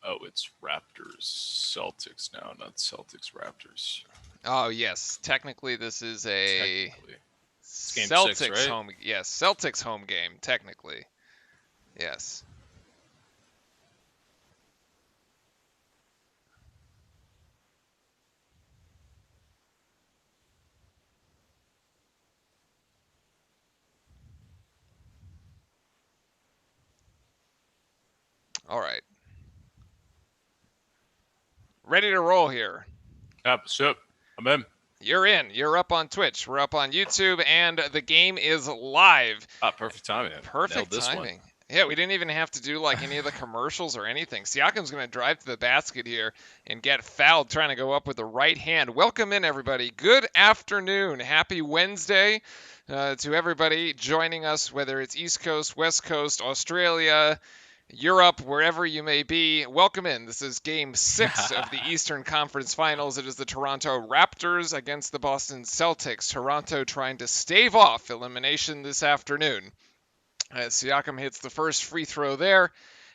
Oh, it's Raptors Celtics now, not Celtics Raptors. Oh, yes. Technically, this is a Technically, it's game six, Celtics right? home. Yes, Celtics home game. Technically, yes. All right. Ready to roll here. Yep, so I'm in. You're in. You're up on Twitch. We're up on YouTube, and the game is live. Perfect timing. Nailed Perfect this one. timing. Yeah, we didn't even have to do like any of the commercials or anything. Siakam's going to drive to the basket here and get fouled trying to go up with the right hand. Welcome in, everybody. Good afternoon. Happy Wednesday to everybody joining us, whether it's East Coast, West Coast, Australia, Europe, wherever you may be. Welcome in. This is game 6 of the Eastern Conference Finals. It is the Toronto Raptors against the Boston Celtics. Toronto trying to stave off elimination this afternoon. Siakam hits the first free throw there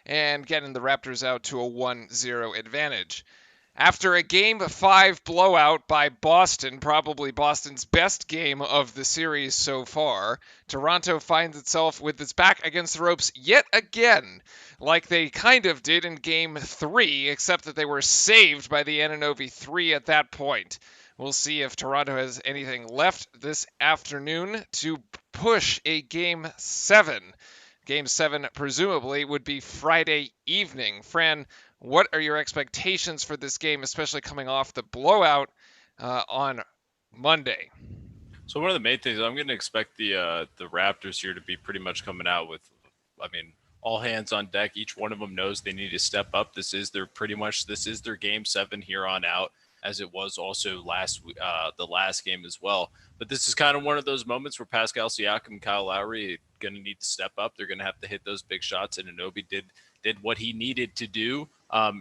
and getting the Raptors out to a 1-0 advantage. After a Game 5 blowout by Boston, probably Boston's best game of the series so far, Toronto finds itself with its back against the ropes yet again, like they kind of did in Game 3, except that they were saved by the Anunoby 3 at that point. We'll see if Toronto has anything left this afternoon to push a Game 7. Game 7 presumably would be Friday evening. Fran, what are your expectations for this game, especially coming off the blowout on Monday? So one of the main things I'm going to expect the Raptors here to be pretty much coming out with, I mean, all hands on deck. Each one of them knows they need to step up. This is their game 7 here on out, as it was also the last game as well. But this is kind of one of those moments where Pascal Siakam and Kyle Lowry are going to need to step up. They're going to have to hit those big shots, and Anunoby did what he needed to do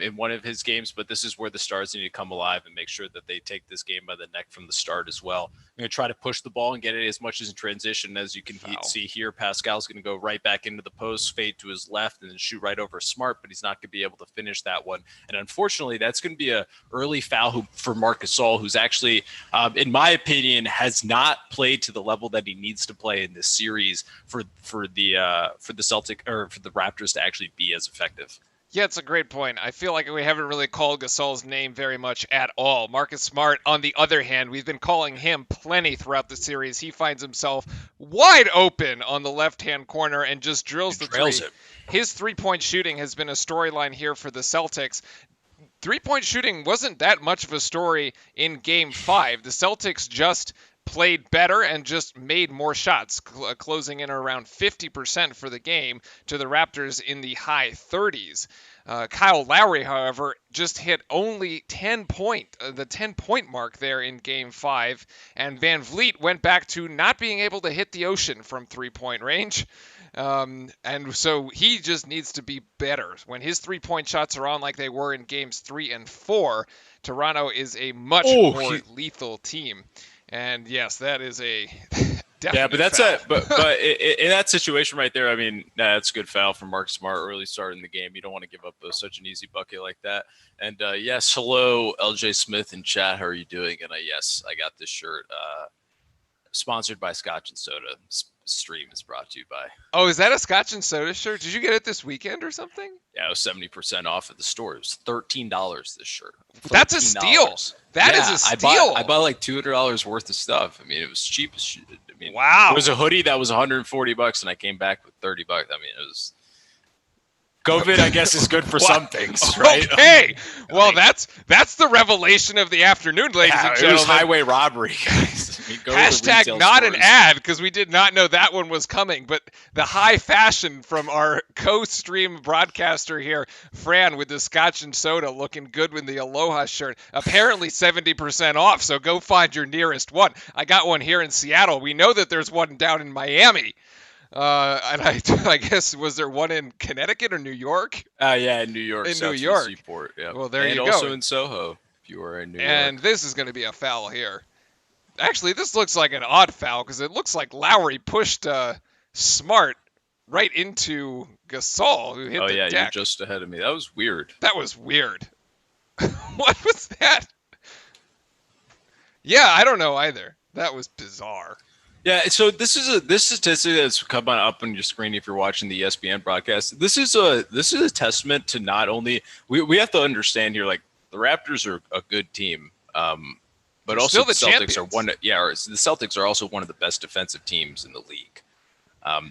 in one of his games. But this is where the Stars need to come alive and make sure that they take this game by the neck from the start as well. I'm going to try to push the ball and get it as much as in transition as you can see here. Pascal's going to go right back into the post, fade to his left, and then shoot right over Smart, but he's not going to be able to finish that one. And unfortunately, that's going to be a early foul for Marc Gasol, who's actually, in my opinion, has not played to the level that he needs to play in this series for the Raptors to actually be as effective. Yeah, it's a great point. I feel like we haven't really called Gasol's name very much at all. Marcus Smart, on the other hand, we've been calling him plenty throughout the series. He finds himself wide open on the left-hand corner and just drills the three. His three-point shooting has been a storyline here for the Celtics. Three-point shooting wasn't that much of a story in Game 5. The Celtics just played better and just made more shots, closing in around 50% for the game to the Raptors in the high 30s. Kyle Lowry, however, just hit only the 10-point mark there in Game 5, and Van Vliet went back to not being able to hit the ocean from three-point range. And so he just needs to be better. When his three-point shots are on like they were in Games 3 and 4, Toronto is a much more lethal team. And yes, that is a yeah, but that's foul. but in that situation right there, I mean, that's a good foul from Mark Smart early start in the game. You don't want to give up such an easy bucket like that. And yes, hello, LJ Smith in chat. How are you doing? And yes, I got this shirt sponsored by Scotch and Soda. Stream is brought to you by. Oh, is that a Scotch and Soda shirt? Did you get it this weekend or something? Yeah, it was 70% off at the store. It was $13 this shirt. $13. That's a steal. That is a steal. I bought like $200 worth of stuff. I mean, it was cheap as shit. I mean, wow. It was a hoodie that was $140, and I came back with $30. I mean, it was. COVID, I guess, is good for some things, right? Okay. Well, that's the revelation of the afternoon, ladies and gentlemen. It was highway robbery, guys. I mean, hashtag not stores. An ad, because we did not know that one was coming. But the high fashion from our co-stream broadcaster here, Fran, with the Scotch and Soda, looking good with the Aloha shirt. Apparently 70% off, so go find your nearest one. I got one here in Seattle. We know that there's one down in Miami. And I guess, was there one in Connecticut or New York? Yeah, in New York. In New York. Seaport, yeah. Well, there you go. And also in Soho, if you were in New York. And this is going to be a foul here. Actually, this looks like an odd foul because it looks like Lowry pushed Smart right into Gasol, who hit Oh the yeah, you're deck. just ahead of me. That was weird. That was weird. What was that? Yeah, I don't know either. That was bizarre. Yeah, so this statistic that's come up on your screen if you're watching the ESPN broadcast. This is a testament to not only we have to understand here, like the Raptors are a good team, but They're also still the the Celtics are champions. the Celtics are also one of the best defensive teams in the league.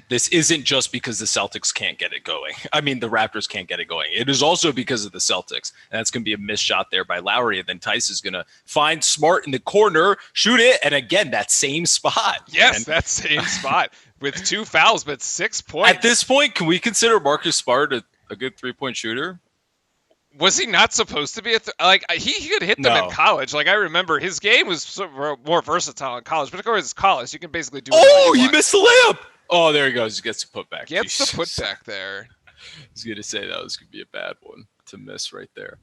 This isn't just because the Celtics can't get it going. I mean, the Raptors can't get it going. It is also because of the Celtics. And that's going to be a missed shot there by Lowry. And then Tice is going to find Smart in the corner, shoot it. And again, that same spot. Yes, And that same spot with 2 fouls, but 6 at points. this point, can we consider Marcus Smart a good 3-point shooter? Was he not supposed to be like he could hit them in No. college? Like I remember his game was more versatile in college, but of course it's college. You can basically do whatever Oh, you he want. missed the layup. Oh, there he goes. He gets the putback. Gets the Jesus. putback there. I was going to say that was going to be a bad one to miss right there.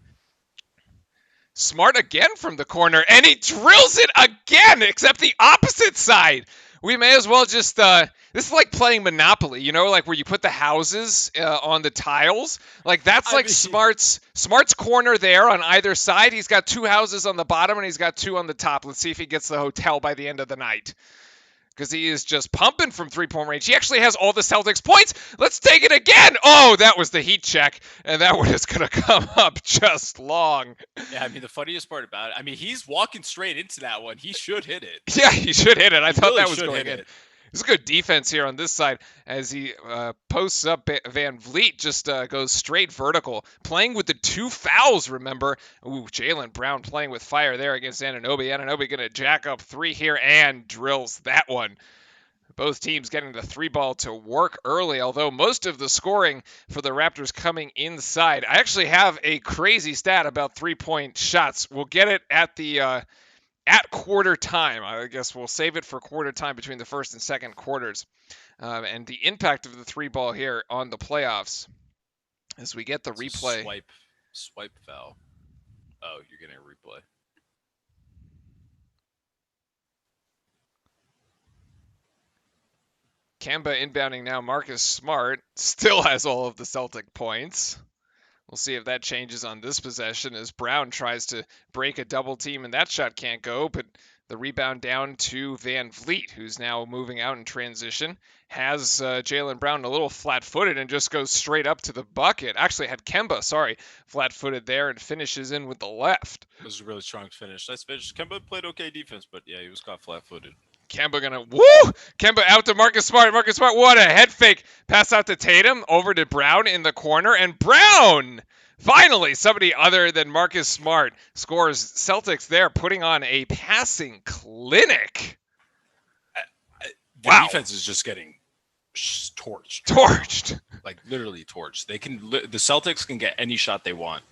Smart again from the corner, and he drills it again, except the opposite side. We may as well just this is like playing Monopoly, you know, like where you put the houses on the tiles. Like that's like Smart's corner there on either side. He's got 2 houses on the bottom and he's got 2 on the top. Let's see if he gets the hotel by the end of the night. Because he is just pumping from 3-point range. He actually has all the Celtics points. Let's take it again. Oh, that was the heat check, and that one is going to come up just long. Yeah, I mean, the funniest part about it, I mean, he's walking straight into that one. He should hit it. Yeah, he should hit it. I thought really that was should going hit in. it. There's a good defense here on this side as he posts up. Van Vliet just goes straight vertical, playing with the 2 fouls, remember. Ooh, Jaylen Brown playing with fire there against Anunoby. Anunoby going to jack up 3 here and drills that one. Both teams getting the 3-ball to work early, although most of the scoring for the Raptors coming inside. I actually have a crazy stat about 3-point shots. We'll get it at the at quarter time. I guess we'll save it for quarter time between the first and second quarters. And the impact of the 3-ball here on the playoffs as we get the It's replay. Swipe foul. Oh, you're getting a replay. Kemba inbounding now. Marcus Smart still has all of the Celtic points. We'll see if that changes on this possession as Brown tries to break a double team and that shot can't go, but the rebound down to Van Vliet, who's now moving out in transition, has Jaylen Brown a little flat-footed and just goes straight up to the bucket. Actually had Kemba, flat-footed there and finishes in with the left. It was a really strong finish. Nice finish. Kemba played okay defense, but yeah, he was caught flat-footed. Kemba gonna woo! Kemba out to Marcus Smart. Marcus Smart, what a head fake. Pass out to Tatum, over to Brown in the corner, and Brown! Finally, somebody other than Marcus Smart scores. Celtics there putting on a passing clinic. The defense is just getting torched. Like literally torched. The Celtics can get any shot they want.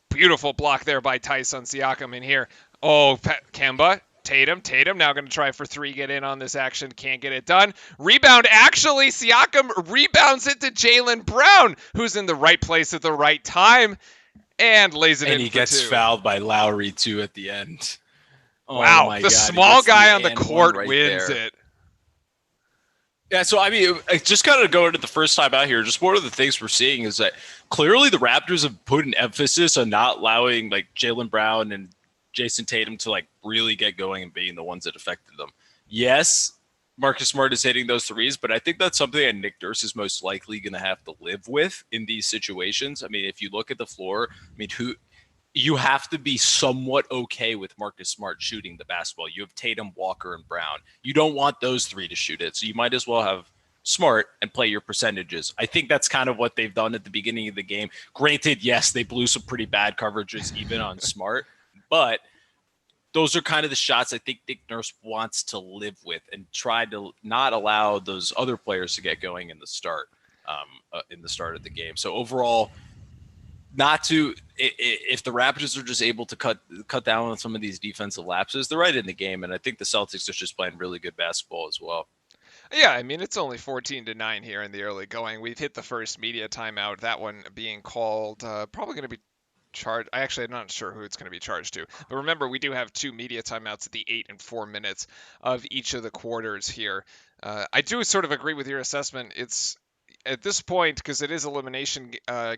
Beautiful block there by Tyson Siakam in here. Oh, Kemba. Tatum now going to try for 3, get in on this action, can't get it done. Rebound, actually, Siakam rebounds it to Jaylen Brown, who's in the right place at the right time, and lays it in for 2. And he gets fouled by Lowry, too, at the end. Oh, wow, my the God. small guy on the court wins it. Yeah, so I mean, just kind of going into the first time out here, just one of the things we're seeing is that clearly the Raptors have put an emphasis on not allowing like Jaylen Brown and Jason Tatum to like really get going and being the ones that affected them. Yes, Marcus Smart is hitting those threes, but I think that's something that Nick Nurse is most likely going to have to live with in these situations. I mean, if you look at the floor, I mean, you have to be somewhat okay with Marcus Smart shooting the basketball. You have Tatum, Walker, and Brown. You don't want those 3 to shoot it, so you might as well have Smart and play your percentages. I think that's kind of what they've done at the beginning of the game. Granted, yes, they blew some pretty bad coverages even on Smart, but those are kind of the shots I think Nick Nurse wants to live with and try to not allow those other players to get going in the start of the game. So overall, if the Raptors are just able to cut down on some of these defensive lapses, they're right in the game. And I think the Celtics are just playing really good basketball as well. Yeah, I mean, it's only 14-9 here in the early going. We've hit the first media timeout, that one being called probably going to be charged. I'm not sure who it's going to be charged to. But remember, we do have 2 media timeouts at the 8 and 4 minutes of each of the quarters here. I do sort of agree with your assessment. at this point, because it is elimination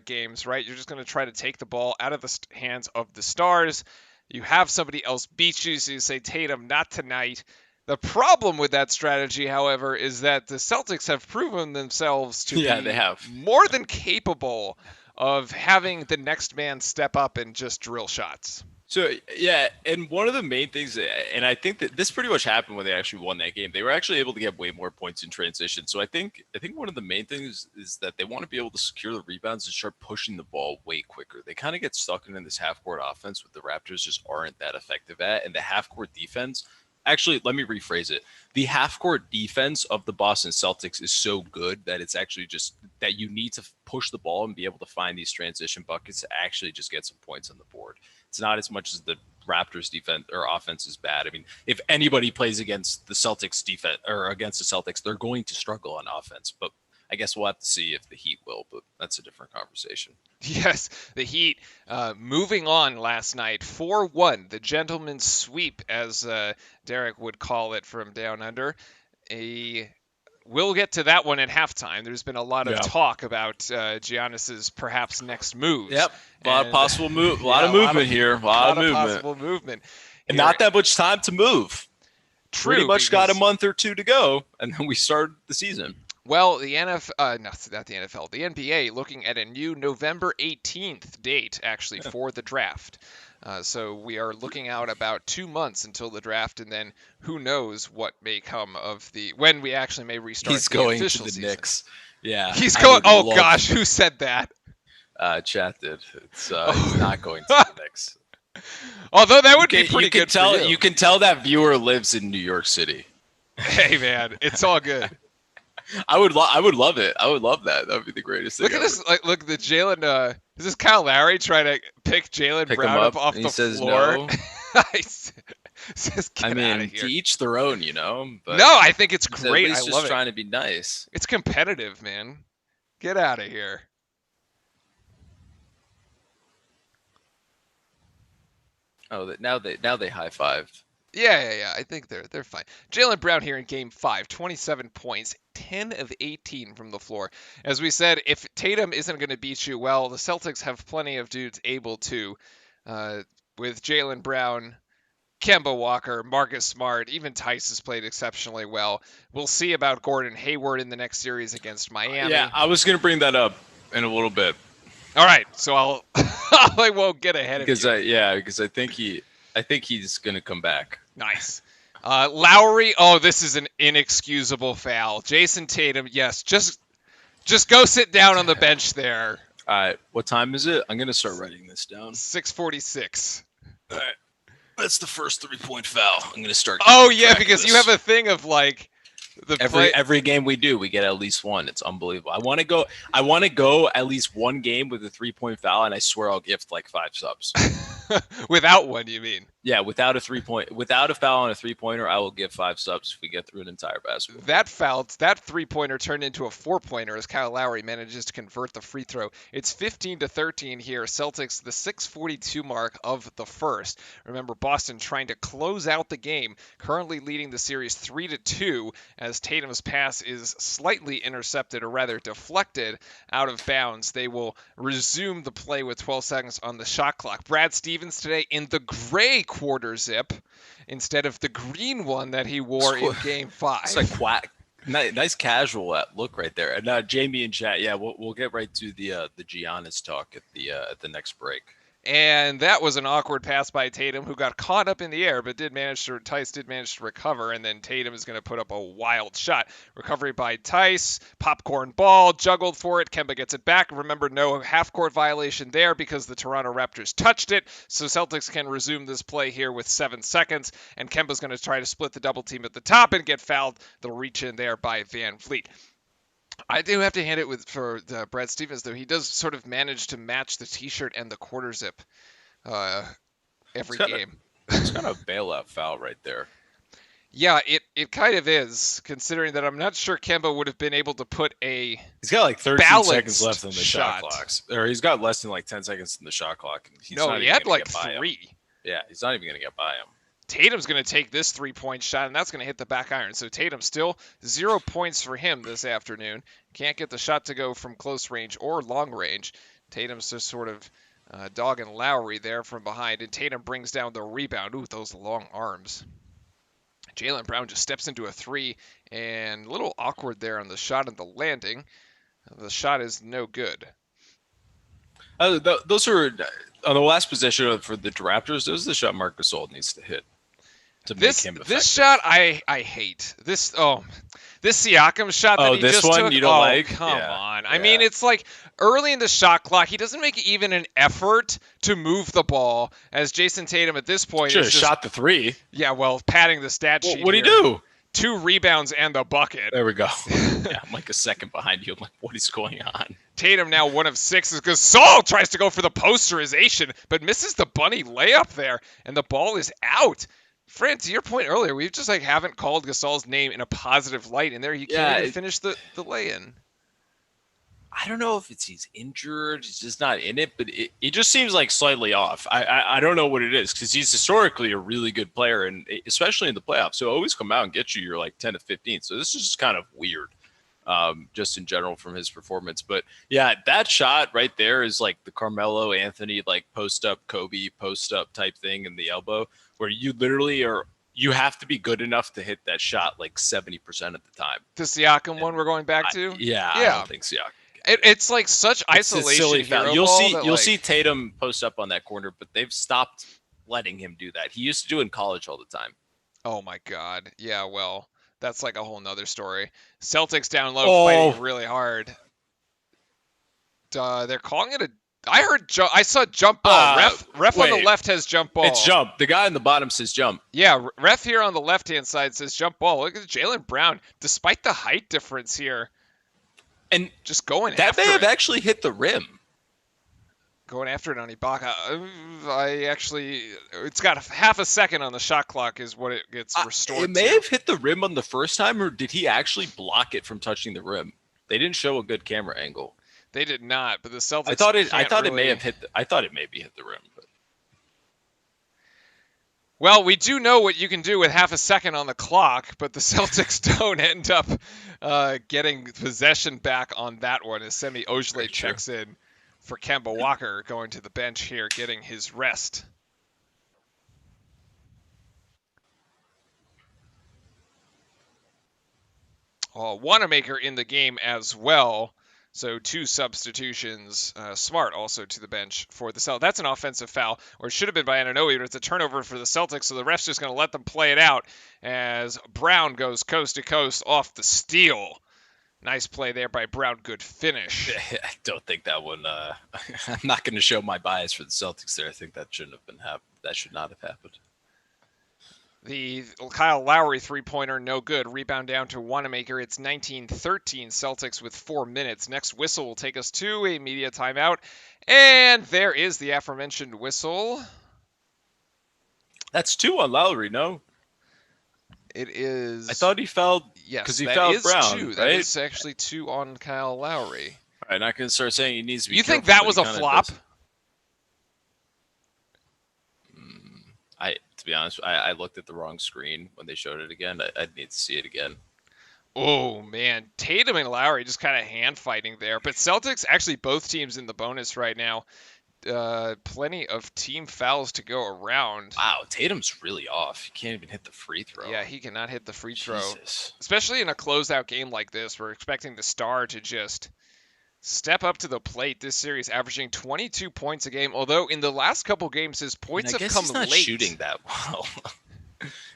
games, right? You're just going to try to take the ball out of the hands of the stars. You have somebody else beat you, so you say, Tatum, not tonight. The problem with that strategy, however, is that the Celtics have proven themselves to Yeah, they be have. more than capable of having the next man step up and just drill shots. So yeah, and one of the main things, and I think that this pretty much happened when they actually won that game. They were actually able to get way more points in transition. So I think one of the main things is that they want to be able to secure the rebounds and start pushing the ball way quicker. They kind of get stuck in this half court offense, with the Raptors just aren't that effective at, and the half court defense. Actually, let me rephrase it. The half court defense of the Boston Celtics is so good that it's actually just that you need to push the ball and be able to find these transition buckets to actually just get some points on the board. It's not as much as the Raptors defense or offense is bad. I mean, if anybody plays against the Celtics defense or against the Celtics, they're going to struggle on offense. But I guess we'll have to see if the Heat will, but that's a different conversation. Yes, the Heat moving on last night, 4-1, the gentleman's sweep, as Derek would call it from down under. We'll get to that one at halftime. There's been a lot of talk about Giannis's perhaps next moves. Yep, a lot of possible move, a lot of movement here, a lot of possible movement, and not that much time to move. True, pretty much got a month or two to go, and then we start the season. Well, the NFL, not the NFL, the NBA looking at a new November 18th date, actually, for the draft. So we are looking out about 2 months until the draft, and then who knows what may come of when we actually may restart He's the going official to the season. Knicks. Yeah. He's going, gosh, who said that? Chat did. He's not going to the Knicks. Although that would be pretty good for you. You can tell that viewer lives in New York City. Hey, man, it's all good. I would love it. I would love that. That would be the greatest thing. Look at this. Look, the Jalen. Is this Kyle Lowry trying to pick Jalen Brown up off the floor? No. Says, get out of here. To each their own, But no, I think it's great. He's I love just it. Trying to be nice. It's competitive, man. Get out of here. Oh, now they high-fived. Yeah. I think they're fine. Jalen Brown here in Game 5, 27 points, 10 of 18 from the floor. As we said, if Tatum isn't going to beat you, well, the Celtics have plenty of dudes able to. With Jalen Brown, Kemba Walker, Marcus Smart, even Tice has played exceptionally well. We'll see about Gordon Hayward in the next series against Miami. Yeah, I was going to bring that up in a little bit. All right, so I won't get ahead of you. Because I think he's going to come back. Nice. Lowry, this is an inexcusable foul. Jason Tatum, yes, just go sit down on the bench there. All right, what time is it? I'm going to start writing this down. 6:46. All right, that's the first 3-point foul. I'm going to start. Oh yeah, because you have a thing of like every game we do, we get at least one. It's unbelievable. I want to go at least one game with a 3-point foul, and I swear I'll gift like 5 subs. Without one, you mean? Yeah, without a foul on a 3-pointer, I will give 5 subs if we get through an entire basketball. That 3-pointer turned into a 4-pointer as Kyle Lowry manages to convert the free throw. It's 15-13 here. Celtics, the 6:42 mark of the first. Remember, Boston trying to close out the game, currently leading the series 3-2 as Tatum's pass is slightly intercepted, or rather deflected out of bounds. They will resume the play with 12 seconds on the shot clock. Brad Stevens today in the gray quarter zip instead of the green one that he wore in Game 5. It's like nice casual look right there. And Jamie and chat, we'll get right to the Giannis talk at the next break. And that was an awkward pass by Tatum, who got caught up in the air, but Tice did manage to recover, and then Tatum is going to put up a wild shot. Recovery by Tice, popcorn ball, juggled for it, Kemba gets it back. Remember, no half-court violation there because the Toronto Raptors touched it, so Celtics can resume this play here with 7 seconds, and Kemba's going to try to split the double team at the top and get fouled. They'll reach in there by Van Fleet. I do have to hand it for Brad Stevens, though. He does sort of manage to match the T-shirt and the quarter zip every game. It's kind of a bailout foul right there. Yeah, it kind of is, considering that I'm not sure Kemba would have been able to put a He's got like 13 seconds left on the shot clock. Or he's got less than like 10 seconds in the shot clock. He had like 3. Yeah, he's not even going to get by him. Tatum's going to take this 3-point shot, and that's going to hit the back iron. So Tatum still 0 points for him this afternoon. Can't get the shot to go from close range or long range. Tatum's just sort of dogging Lowry there from behind, and Tatum brings down the rebound. Ooh, those long arms. Jaylen Brown just steps into a three, and a little awkward there on the shot and the landing. The shot is no good. Those are on the last possession for the Raptors. Those are the shot Marc Gasol needs to hit to make him effective. This shot I hate. This Siakam shot that he this just one took. you don't like? Come Yeah. on. I mean, it's like early in the shot clock, he doesn't make even an effort to move the ball. As Jason Tatum at this point should have shot the three. Yeah, well, padding the stat sheet. What do you do? 2 rebounds and the bucket. There we go. Yeah, I'm like a second behind you. I'm like, what is going on? Tatum now 1 of 6 as Gasol tries to go for the posterization, but misses the bunny layup there, and the ball is out. Fran, to your point earlier, we just haven't called Gasol's name in a positive light, and there he can't even finish the lay-in. I don't know if he's injured, he's just not in it, but it just seems like slightly off. I don't know what it is, because he's historically a really good player, and especially in the playoffs, so always come out and get you your like 10 to 15. So this is just kind of weird, just in general from his performance. But yeah, that shot right there is like the Carmelo Anthony like post up Kobe post up type thing in the elbow, where you literally you have to be good enough to hit that shot like 70% of the time. The Siakam one we're going back to? I don't think Siakam. It's like such isolation hero You'll ball see that, you'll see Tatum post up on that corner, but they've stopped letting him do that. He used to do it in college all the time. Oh my God. Yeah, well, that's like a whole nother story. Celtics down low, fighting really hard. They're calling it a. I saw jump ball. Ref on the left has jump ball. It's jump. The guy on the bottom says jump. Yeah, ref here on the left-hand side says jump ball. Look at Jaylen Brown. Despite the height difference here, and just going that after may have it. actually hit the rim. Going after it on Ibaka. It's got half a second on the shot clock is what it gets restored It may have hit the rim on the first time, or did he actually block it from touching the rim? They didn't show a good camera angle. They did not, but the Celtics. I thought it may have hit. I thought it maybe hit the rim. But. Well, we do know what you can do with half a second on the clock, but the Celtics don't end up getting possession back on that one as Semi Ojeleye checks in for Kemba Walker going to the bench here, getting his rest. Wanamaker in the game as well. So 2 substitutions. Smart also to the bench for the Celtics. That's an offensive foul, or it should have been by Anunoby, but it's a turnover for the Celtics, so the ref's just going to let them play it out as Brown goes coast to coast off the steal. Nice play there by Brown. Good finish. I don't think that one. I'm not going to show my bias for the Celtics there. I think that shouldn't have been that should not have happened. The Kyle Lowry three-pointer, no good. Rebound down to Wanamaker. It's 19-13 Celtics with 4 minutes. Next whistle will take us to a media timeout. And there is the aforementioned whistle. That's 2 on Lowry, no? It is. I thought he fouled because he fouled Brown. 2. Right? That is actually 2 on Kyle Lowry. All right, not going to start saying he needs to be. You think that was a flop? To be honest, I looked at the wrong screen when they showed it again. I'd need to see it again. Oh, man. Tatum and Lowry just kind of hand fighting there. But Celtics, actually both teams in the bonus right now. Plenty of team fouls to go around. Wow, Tatum's really off. He can't even hit the free throw. Yeah, he cannot hit the free throw. Jesus. Especially in a closeout game like this. We're expecting the star to just step up to the plate. This series averaging 22 points a game, although in the last couple games his points have come he's not late. Shooting that well.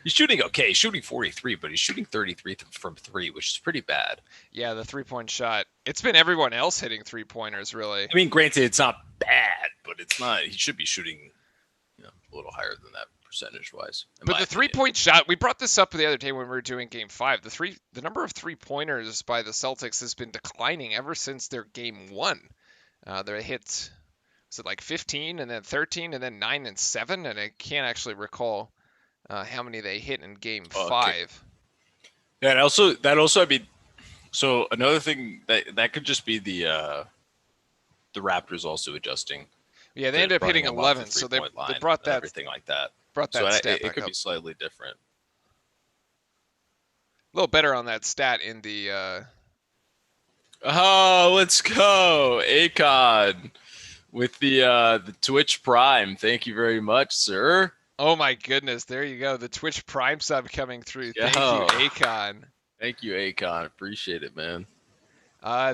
He's shooting okay. He's shooting 43, but he's shooting 33 from 3, which is pretty bad. Yeah, the 3-point shot. It's been everyone else hitting 3-pointers, really. I mean, granted, it's not bad, but it's not. He should be shooting, a little higher than that percentage-wise. But the 3-point shot, we brought this up the other day when we were doing Game 5. The number of 3-pointers by the Celtics has been declining ever since their Game 1. They hit, was it like 15 and then 13 and then 9 and 7? And I can't actually recall how many they hit in Game 5. Okay. Yeah, and also, I mean, so another thing that could just be the Raptors also adjusting. Yeah, they ended up hitting 11, so they brought that everything like that. Brought So that stat it back could up. be slightly different. A little better on that stat in the Oh, let's go, Akon with the Twitch Prime. Thank you very much, sir. oh my goodness, there you go. The Twitch Prime sub coming through. Thank you, Yo, Akon. thank you, Akon. Appreciate it, man.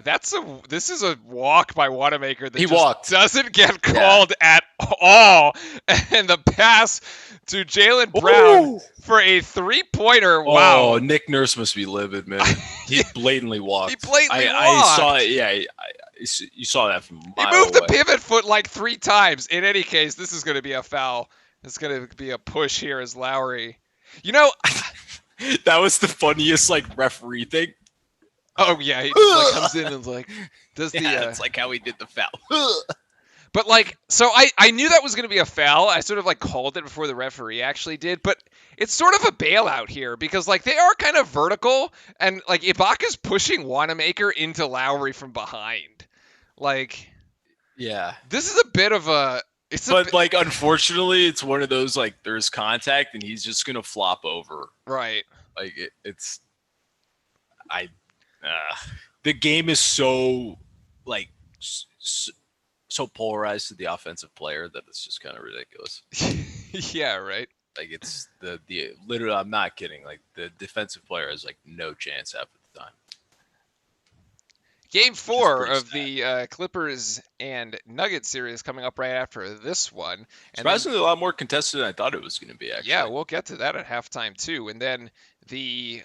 This is a walk by Wanamaker that He just walked. doesn't get Yeah. called at all. And the pass to Jaylen Brown Ooh. for a 3-pointer. Oh, Wow. Nick Nurse must be livid, man. He blatantly He walked. blatantly I saw walked. it. Yeah, you saw that from a He mile moved the away. pivot foot like 3 times. In any case, this is going to be a foul. It's going to be a push here as Lowry. You know, That was the funniest referee thing. oh yeah, he just comes in and does the Yeah, it's how he did the foul. But so I knew that was going to be a foul. I sort of called it before the referee actually did, but it's sort of a bailout here because they are kind of vertical and Ibaka's pushing Wanamaker into Lowry from behind. Yeah. This is a bit of a But unfortunately, it's one of those there's contact and he's just gonna flop over. right. It's I the game is so so polarized to the offensive player that it's just kind of ridiculous. Yeah, right. It's the literally, I'm not kidding. The defensive player has no chance half the time. Game 4 of sad. the Clippers and Nuggets series coming up right after this one. And surprisingly, a lot more contested than I thought it was going to be. Actually, yeah, we'll get to that at halftime too. And then the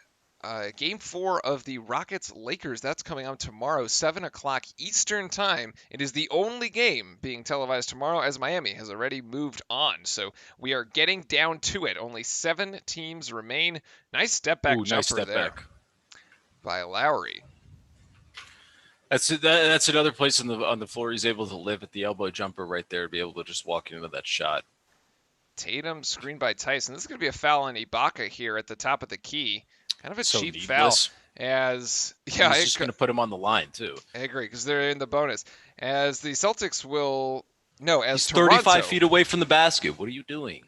Game 4 of the Rockets-Lakers, that's coming on tomorrow, 7 o'clock Eastern Time. It is the only game being televised tomorrow as Miami has already moved on. So we are getting down to it. Only 7 teams remain. Nice step-back jumper nice step there back by Lowry. That's another place on the floor he's able to live at the elbow jumper right there to be able to just walk into that shot. Tatum screened by Tyson. This is going to be a foul on Ibaka here at the top of the key. Kind of a So cheap needless. foul. He's just going to put him on the line too. I agree because they're in the bonus. As the Celtics will he's 35 feet away from the basket. What are you doing?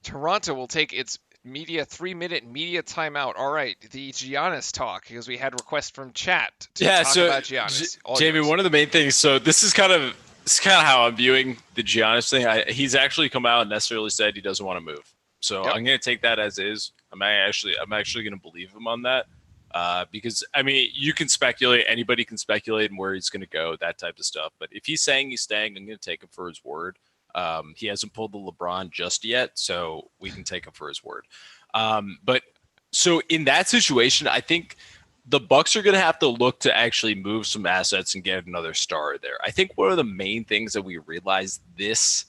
Toronto will take its 3-minute media timeout. All right, the Giannis talk because we had requests from chat to talk about Giannis. Jamie, one of the main things. So this is kind of how I'm viewing the Giannis thing. He's actually come out and necessarily said he doesn't want to move. So I'm going to take that as is. I'm actually going to believe him on that because you can speculate. Anybody can speculate on where he's going to go, that type of stuff. But if he's saying he's staying, I'm going to take him for his word. He hasn't pulled the LeBron just yet, so we can take him for his word. But so in that situation, I think the Bucks are going to have to look to actually move some assets and get another star there. I think one of the main things that we realized this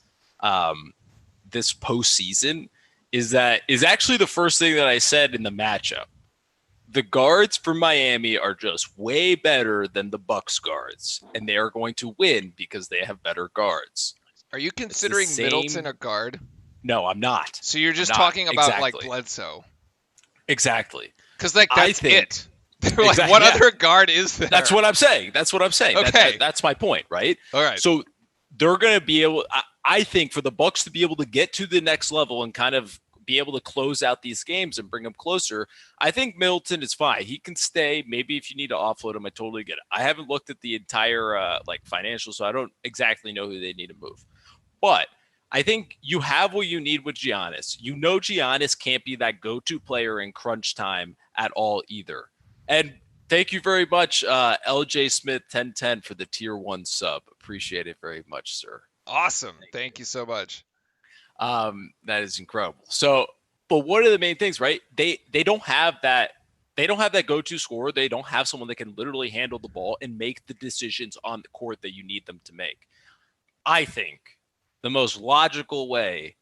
postseason is actually the first thing that I said in the matchup. The guards for Miami are just way better than the Bucks guards, and they are going to win because they have better guards. Are you considering Middleton a guard? No, I'm not. So you're just talking about Bledsoe. Exactly. Because that's it. What other guard is there? That's what I'm saying. Okay. That's my point, right? All right. So they're going to be able. I think for the Bucks to be able to get to the next level and kind of be able to close out these games and bring them closer, I think Middleton is fine. He can stay. Maybe if you need to offload him, I totally get it. I haven't looked at the entire financials, so I don't exactly know who they need to move. But I think you have what you need with Giannis. Giannis can't be that go-to player in crunch time at all either. And thank you very much, LJ Smith 1010 for the tier 1 sub. Appreciate it very much, sir. Awesome. Thank you so much. That is incredible. So, but one of the main things, right? They don't have that. They don't have that go-to scorer. They don't have someone that can literally handle the ball and make the decisions on the court that you need them to make. I think the most logical way,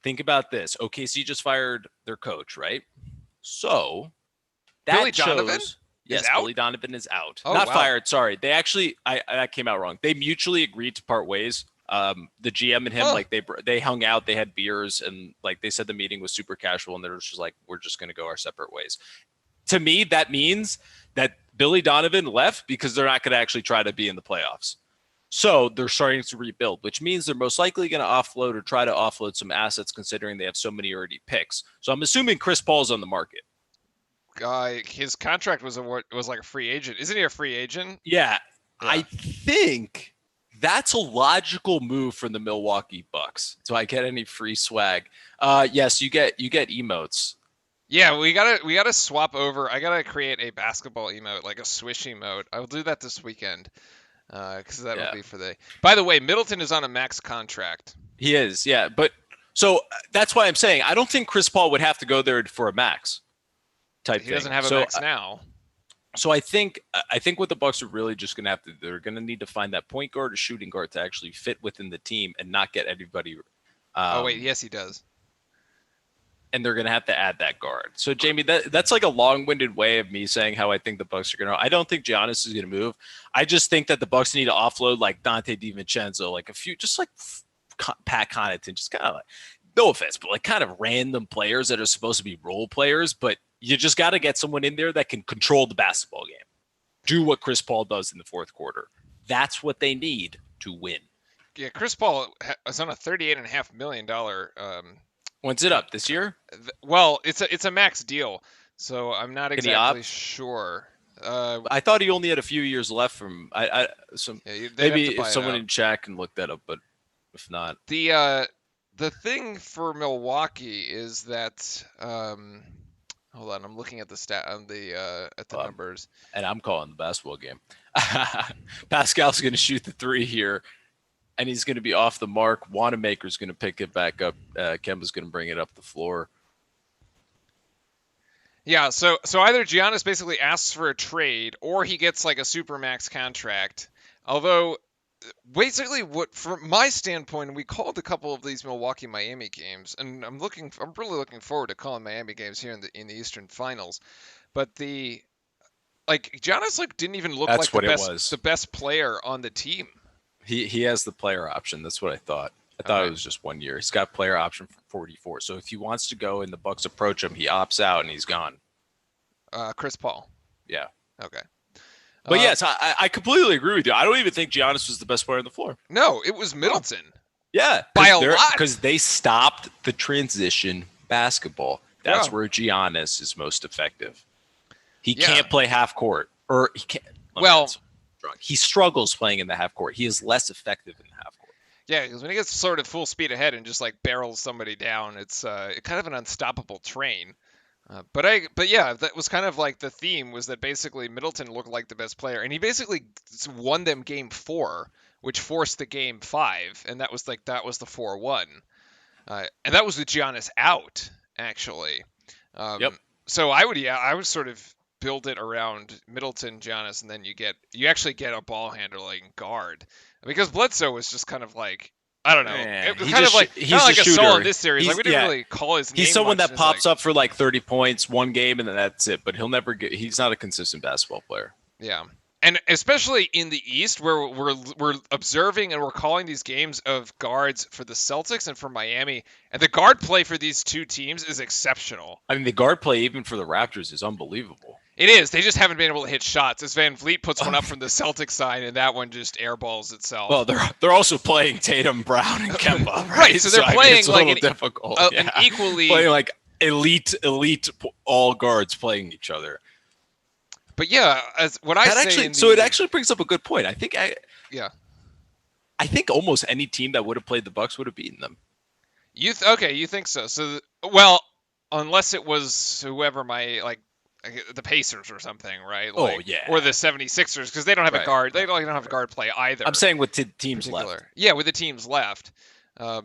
think about this. OKC just fired their coach, right? So that Billy Donovan yes, Billy Donovan is out. Oh, Not wow. fired. Sorry. They actually, that came out wrong. They mutually agreed to part ways. The GM and him, they hung out, they had beers, and they said the meeting was super casual, and they're just we're just going to go our separate ways. To me, that means that Billy Donovan left because they're not going to actually try to be in the playoffs. So they're starting to rebuild, which means they're most likely going to offload or try to offload some assets considering they have so many already picks. So I'm assuming Chris Paul's on the market. His contract was like a free agent. Isn't he a free agent? Yeah, Yeah. I think that's a logical move from the Milwaukee Bucks. Do I get any free swag? Yes, you get emotes. Yeah, we gotta swap over. I gotta create a basketball emote, like a swish emote. I'll do that this weekend, because that'll Yeah, be for the. By the way, Middleton is on a max contract. he is. Yeah, but so that's why I'm saying I don't think Chris Paul would have to go there for a max type He thing. doesn't have a So max now. So I think what the Bucks are really just going to have to, they're going to need to find that point guard or shooting guard to actually fit within the team and not get everybody. Oh wait, yes he does. And they're going to have to add that guard. So Jamie, that's like a long-winded way of me saying how I think the Bucks are going to. I don't think Giannis is going to move. I just think that the Bucks need to offload like Dante DiVincenzo, like a few, just like Pat Connaughton, just kind of like, no offense, but like kind of random players that are supposed to be role players, but you just got to get someone in there that can control the basketball game. Do what Chris Paul does in the fourth quarter. That's what they need to win. Yeah, Chris Paul is on a $38.5 million. When's it up this year? Well, it's a max deal, so I'm not Can exactly sure. I thought he only had a few years left from. Maybe if someone in chat can look that up, but if not, the thing for Milwaukee is that. Hold on, I'm looking at the numbers. And I'm calling the basketball game. Pascal's going to shoot the three here, and he's going to be off the mark. Wanamaker's going to pick it back up. Kemba's going to bring it up the floor. Yeah, so either Giannis basically asks for a trade, or he gets like a supermax contract. Although, basically, from my standpoint, we called a couple of these Milwaukee-Miami games, and I'm really looking forward to calling Miami games here in the Eastern Finals. But Giannis didn't even look like the best player on the team. He has the player option. That's what I thought. I thought it was just 1 year. He's got player option for 44. So if he wants to go and the Bucks approach him, he opts out and he's gone. Chris Paul. Yeah. Okay. But yes, I completely agree with you. I don't even think Giannis was the best player on the floor. No, it was Middleton. Yeah. By a lot. Because they stopped the transition basketball. That's where Giannis is most effective. He can't play half court. Or he can't. He struggles playing in the half court. He is less effective in the half court. Yeah, because when he gets sort of full speed ahead and just like barrels somebody down, it's kind of an unstoppable train. But yeah, that was kind of like the theme, was that basically Middleton looked like the best player, and he basically won them game 4, which forced the game 5, and that was the 4-1, and that was with Giannis out actually. Yep. So I would sort of build it around Middleton, Giannis, and then you actually get a ball handling guard, because Bledsoe was just kind of like, I don't know. It was kind of like a Saul in this series. Like, we didn't really call his name. He's someone that pops up for like 30 points one game and then that's it. But he'll never get. He's not a consistent basketball player. Yeah, and especially in the East, where we're observing and we're calling these games of guards for the Celtics and for Miami, and the guard play for these two teams is exceptional. I mean, the guard play even for the Raptors is unbelievable. It is. They just haven't been able to hit shots. As Van Vliet puts one up from the Celtics side, and that one just airballs itself. Well, they're also playing Tatum, Brown, and Kemba, right? So they're playing like an equally playing like elite all guards playing each other. But yeah, it actually brings up a good point. I think I think almost any team that would have played the Bucks would have beaten them. You think so? So unless it was whoever the Pacers or something, right? Or the 76ers, because they don't have a guard. They don't have a guard play either. I'm saying with teams left. Yeah, with the teams left. But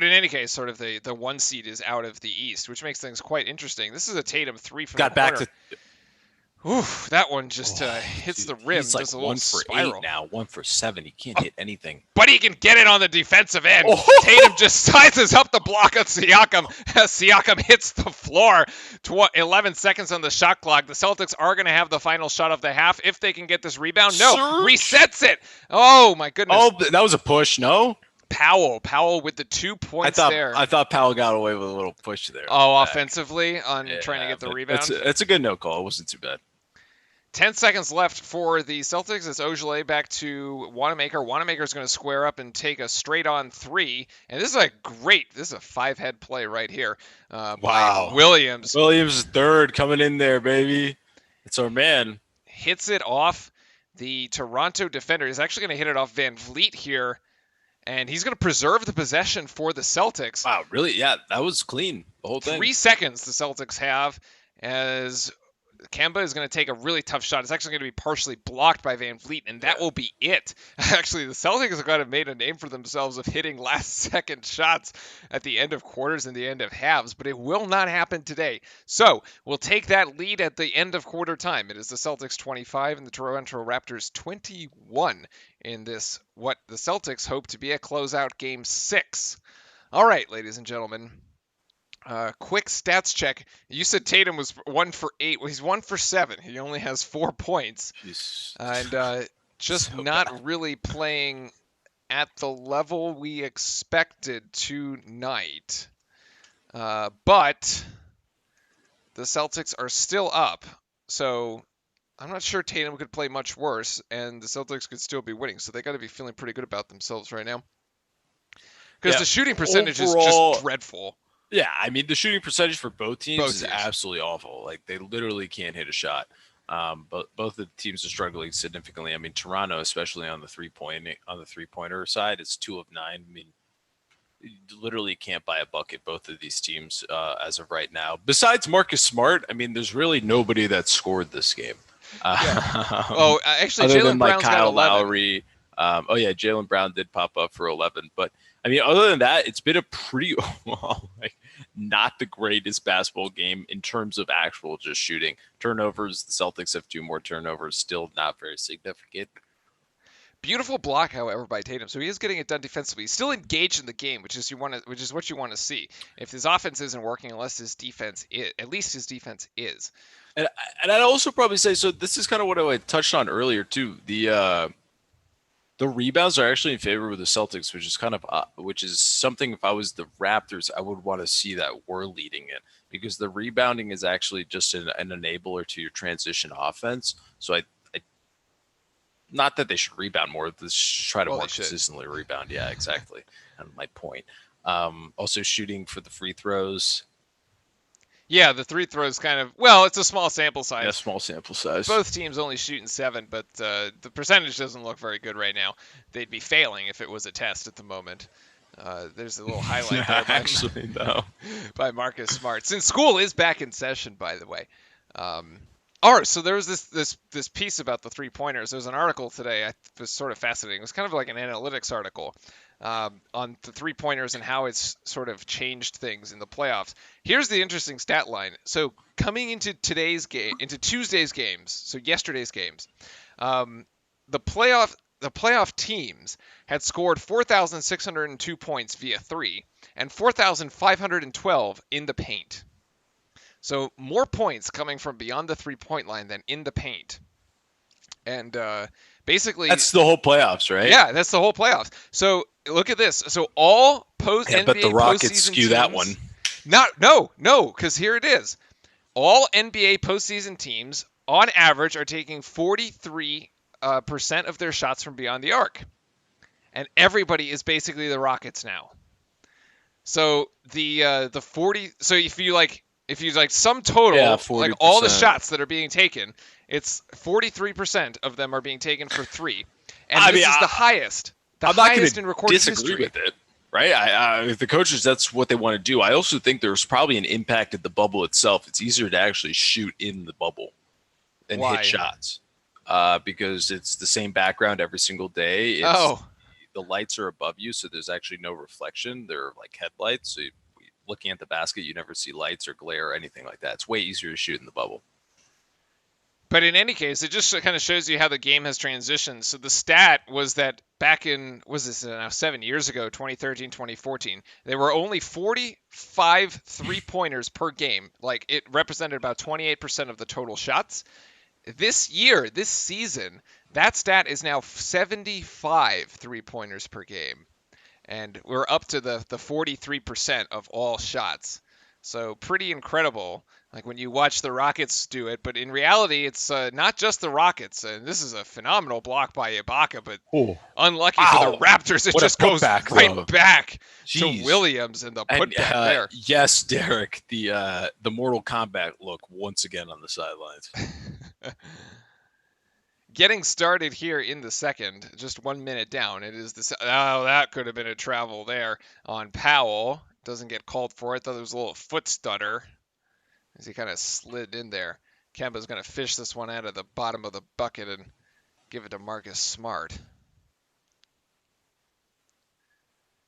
in any case, sort of the 1 seed is out of the East, which makes things quite interesting. This is a Tatum 3 from the corner. Oof, that one just hits the rim. He's like just a little 1 for spiral. 8 now, 1 for 7. He can't hit anything. But he can get it on the defensive end. Tatum just sizes up the block of Siakam as Siakam hits the floor. 11 seconds on the shot clock. The Celtics are going to have the final shot of the half if they can get this rebound. No, resets it. Oh, my goodness. Oh, that was a push, no? Powell with the 2 points there. I thought Powell got away with a little push there. Oh, offensively on trying to get the rebound? It's a good no call. It wasn't too bad. 10 seconds left for the Celtics. It's Ojale back to Wanamaker. Wanamaker's going to square up and take a straight-on three. And this is a five-head play right here by Wow. Williams. Williams third coming in there, baby. It's our man. Hits it off the Toronto defender. He's actually going to hit it off Van Vliet here. And he's going to preserve the possession for the Celtics. Wow, really? Yeah, that was clean. The whole thing. 3 seconds the Celtics have as Kemba is going to take a really tough shot. It's actually going to be partially blocked by Van Vliet, and that will be it. Actually, the Celtics have kind of made a name for themselves of hitting last-second shots at the end of quarters and the end of halves, but it will not happen today. So we'll take that lead at the end of quarter time. It is the Celtics 25 and the Toronto Raptors 21 in this, what the Celtics hope to be a closeout Game 6. All right, ladies and gentlemen. Quick stats check. You said Tatum was 1 for 8. Well, he's 1 for 7. He only has 4 points. Jeez. And just So not bad. really playing at the level we expected tonight. But the Celtics are still up. So I'm not sure Tatum could play much worse, and the Celtics could still be winning. So they got to be feeling pretty good about themselves right now. Because Yeah, the shooting percentage is overall- just dreadful. Yeah, I mean the shooting percentage for both teams Both is teams. absolutely awful. Like they literally can't hit a shot. But both of the teams are struggling significantly. I mean Toronto, especially on the three pointer side, is 2 of 9. I mean, you literally can't buy a bucket. Both of these teams as of right now. Besides Marcus Smart, I mean, there's really nobody that scored this game. Oh, actually, Other than Jalen like Brown's got Kyle 11. Lowry. Oh yeah, Jalen Brown did pop up for 11, but I mean, other than that, it's been a pretty well, like not the greatest basketball game in terms of actual just shooting. Turnovers, the Celtics have 2 more turnovers, still not very significant. Beautiful block, however, by Tatum. So he is getting it done defensively. He's still engaged in the game, which is what you want to see. If his offense isn't working, unless his defense is, at least his defense is. And I'd also probably say so. This is kind of what I touched on earlier too. The rebounds are actually in favor of the Celtics, which is something. If I was the Raptors, I would want to see that we're leading it because the rebounding is actually just an enabler to your transition offense. So I not that they should rebound more. They should try to more consistently rebound. Yeah, exactly. And my point. Also shooting for the free throws. Yeah, the free throws kind of, well, it's a small sample size. Yeah, small sample size. Both teams only shooting 7, but the percentage doesn't look very good right now. They'd be failing if it was a test at the moment. There's a little highlight there Actually, no. by Marcus Smart. Since school is back in session, by the way. All right, so there was this piece about the three-pointers. There was an article today. It was sort of fascinating. It was kind of like an analytics article on the three-pointers and how it's sort of changed things in the playoffs. Here's the interesting stat line. So coming into Tuesday's games, so yesterday's games, the playoff teams had scored 4,602 points via three and 4,512 in the paint. So more points coming from beyond the three-point line than in the paint. And basically... That's the whole playoffs, right? Yeah, that's the whole playoffs. So look at this. So all NBA but the Rockets postseason skew teams, that one. No, because here it is. All NBA postseason teams, on average, are taking 43% of their shots from beyond the arc. And everybody is basically the Rockets now. So the 40... So if you sum total, Yeah, like all the 40%. shots that are being taken, it's 43% of them are being taken for three, and this is the highest, I'm not highest gonna in recorded disagree history. with it, right? If the coaches, that's what they want to do. I also think there's probably an impact at the bubble itself. It's easier to actually shoot in the bubble than Why? hit shots because it's the same background every single day. The lights are above you, so there's actually no reflection. They're like headlights. So looking at the basket, you never see lights or glare or anything like that. It's way easier to shoot in the bubble. But in any case, it just kind of shows you how the game has transitioned. So the stat was that back in, was this now 7 years ago, 2013, 2014, there were only 45 three-pointers per game. Like, it represented about 28% of the total shots. This season, that stat is now 75 three-pointers per game. And we're up to the 43% of all shots. So pretty incredible Like when you watch the Rockets do it, but in reality, it's not just the Rockets. And this is a phenomenal block by Ibaka, but Oh, unlucky for the wow. Raptors, it What a just goes putback, right though. back to Jeez. Williams and the And putback there. yes, Derek, the Mortal Kombat look once again on the sidelines. Getting started here in the second, just 1 minute down. It is the oh, that could have been a travel there on Powell. Doesn't get called for it. Thought there was a little foot stutter as he kind of slid in there. Kemba's going to fish this one out of the bottom of the bucket and give it to Marcus Smart.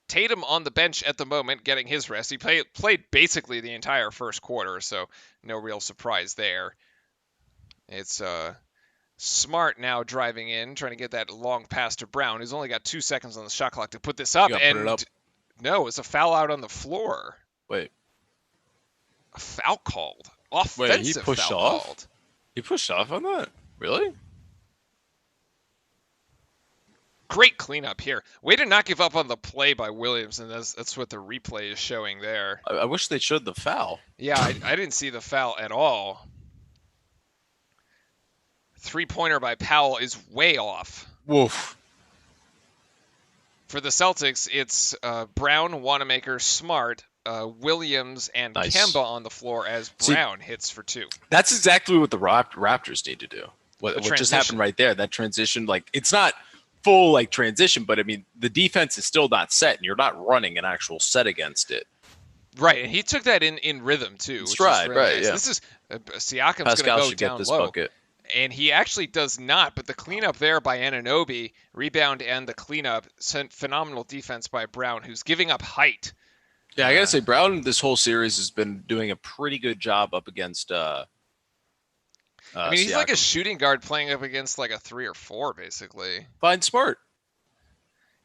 Tatum on the bench at the moment, getting his rest. He played basically the entire first quarter, so no real surprise there. It's Smart now driving in, trying to get that long pass to Brown, who's only got 2 seconds on the shot clock to put this up. You gotta put it And up. no, it's a foul out on the floor. Wait, A foul called. wait, he Offensive pushed foul off? called. He pushed off on that? Really? Great cleanup here. Way to not give up on the play by Williams, and that's what the replay is showing there. I wish they showed the foul. Yeah, I didn't see the foul at all. 3-pointer by Powell is way off. Woof. For the Celtics, it's Brown, Wanamaker, Smart, Williams, and Nice. Kemba on the floor as Brown hits for 2. That's exactly what the Raptors need to do. What just transition. happened right there, that transition, like it's not full like transition, but I mean the defense is still not set, and you're not running an actual set against it. Right, and he took that in rhythm too. Stride, really right? nice. Yeah. This is Siakam's going to Pascal go should down get this low. bucket. And he actually does not, but the cleanup there by Anunoby, rebound and the cleanup, sent phenomenal defense by Brown, who's giving up height. Yeah, I gotta say, Brown this whole series has been doing a pretty good job up against. I mean, he's like a Siakam. shooting guard playing up against like a 3 or 4, basically. Find Smart.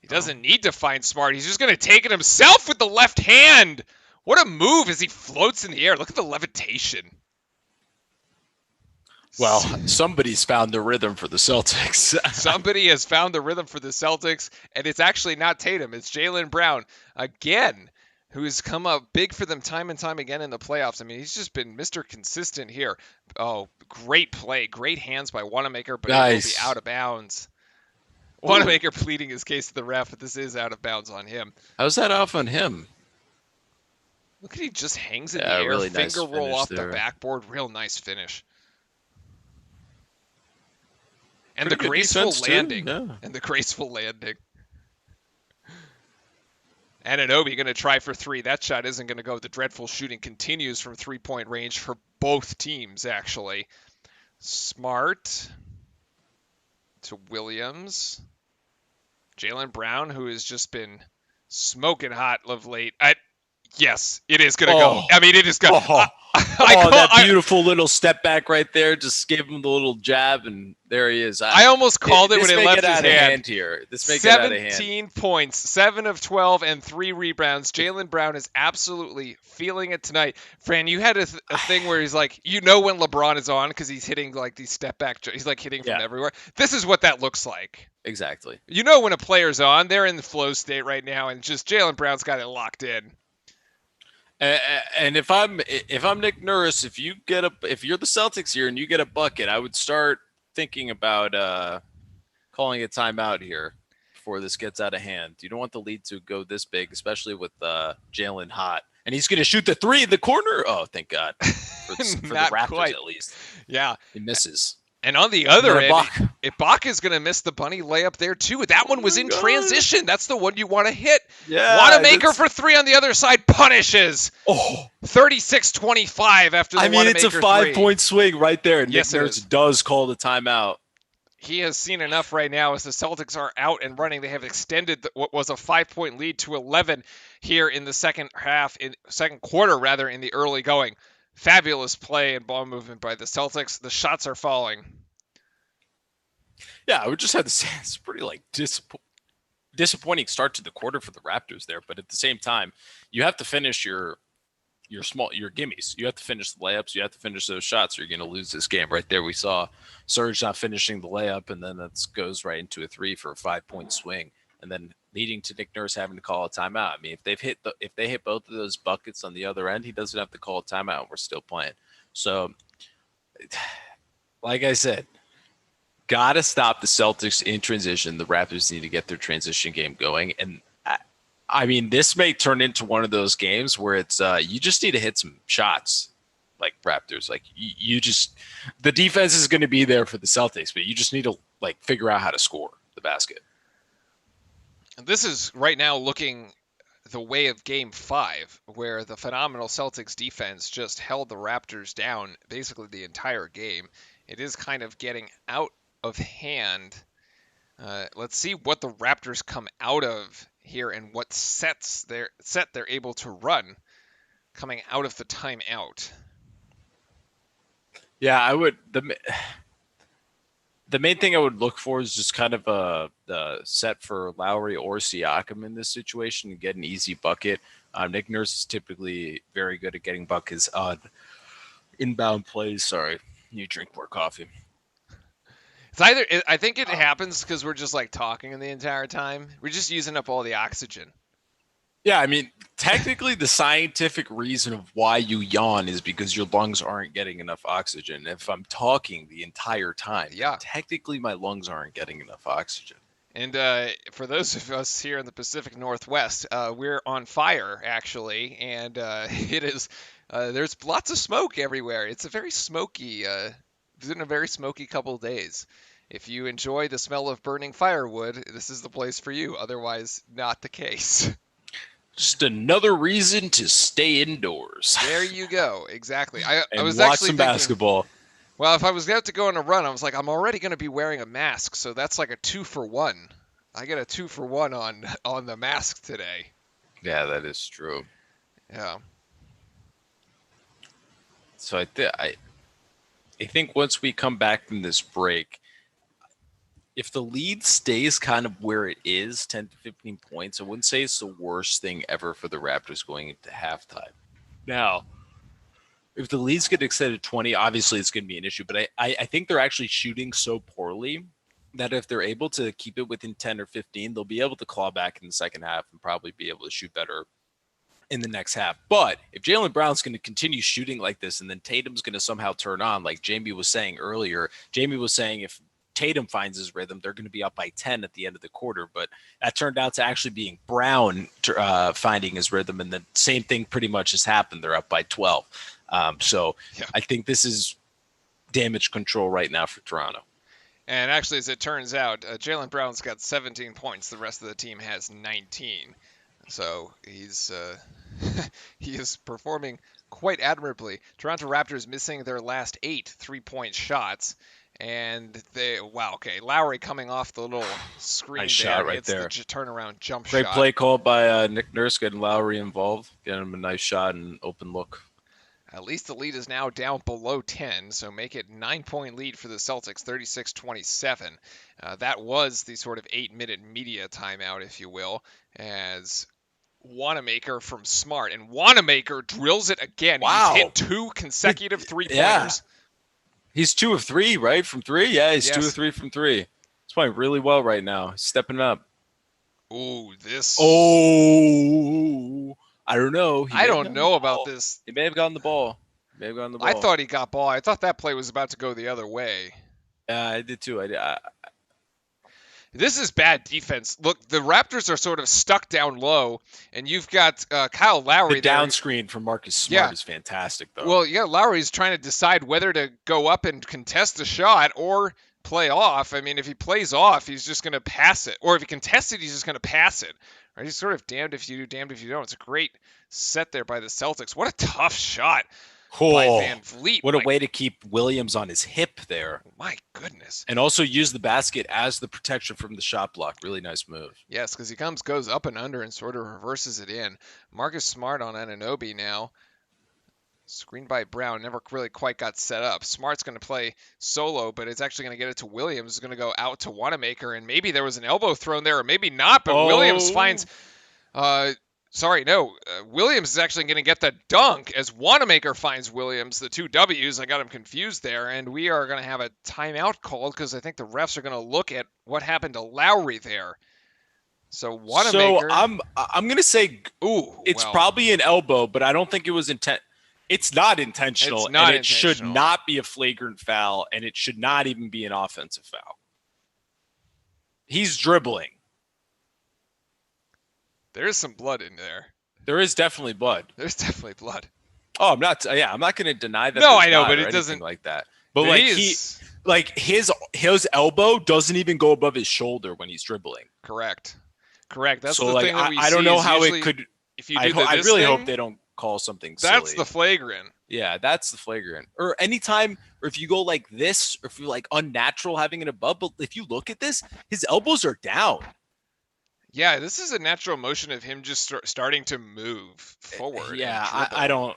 He doesn't need to find Smart. He's just going to take it himself with the left hand. What a move as he floats in the air. Look at the levitation. Well, somebody's found the rhythm for the Celtics. Somebody has found the rhythm for the Celtics, and it's actually not Tatum. It's Jaylen Brown again, who has come up big for them time and time again in the playoffs. I mean, he's just been Mr. Consistent here. Oh, great play. Great hands by Wanamaker, but Nice. it will be out of bounds. Wanamaker pleading his case to the ref, but this is out of bounds on him. How's that off on him? Look at he just hangs in the Yeah, air, really finger nice roll finish off there. the backboard. Real nice finish. And Pretty the good graceful defense, too. landing. Yeah. And the graceful landing. Anunoby going to try for 3. That shot isn't going to go. The dreadful shooting continues from 3-point range for both teams, actually. Smart to Williams. Jaylen Brown, who has just been smoking hot of late. Yes, it is going to go. I mean, it is going to. That beautiful little step back right there. Just gave him the little jab, and there he is. I almost called it when it left his out of hand. Here. This may get out of hand. 17 points, 7 of 12, and 3 rebounds. Jaylen Brown is absolutely feeling it tonight. Fran, you had a thing where he's like, you know when LeBron is on because he's hitting like these step back. He's like hitting from everywhere. This is what that looks like. Exactly. You know when a player's on, they're in the flow state right now, and just Jaylen Brown's got it locked in. And if I'm Nick Nurse, if you're the Celtics here and you get a bucket, I would start thinking about calling a timeout here before this gets out of hand. You don't want the lead to go this big, especially with Jalen hot, and he's going to shoot the 3 in the corner. Oh, thank God for the Raptors quite. at least. Yeah, he misses. And on the other end, Ibaka's going to miss the bunny layup there, too. That one was in transition. That's the one you want to hit. Yeah. Wanamaker for 3 on the other side punishes. 36-25 after the Wanamaker it's a 5-point swing right there. And yes, Nick Nurse does call the timeout. He has seen enough right now as the Celtics are out and running. They have extended what was a 5-point lead to 11 here in the second quarter, in the early going. Fabulous play and ball movement by the Celtics. The shots are falling. Yeah, I would just have to say it's pretty disappointing start to the quarter for the Raptors there. But at the same time, you have to finish your gimmies. You have to finish the layups. You have to finish those shots, or you're going to lose this game. Right there, we saw Serge not finishing the layup, and then that goes right into a 3 for a 5-point swing, and then leading to Nick Nurse having to call a timeout. I mean, if they hit both of those buckets on the other end, he doesn't have to call a timeout. We're still playing. So, like I said, gotta stop the Celtics in transition. The Raptors need to get their transition game going, and I mean, this may turn into one of those games where it's you just need to hit some shots, like Raptors. Like you just the defense is going to be there for the Celtics, but you just need to like figure out how to score the basket. This is right now looking the way of Game 5, where the phenomenal Celtics defense just held the Raptors down basically the entire game. It is kind of getting out of hand. Let's see what the Raptors come out of here and what set they're able to run coming out of the timeout. Yeah, I would the main thing I would look for is just kind of a set for Lowry or Siakam in this situation and get an easy bucket. Nick Nurse is typically very good at getting buckets on inbound plays. Sorry, you drink more coffee. It's either I think it happens because we're just like talking the entire time. We're just using up all the oxygen. Yeah, I mean, technically, the scientific reason of why you yawn is because your lungs aren't getting enough oxygen. If I'm talking the entire time, Yeah. technically my lungs aren't getting enough oxygen. And for those of us here in the Pacific Northwest, we're on fire actually, and it is there's lots of smoke everywhere. It's a very smoky. It's been a very smoky couple of days. If you enjoy the smell of burning firewood, this is the place for you. Otherwise, not the case. Just another reason to stay indoors. There you go. Exactly. I and was watch actually some thinking, basketball. well, if I was out to go on a run, I was like, I'm already going to be wearing a mask, so that's like a 2-for-1. I get a 2-for-1 on the mask today. Yeah, that is true. Yeah. So I think once we come back from this break, if the lead stays kind of where it is, 10 to 15 points, I wouldn't say it's the worst thing ever for the Raptors going into halftime. Now, if the leads get extended 20, obviously it's going to be an issue, but I think they're actually shooting so poorly that if they're able to keep it within 10 or 15, they'll be able to claw back in the second half and probably be able to shoot better in the next half. But if Jaylen Brown's going to continue shooting like this and then Tatum's going to somehow turn on, like Jamie was saying earlier, Jamie was saying if Tatum finds his rhythm, they're going to be up by 10 at the end of the quarter. But that turned out to actually being Brown finding his rhythm. And the same thing pretty much has happened. They're up by 12. So yeah. I think this is damage control right now for Toronto. And actually, as it turns out, Jaylen Brown's got 17 points. The rest of the team has 19. So he's he is performing quite admirably. Toronto Raptors missing their last 8 3-point shots. And Lowry coming off the little screen nice shot right there. The turnaround jump Great shot. Great play called by Nick Nurse, getting Lowry involved, getting him a nice shot and open look. At least the lead is now down below 10, so make it 9-point lead for the Celtics, 36-27. That was the sort of 8-minute media timeout, if you will, as Wanamaker from Smart. And Wanamaker drills it again. Wow. He's hit 2 consecutive three-pointers. Yeah. He's 2 of 3, right? From 3? Yeah, he's yes. 2 of 3 from 3. He's playing really well right now. He's stepping up. Ooh, this. Oh, I don't know. I don't know about this. He may have gotten the ball. I thought he got ball. I thought that play was about to go the other way. Yeah, I did too. This is bad defense. Look, the Raptors are sort of stuck down low, and you've got Kyle Lowry. The down screen from Marcus Smart is fantastic, though. Well, yeah, Lowry's trying to decide whether to go up and contest a shot or play off. I mean, if he plays off, he's just going to pass it. Or if he contests it, he's just going to pass it. Right? He's sort of damned if you do, damned if you don't. It's a great set there by the Celtics. What a tough shot by Van Vliet. What a way to keep Williams on his hip there. My goodness. And also use the basket as the protection from the shot block. Really nice move. Yes, because he goes up and under and sort of reverses it in. Marcus Smart on Anunoby now. Screened by Brown, never really quite got set up. Smart's going to play solo, but it's actually going to get it to Williams. It's going to go out to Wanamaker, and maybe there was an elbow thrown there, or maybe not, but Williams finds... Williams is actually going to get the dunk as Wanamaker finds Williams, the 2 W's. I got him confused there, and we are going to have a timeout called because I think the refs are going to look at what happened to Lowry there. So Wanamaker... So I'm going to say it's probably an elbow, but I don't think it was intent. It's not It's intentional, and not it should intentional. not be a flagrant foul, and it should not even be an offensive foul. He's dribbling. There's some blood in there. There is definitely blood. There's definitely blood. Oh, I'm not. Yeah, I'm not going to deny that No, there's I know, not but or it anything doesn't. like that. But He is like his elbow doesn't even go above his shoulder when he's dribbling. correct. Correct. That's So the like thing that we I don't see know is how it usually could. if you do I this really hope thing, they don't call something that's silly. the flagrant. Yeah, that's the flagrant. Or anytime, or if you go like this, or if you're like unnatural having it above, but if you look at this, his elbows are down. Yeah, this is a natural motion of him just starting to move forward and Yeah, dribble. I don't.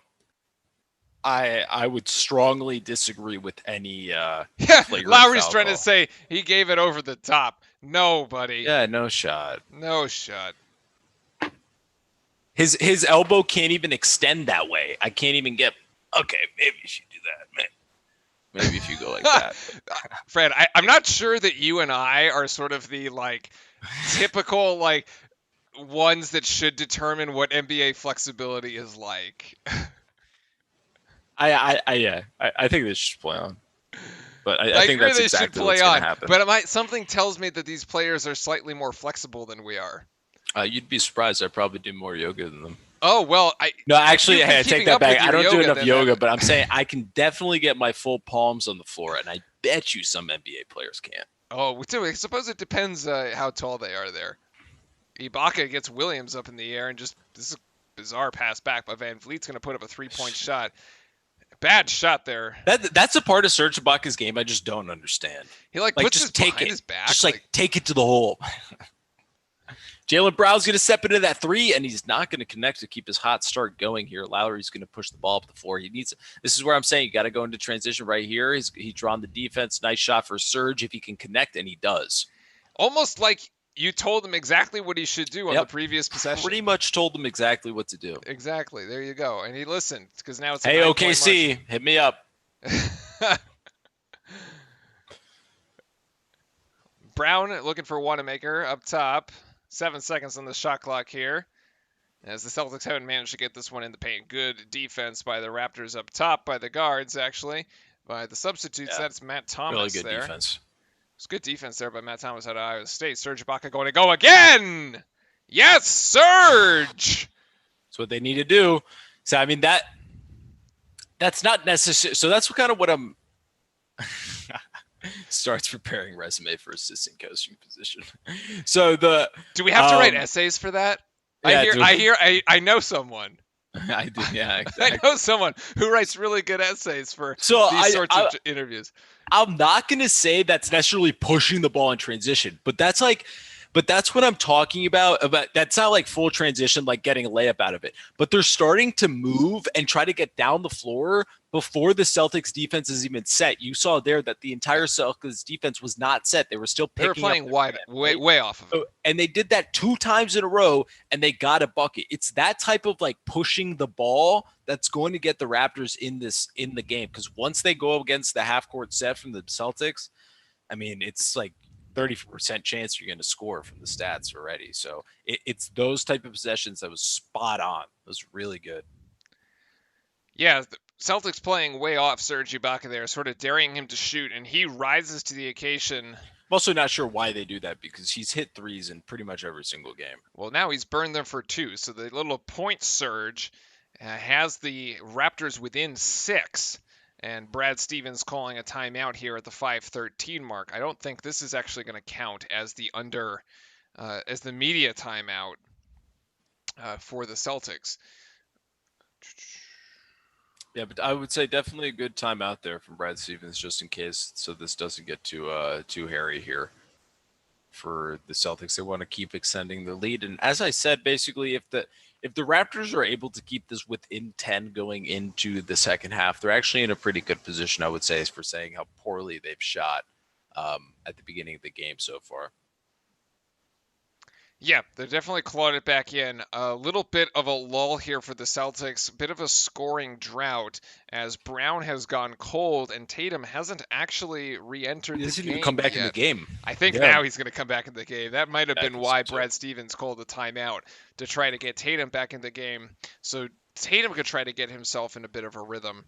I would strongly disagree with any Yeah, flagrant Lowry's foul trying call. to say he gave it over the top. No, buddy. Yeah, no shot. No shot. His elbow can't even extend that way. I can't even get. Okay, maybe you should do that. Maybe if you go like that. Fred, I'm not sure that you and I are sort of the like typical like ones that should determine what NBA flexibility is like. I think they should play on. But I think agree that's they should exactly play what's going on, to happen. but something tells me that these players are slightly more flexible than we are. You'd be surprised. I probably do more yoga than them. Oh well, No, actually, I take that back. I don't do enough yoga, then. but I'm saying I can definitely get my full palms on the floor, and I bet you some NBA players can't. Oh, I suppose it depends how tall they are there. Ibaka gets Williams up in the air and just this is a bizarre pass back, but Van Vliet's going to put up a 3-point shot. Bad shot there. That's a part of Serge Ibaka's game I just don't understand. He like puts his behind his back. Just like take it to the hole. Jaylen Brown's going to step into that three, and he's not going to connect to keep his hot start going here. Lowry's going to push the ball up the floor. This is where I'm saying you got to go into transition right here. He's drawn the defense. Nice shot for Serge if he can connect, and he does. Almost like you told him exactly what he should do on the previous possession. Pretty much told him exactly what to do. Exactly. There you go. And he listened because now it's hey, OKC, hit me up. Brown looking for Wanamaker up top. 7 seconds on the shot clock here. As the Celtics haven't managed to get this one in the paint. Good defense by the Raptors up top, by the guards, actually. By the substitutes, that's Matt Thomas really good there. Defense. It's good defense there by Matt Thomas out of Iowa State. Serge Ibaka going to go again! Yes, Serge! That's what they need to do. So, I mean, that's not necessary. So that's kind of what I'm... starts preparing resume for assistant coaching position. So do we have to write essays for that? Yeah, I know someone. I do, yeah, exactly. I know someone who writes really good essays for these sorts of interviews. I'm not gonna say that's necessarily pushing the ball in transition, but that's what I'm talking about. That's not like full transition, like getting a layup out of it. But they're starting to move and try to get down the floor before the Celtics defense is even set. You saw there that the entire Celtics defense was not set. They were still picking up. They were playing wide, way off of it. And they did that 2 times in a row, and they got a bucket. It's that type of like pushing the ball that's going to get the Raptors in the game. Because once they go against the half court set from the Celtics, I mean, it's like 30% chance you're going to score from the stats already. So it's those type of possessions that was spot on. It was really good. Yeah, the Celtics playing way off Serge Ibaka there, sort of daring him to shoot, and he rises to the occasion. I'm also not sure why they do that because he's hit threes in pretty much every single game. Well, now he's burned them for 2, so the little point surge has the Raptors within 6. And Brad Stevens calling a timeout here at the 5:13 mark. I don't think this is actually going to count as the media timeout for the Celtics. Yeah, but I would say definitely a good timeout there from Brad Stevens, just in case, so this doesn't get too hairy here for the Celtics. They want to keep extending the lead, and as I said, basically, if the Raptors are able to keep this within 10 going into the second half, they're actually in a pretty good position, I would say, for saying how poorly they've shot at the beginning of the game so far. Yeah, they're definitely clawed it back in. A little bit of a lull here for the Celtics, a bit of a scoring drought as Brown has gone cold and Tatum hasn't actually re-entered the game. He doesn't even come back in the game. I think now he's going to come back in the game. That might have been why Brad Stevens called the timeout, to try to get Tatum back in the game. So Tatum could try to get himself in a bit of a rhythm.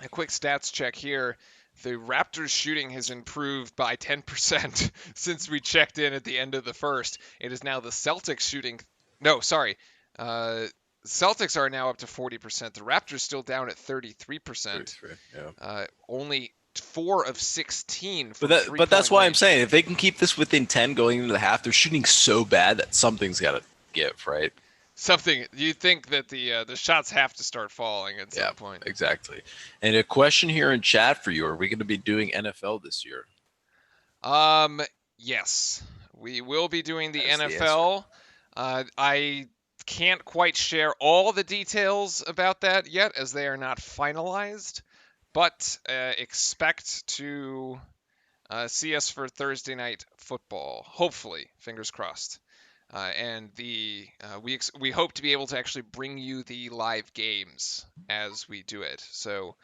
A quick stats check here. The Raptors shooting has improved by 10% since we checked in at the end of the first. It is now the Celtics shooting. No, sorry. Celtics are now up to 40%. The Raptors still down at 33%. 33, yeah. Only 4 of 16 But from three-point that's why I'm range. saying if they can keep this within 10 going into the half, they're shooting so bad that something's got to give, right? Something you think that the shots have to start falling at Yeah, some point. exactly. And a question here in chat for you: are we going to be doing NFL this year? Yes, we will be doing the That's the answer. NFL. I can't quite share all the details about that yet, as they are not finalized. But expect to see us for Thursday night football. Hopefully, fingers crossed. And we hope to be able to actually bring you the live games as we do it. So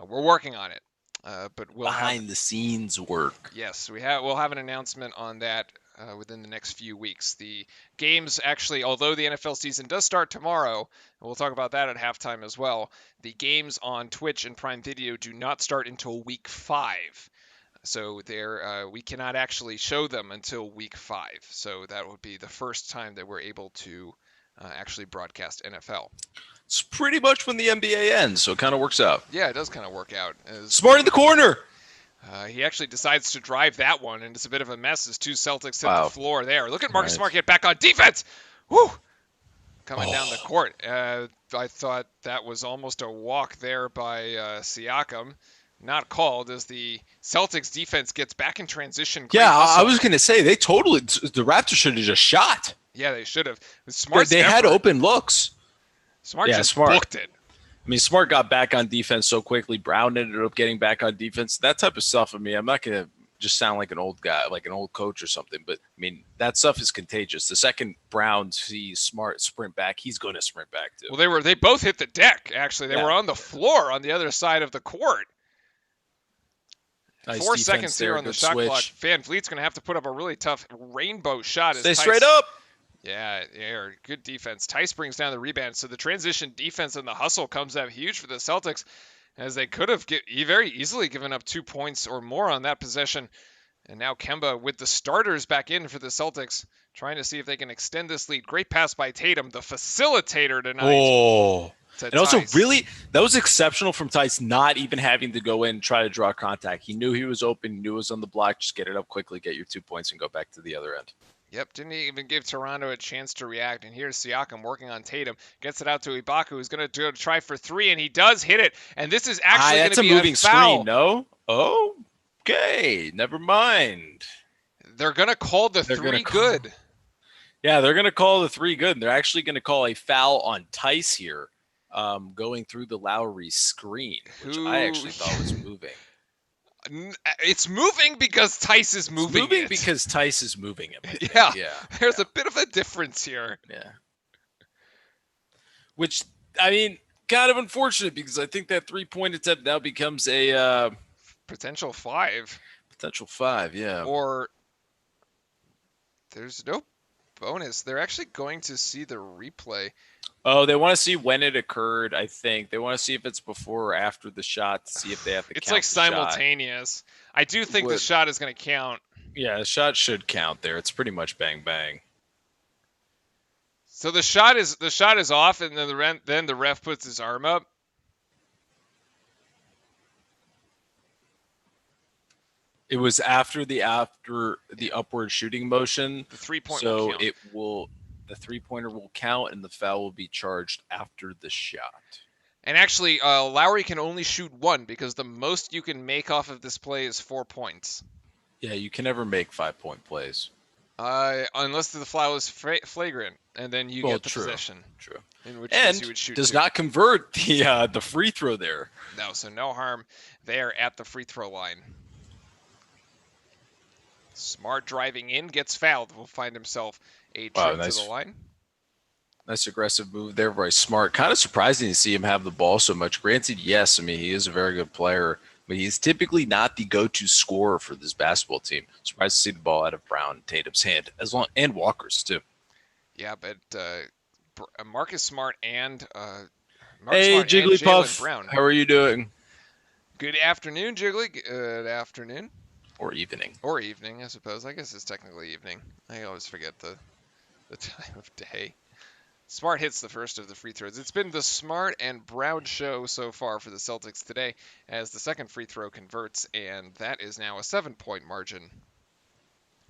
we're working on it. But we'll have Behind the scenes work. Yes, we'll have an announcement on that within the next few weeks. The games actually, although the NFL season does start tomorrow, and we'll talk about that at halftime as well. The games on Twitch and Prime Video do not start until week 5. So we cannot actually show them until week 5. So that would be the first time that we're able to actually broadcast NFL. It's pretty much when the NBA ends, so it kind of works out. Yeah, it does kind of work out. Smart in the corner. He actually decides to drive that one, and it's a bit of a mess as 2 Celtics hit Wow. the floor there. Look at Marcus Right. Smart get back on defense. Woo! Coming down the court. I thought that was almost a walk there by Siakam. Not called as the Celtics defense gets back in transition. Great Yeah, hustle. I was going to say the Raptors should have just shot. Yeah, they should have. Smart. They had open looks. Smart Yeah, just Smart. booked it. I mean, Smart got back on defense so quickly. Brown ended up getting back on defense. That type of stuff. I mean, I'm not going to just sound like an old guy, like an old coach or something, but I mean, that stuff is contagious. The second Brown sees Smart sprint back, he's going to sprint back too. Well, they both hit the deck, actually. They were on the floor on the other side of the court. Nice 4 seconds here on the shot switch. clock. Van Vliet's going to have to put up a really tough rainbow shot. Stay straight up. Yeah, good defense. Tice brings down the rebound, so the transition defense and the hustle comes up huge for the Celtics, as they could have very easily given up 2 points or more on that possession. And now Kemba with the starters back in for the Celtics, trying to see if they can extend this lead. Great pass by Tatum, the facilitator tonight. Oh. And also, Tice. really, that was exceptional from Tice, not even having to go in and try to draw contact. He knew he was open, knew it was on the block. Just get it up quickly, get your 2 points, and go back to the other end. Yep, didn't even give Toronto a chance to react. And here's Siakam working on Tatum. Gets it out to Ibaka, who's going to try for 3, and he does hit it. And this is actually going to be a moving foul. screen, no? Okay, never mind. They're going to call the 3 good. Yeah, they're going to call the 3 good. And they're actually going to call a foul on Tice here, going through the Lowry screen, which I actually thought was moving. It's moving because Tice is moving. It's moving because Tice is moving it. Yeah. There's a bit of a difference here. Yeah. Which, I mean, kind of unfortunate because I think that 3-point attempt now becomes a potential 5. Potential 5, yeah. Or there's no bonus. They're actually going to see the replay. Oh, they want to see when it occurred, I think. They want to see if it's before or after the shot to see if they have to count. It's like simultaneous. I do think the shot is going to count. Yeah, the shot should count there. It's pretty much bang bang. So the shot is off, and then the ref puts his arm up. It was after the upward shooting motion. The 3-point. So the 3-pointer will count, and the foul will be charged after the shot. And actually, Lowry can only shoot 1 because the most you can make off of this play is 4 points. Yeah, you can never make 5-point plays. Unless the foul is flagrant, and then you get the possession. True. In which case you would shoot does 2. not convert the free throw there. No, so no harm there at the free throw line. Smart driving in, gets fouled. Will find himself a trip to the line. Nice aggressive move there, very smart. Kind of surprising to see him have the ball so much. Granted, yes, I mean, he is a very good player, but he's typically not the go-to scorer for this basketball team. Surprised to see the ball out of Brown and Tatum's hand, and Walker's too. Yeah, but Marcus Smart and Marcus Hey, Smart and Jaylen Jigglypuff. Brown. How are you doing? Good afternoon, Jiggly. Good afternoon. Or evening. Or evening, I suppose. I guess it's technically evening. I always forget the time of day. Smart hits the first of the free throws. It's been the Smart and Brown show so far for the Celtics today as the second free throw converts, and that is now a 7-point margin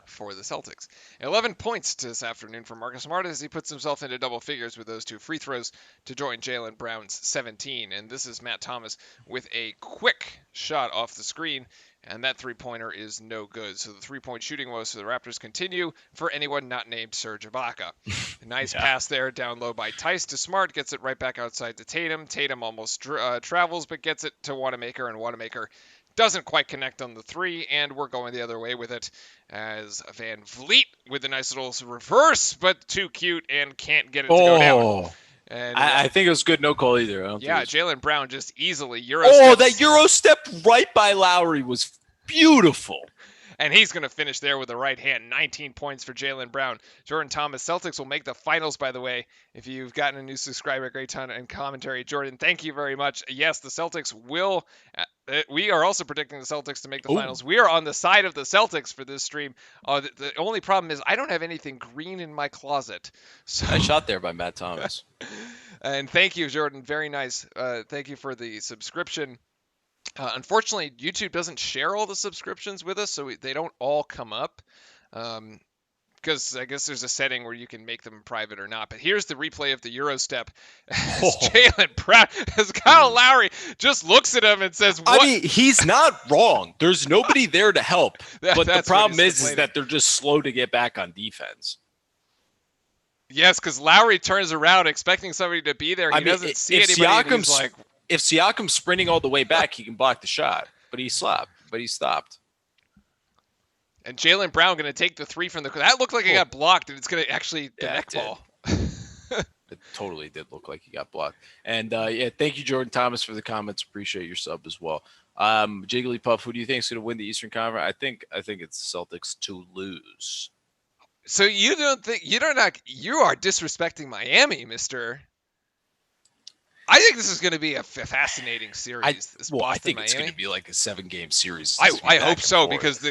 for the Celtics. 11 points this afternoon for Marcus Smart as he puts himself into double figures with those two free throws to join Jaylen Brown's 17. And this is Matt Thomas with a quick shot off the screen, and that three-pointer is no good. So the three-point shooting woes for the Raptors continue for anyone not named Serge Ibaka. A nice pass there down low by Tice to Smart, gets it right back outside to Tatum. Tatum almost travels, but gets it to Wanamaker, and Wanamaker doesn't quite connect on the three, and we're going the other way with it as Van Vliet with a nice little reverse, but too cute and can't get it to go down. And I think it was good no call either. Jaylen Brown just easily Euro steps. Oh, that Euro step right by Lowry was beautiful. And he's going to finish there with the right hand. 19 points for Jaylen Brown. Jordan Thomas. Celtics will make the finals, by the way. If you've gotten a new subscriber, great ton and commentary. Jordan, thank you very much. Yes, the Celtics will. We are also predicting the Celtics to make the finals. We are on the side of the Celtics for this stream. The only problem is I don't have anything green in my closet. So. Nice shot there by Matt Thomas. And thank you, Jordan. Very nice. Thank you for the subscription. Unfortunately, YouTube doesn't share all the subscriptions with us, so they don't all come up. Because I guess there's a setting where you can make them private or not. But here's the replay of the Euro step. Jaylen Brown, as Kyle Lowry just looks at him and says, "What?" I mean, he's not wrong. There's nobody there to help. But the problem is that they're just slow to get back on defense. Yes, because Lowry turns around expecting somebody to be there. He doesn't see anybody. And he's like, if Siakam's sprinting all the way back, he can block the shot. But he stopped. And Jaylen Brown going to take the three from the... That looked like it got blocked, and it's going to actually... The neck ball. It totally did look like he got blocked. And, thank you, Jordan Thomas, for the comments. Appreciate your sub as well. Jigglypuff, who do you think is going to win the Eastern Conference? I think it's Celtics to lose. So you don't think... You are disrespecting Miami, mister... I think this is going to be a fascinating series. I think it's going to be like a 7-game series. I hope so because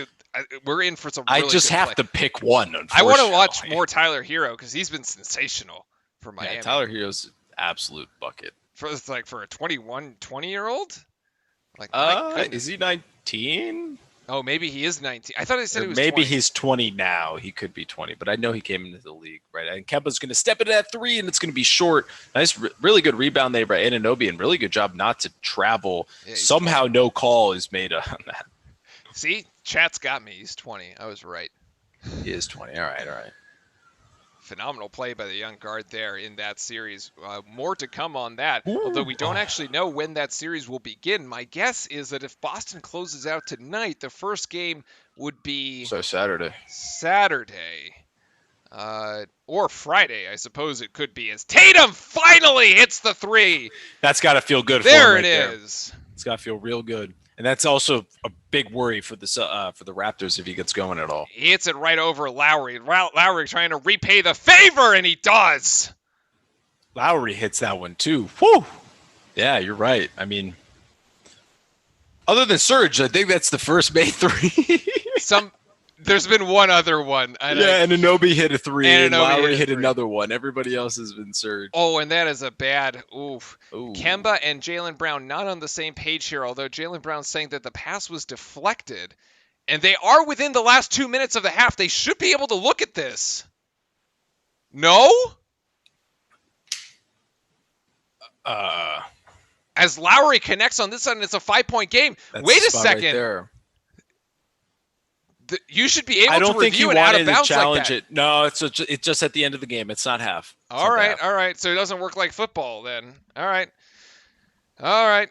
we're in for some. Really I just have to pick one. I want to watch more Tyler Hero because he's been sensational for Miami. Yeah, Tyler Hero's an absolute bucket for a 20-year-old. Is he 19? Oh, maybe he is 19. I thought he said he was 20. Maybe he's 20 now. He could be 20, but I know he came into the league, right? And Kemba's going to step into that three, and it's going to be short. Nice, really good rebound there by Anunoby, and really good job not to travel. Somehow 20. No call is made on that. See? Chat's got me. He's 20. I was right. He is 20. All right. Phenomenal play by the young guard there in that series. More to come on that, although we don't actually know when that series will begin. My guess is that if Boston closes out tonight, the first game would be... So Saturday. Or Friday, I suppose it could be, as Tatum finally hits the three. That's got to feel good there for him it is. It's got to feel real good. And that's also a big worry for the Raptors if he gets going at all. He hits it right over Lowry. Lowry trying to repay the favor, and he does. Lowry hits that one too. Whew. Yeah, you're right. I mean, other than Serge, I think that's the first made three. There's been one other one. And Anunoby hit a three, and Lowry hit another one. Everybody else has been Serge. Oh, and that is a bad oof. Ooh. Kemba and Jaylen Brown not on the same page here, although Jaylen Brown's saying that the pass was deflected. And they are within the last 2 minutes of the half. They should be able to look at this. No? As Lowry connects on this side, and it's a 5-point game. Wait a second. Right there. You should be able to review it out of bounds like that. No, it's just at the end of the game. It's not half. All right. So it doesn't work like football then. All right. In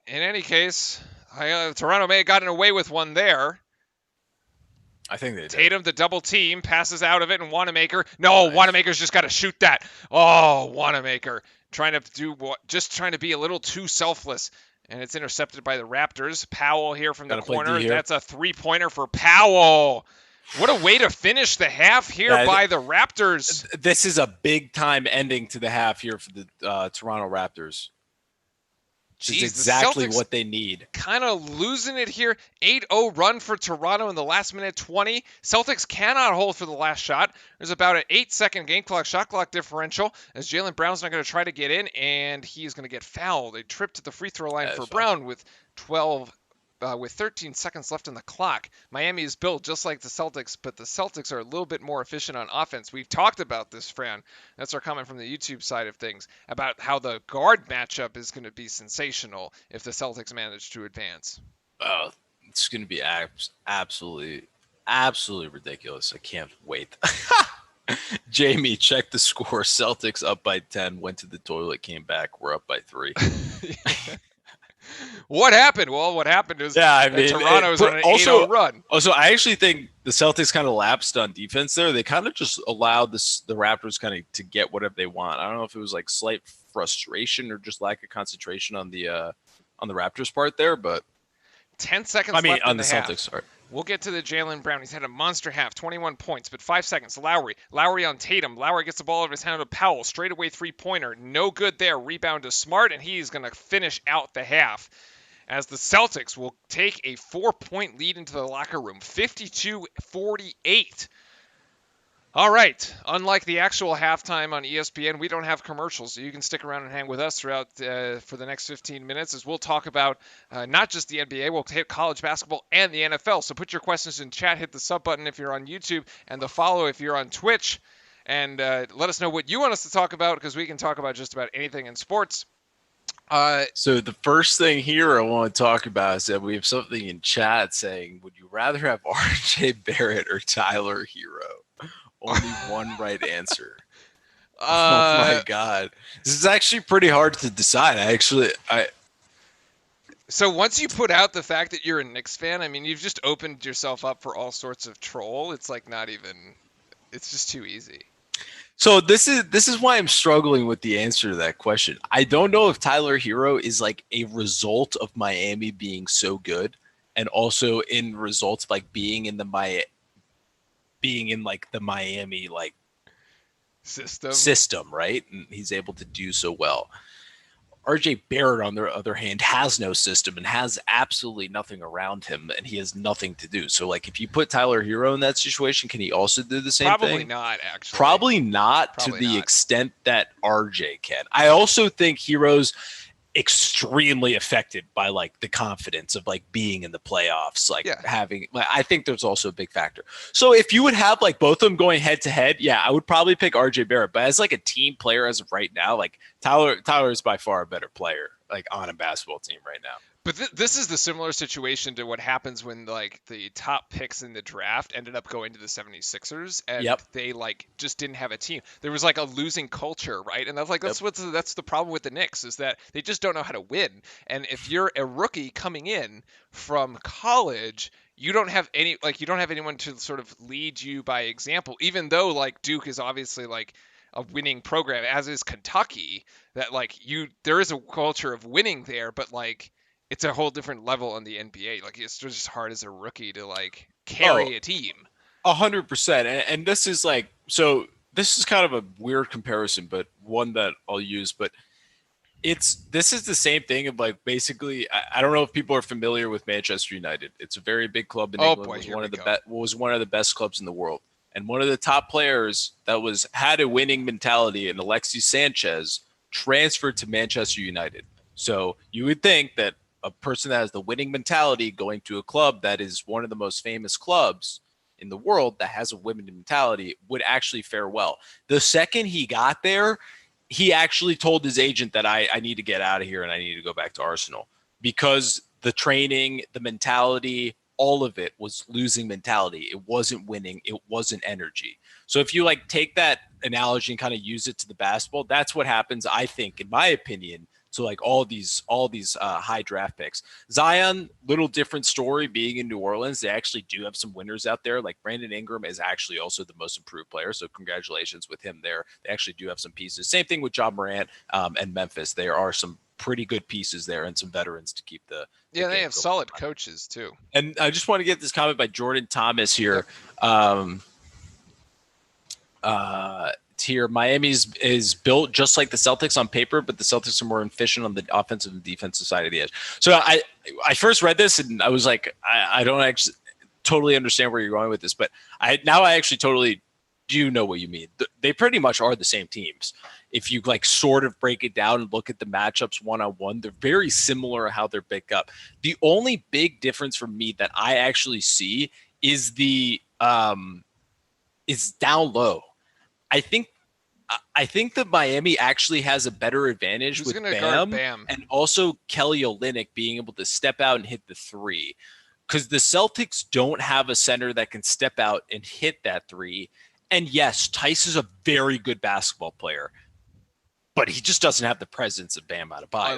any case, Toronto may have gotten away with one there. I think they did. Tatum, the double team, passes out of it, and Wanamaker. No, nice. Wanamaker's just got to shoot that. Oh, Wanamaker trying to be a little too selfless. And it's intercepted by the Raptors. Powell here from the corner. That's a three-pointer for Powell. What a way to finish the half here by the Raptors. This is a big-time ending to the half here for the Toronto Raptors. which is Geez, the exactly Celtics what they need. kind of losing it here. 8-0 run for Toronto in the last minute 20. Celtics cannot hold for the last shot. There's about an 8-second game clock, shot clock differential as Jaylen Brown's not going to try to get in, and he is going to get fouled. A trip to the free throw line for Brown with 13 seconds left on the clock. Miami is built just like the Celtics, but the Celtics are a little bit more efficient on offense. We've talked about this, Fran. That's our comment from the YouTube side of things about how the guard matchup is going to be sensational if the Celtics manage to advance. Oh, it's going to be absolutely ridiculous. I can't wait. Jamie, check the score. Celtics up by 10, went to the toilet, came back. We're up by 3. What happened? Well, what happened is Toronto's on an 8-0 run. Also, I actually think the Celtics kind of lapsed on defense there. They kind of just allowed the Raptors kind of to get whatever they want. I don't know if it was like slight frustration or just lack of concentration on the Raptors part there, but 10 seconds left on in the half. Celtics. Sorry. We'll get to the Jaylen Brown. He's had a monster half, 21 points, but 5 seconds. Lowry on Tatum. Lowry gets the ball out of his hand to Powell. Straightaway three-pointer. No good there. Rebound to Smart, and he's going to finish out the half as the Celtics will take a 4-point lead into the locker room, 52-48. All right. Unlike the actual halftime on ESPN, we don't have commercials, so you can stick around and hang with us throughout for the next 15 minutes as we'll talk about not just the NBA, we'll hit college basketball and the NFL. So put your questions in chat, hit the sub button if you're on YouTube, and the follow if you're on Twitch, and let us know what you want us to talk about because we can talk about just about anything in sports. So the first thing here I want to talk about is that we have something in chat saying, would you rather have RJ Barrett or Tyler Hero? Only one right answer. Oh my God. This is actually pretty hard to decide. So once you put out the fact that you're a Knicks fan, I mean, you've just opened yourself up for all sorts of troll. It's like it's just too easy. So this is why I'm struggling with the answer to that question. I don't know if Tyler Hero is like a result of Miami being so good, and also in results of like being in the Miami like system, right? And he's able to do so well. RJ Barrett, on the other hand, has no system and has absolutely nothing around him, and he has nothing to do. So, like, if you put Tyler Hero in that situation, can he also do the same thing? Probably not, actually. Probably not to the extent that RJ can. I also think Hero's extremely affected by like the confidence of like being in the playoffs, I think there's also a big factor. So if you would have like both of them going head to head, yeah, I would probably pick RJ Barrett, but as like a team player as of right now, like Tyler is by far a better player like on a basketball team right now. But this is the similar situation to what happens when like the top picks in the draft ended up going to the 76ers and they like just didn't have a team. There was like a losing culture, right? And that's the problem with the Knicks is that they just don't know how to win. And if you're a rookie coming in from college, you don't have anyone to sort of lead you by example, even though like Duke is obviously like a winning program, as is Kentucky, that like there is a culture of winning there, but like it's a whole different level in the NBA. Like it's just hard as a rookie to like carry a team. 100%. And this is like, so this is kind of a weird comparison, but one that I'll use. But this is the same thing of like basically. I don't know if people are familiar with Manchester United. It's a very big club in England. Was one of the best clubs in the world. And one of the top players that had a winning mentality, and Alexis Sanchez, transferred to Manchester United. So you would think that a person that has the winning mentality going to a club that is one of the most famous clubs in the world that has a winning mentality would actually fare well. The second he got there, he actually told his agent that I need to get out of here and I need to go back to Arsenal because the training, the mentality, all of it was losing mentality. It wasn't winning. It wasn't energy. So if you like take that analogy and kind of use it to the basketball, that's what happens, I think, in my opinion, to like all these high draft picks. Zion, little different story being in New Orleans. They actually do have some winners out there. Like Brandon Ingram is actually also the most improved player. So congratulations with him there. They actually do have some pieces. Same thing with John Morant and Memphis. There are some pretty good pieces there and some veterans to keep the they have solid coaches too. And I just want to get this comment by Jordan Thomas here. here. Miami is built just like the Celtics on paper, but the Celtics are more efficient on the offensive and defensive side of the edge. So I first read this and I was like, I don't actually totally understand where you're going with this, but I actually totally do know what you mean. They pretty much are the same teams. If you like sort of break it down and look at the matchups one on one, they're very similar how they're picked up. The only big difference for me that I actually see is the is down low. I think I think that Miami actually has a better advantage Who's with going to guard Bam Bam? and also Kelly Olynyk being able to step out and hit the three. Because the Celtics don't have a center that can step out and hit that three. And yes, Tice is a very good basketball player, but he just doesn't have the presence of Bam Adebayo,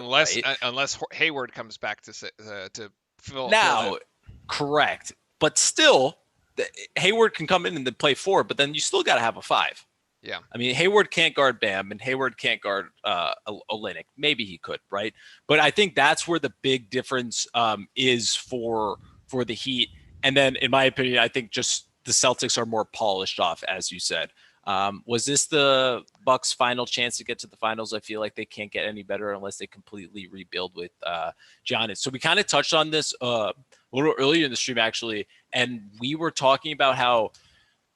Unless right? Hayward comes back to fill Now, in. correct. But still, Hayward can come in and then play four, but then you still got to have a five. Yeah. I mean, Hayward can't guard Bam, and Hayward can't guard Olynyk. Maybe he could, right? But I think that's where the big difference is for the Heat. And then, in my opinion, I think just the Celtics are more polished off, as you said. Was this the Bucks' final chance to get to the finals? I feel like they can't get any better unless they completely rebuild with Giannis. So we kind of touched on this a little earlier in the stream, actually, and we were talking about how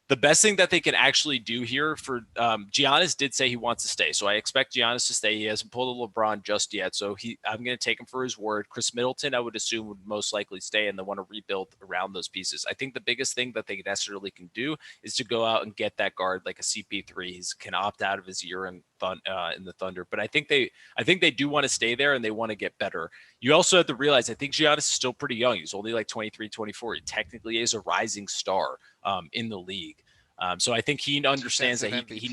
the best thing that they can actually do here for Giannis did say he wants to stay. So I expect Giannis to stay. He hasn't pulled a LeBron just yet. So I'm going to take him for his word. Chris Middleton, I would assume, would most likely stay and they want to rebuild around those pieces. I think the biggest thing that they necessarily can do is to go out and get that guard like a CP3. He can opt out of his year in the Thunder. But I think they do want to stay there and they want to get better. You also have to realize, I think Giannis is still pretty young. He's only like 23, 24. He technically is a rising star in the league. So I think he understands that he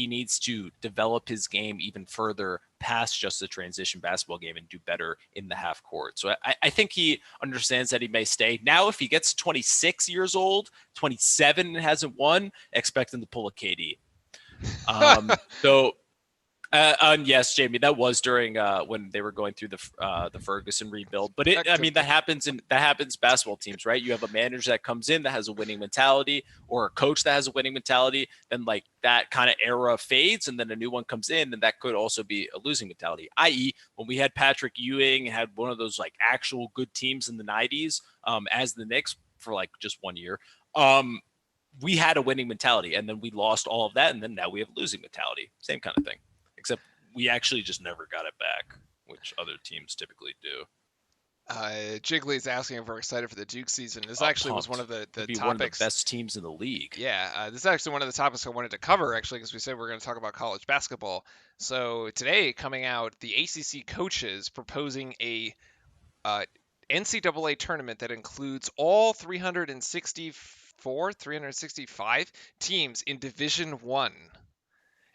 needs to develop his game even further past just the transition basketball game and do better in the half court. So I think he understands that he may stay. Now, if he gets 26 years old, 27 and hasn't won, expect him to pull a KD. So yes, Jamie, that was during when they were going through the Ferguson rebuild. But I mean, that happens basketball teams, right? You have a manager that comes in that has a winning mentality, or a coach that has a winning mentality. Then like that kind of era fades, and then a new one comes in, and that could also be a losing mentality. I.e., when we had Patrick Ewing, had one of those like actual good teams in the '90s, as the Knicks for like just 1 year. We had a winning mentality, and then we lost all of that, and then now we have a losing mentality. Same kind of thing. Except we actually just never got it back, which other teams typically do. Jiggly's asking if we're excited for the Duke season. This Pumped. was one of the topics. One of the best teams in the league. Yeah, this is actually one of the topics I wanted to cover, actually, because we said we're going to talk about college basketball. So today, coming out, the ACC coaches proposing a NCAA tournament that includes all 365 teams in Division One.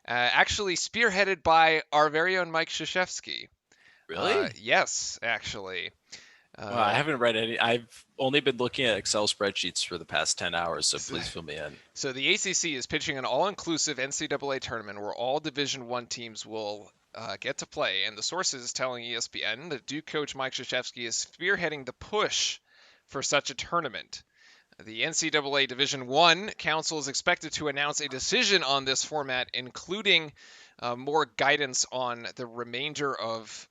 Actually spearheaded by our very own Mike Krzyzewski. Really? Yes, actually. Well, I haven't read any. I've only been looking at Excel spreadsheets for the past 10 hours, so please fill me in. So the ACC is pitching an all-inclusive NCAA tournament where all Division One teams will get to play, and the sources telling ESPN that Duke coach Mike Krzyzewski is spearheading the push for such a tournament. The NCAA Division One Council is expected to announce a decision on this format, including more guidance on the remainder of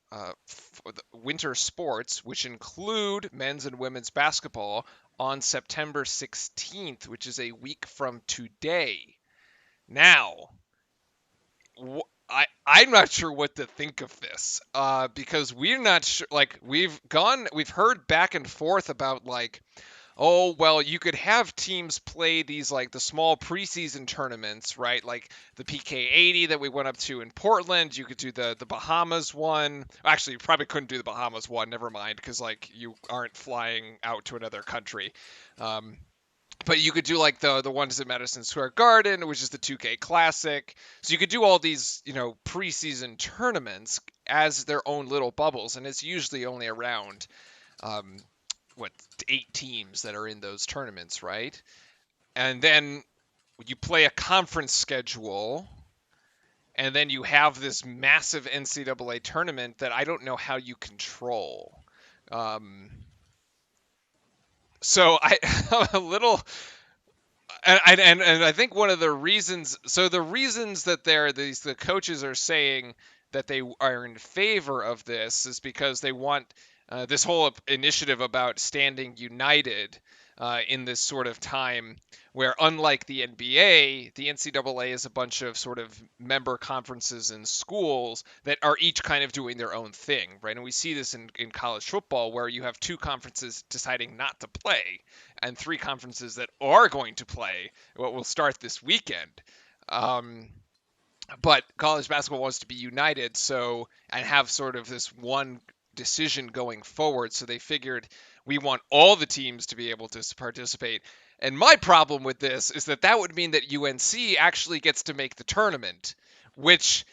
winter sports, which include men's and women's basketball, on September 16th, which is a week from today. Now, I'm not sure what to think of this because we're not sure. Like we've heard back and forth about like, oh, well, you could have teams play these like the small preseason tournaments, right? Like the PK80 that we went up to in Portland. You could do the Bahamas one. Actually, you probably couldn't do the Bahamas one. Never mind, because like you aren't flying out to another country. But you could do like the ones at Madison Square Garden, which is the 2K Classic. So you could do all these, preseason tournaments as their own little bubbles, and it's usually only around 8 teams that are in those tournaments, right? And then you play a conference schedule, and then you have this massive NCAA tournament that I don't know how you control. So I'm a little. And I think one of the reasons, so the reasons that the coaches are saying that they are in favor of this is because they want this whole initiative about standing united in this sort of time where, unlike the NBA, the NCAA is a bunch of sort of member conferences and schools that are each kind of doing their own thing, right? And we see this in college football where you have two conferences deciding not to play and three conferences that are going to play what will start this weekend. Um, but college basketball wants to be united, so and have sort of this one decision going forward. So they figured we want all the teams to be able to participate. And my problem with this is that would mean that UNC actually gets to make the tournament, which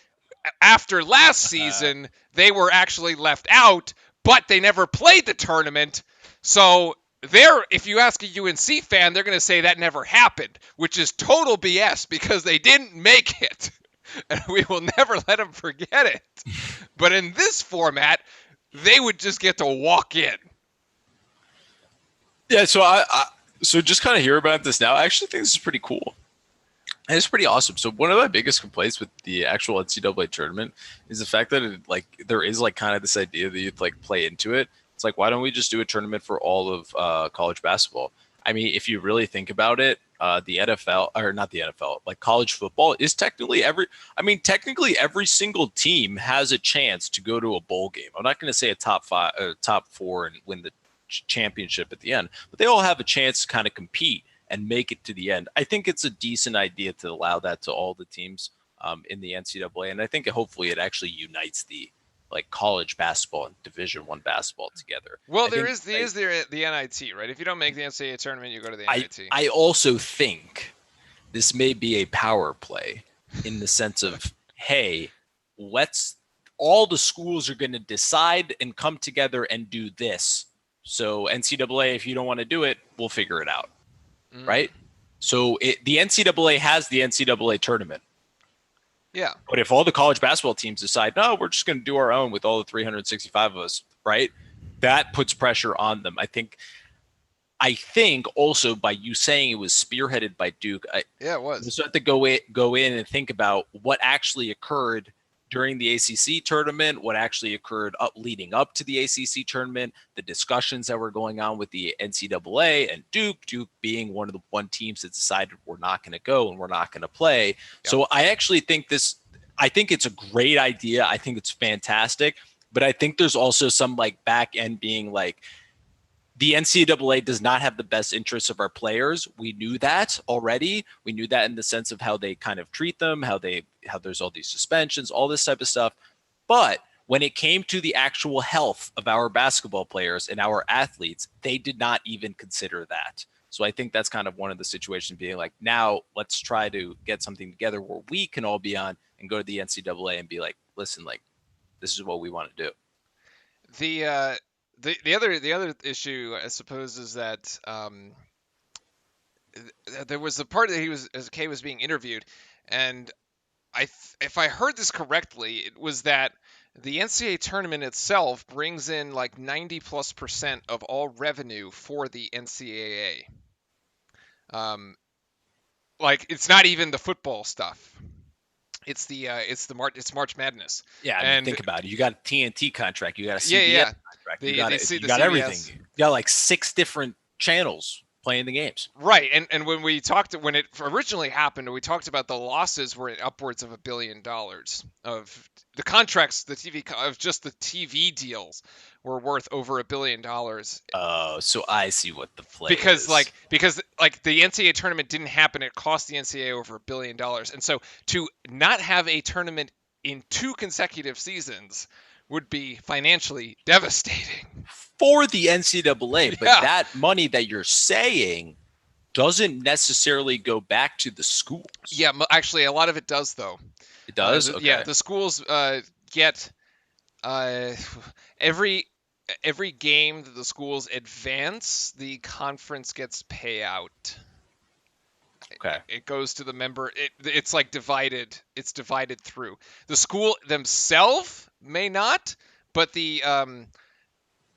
after last season they were actually left out, but they never played the tournament. So if you ask a UNC fan, they're going to say that never happened, which is total BS because they didn't make it. And we will never let them forget it. But in this format, they would just get to walk in. Yeah, so just kind of hear about this now. I actually think this is pretty cool. And it's pretty awesome. So one of my biggest complaints with the actual NCAA tournament is the fact that there is like kind of this idea that you'd like play into it. It's like, why don't we just do a tournament for all of college basketball? I mean, if you really think about it, the NFL, or not the NFL, like college football is technically technically every single team has a chance to go to a bowl game. I'm not going to say a top five, top four, and win the championship at the end, but they all have a chance to kind of compete and make it to the end. I think it's a decent idea to allow that to all the teams in the NCAA, and I think hopefully it actually unites the like college basketball and Division I basketball together. Well, there is the NIT, right? If you don't make the NCAA tournament, you go to the NIT. I also think this may be a power play in the sense of, hey, all the schools are going to decide and come together and do this. So NCAA, if you don't want to do it, we'll figure it out. Right? So the NCAA has the NCAA tournament. Yeah. But if all the college basketball teams decide, no, we're just going to do our own with all the 365 of us, right? That puts pressure on them. I think also by you saying it was spearheaded by Duke, it was. You have to go in and think about what actually occurred during the ACC tournament, what actually occurred leading up to the ACC tournament, the discussions that were going on with the NCAA and Duke being one of the teams that decided we're not going to go and we're not going to play. Yep. So I actually think I think it's a great idea. I think it's fantastic, but I think there's also some like back end being like, the NCAA does not have the best interests of our players. We knew that already. We knew that in the sense of how they kind of treat them, how there's all these suspensions, all this type of stuff. But when it came to the actual health of our basketball players and our athletes, they did not even consider that. So I think that's kind of one of the situations being like, now let's try to get something together where we can all be on and go to the NCAA and be like, listen, like, this is what we want to do. The other issue, I suppose, is that there was a part that as Kay was being interviewed, and if I heard this correctly, it was that the NCAA tournament itself brings in like 90+% of all revenue for the NCAA. Like it's not even the football stuff. It's March Madness. Yeah, and think about it. You got a TNT contract. You got a CBS contract. You got everything. You got like 6 different channels playing the games. Right, and when it originally happened, we talked about the losses were upwards of $1 billion of the contracts, of just the TV deals were worth over $1 billion. Oh, so I see what the play because is. Because the NCAA tournament didn't happen, it cost the NCAA over $1 billion, and so to not have a tournament in 2 consecutive seasons would be financially devastating for the NCAA. But that money that you're saying doesn't necessarily go back to the schools. Yeah, actually, a lot of it does, though. It does? Okay. Yeah, the schools get every game that the schools advance, the conference gets payout. Okay. It goes to the member. It's like divided. It's divided through. The school themselves may not, but the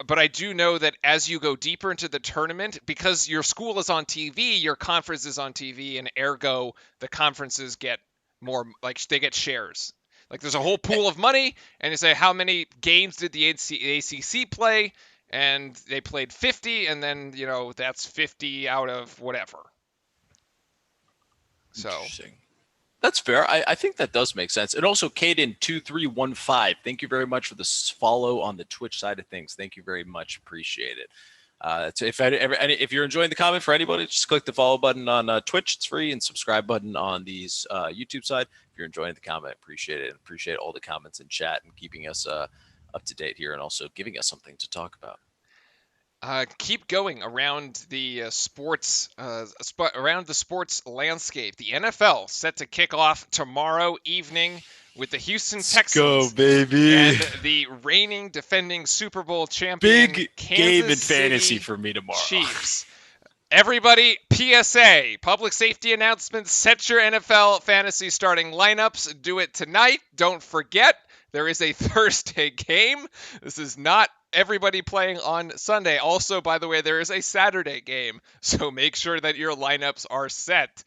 but I do know that as you go deeper into the tournament, because your school is on TV, your conference is on TV, and ergo the conferences get more, like they get shares. Like there's a whole pool of money, and you say how many games did the ACC play, and they played 50, and then that's 50 out of whatever. So Interesting. That's fair. I think that does make sense. And also, Caden2315, thank you very much for the follow on the Twitch side of things. Thank you very much. Appreciate it. So if you're enjoying the comment for anybody, just click the follow button on Twitch. It's free, and subscribe button on these YouTube side. If you're enjoying the comment, appreciate it. Appreciate all the comments in chat and keeping us up to date here, and also giving us something to talk about. Keep going around the around the sports landscape. The NFL set to kick off tomorrow evening with the Houston Texans. Go, baby! And the reigning, defending Super Bowl champion Big Kansas game in City fantasy for me tomorrow. Chiefs. Everybody, PSA, public safety announcements. Set your NFL fantasy starting lineups. Do it tonight. Don't forget, there is a Thursday game. This is not everybody playing on Sunday. Also, by the way, there is a Saturday game, so make sure that your lineups are set.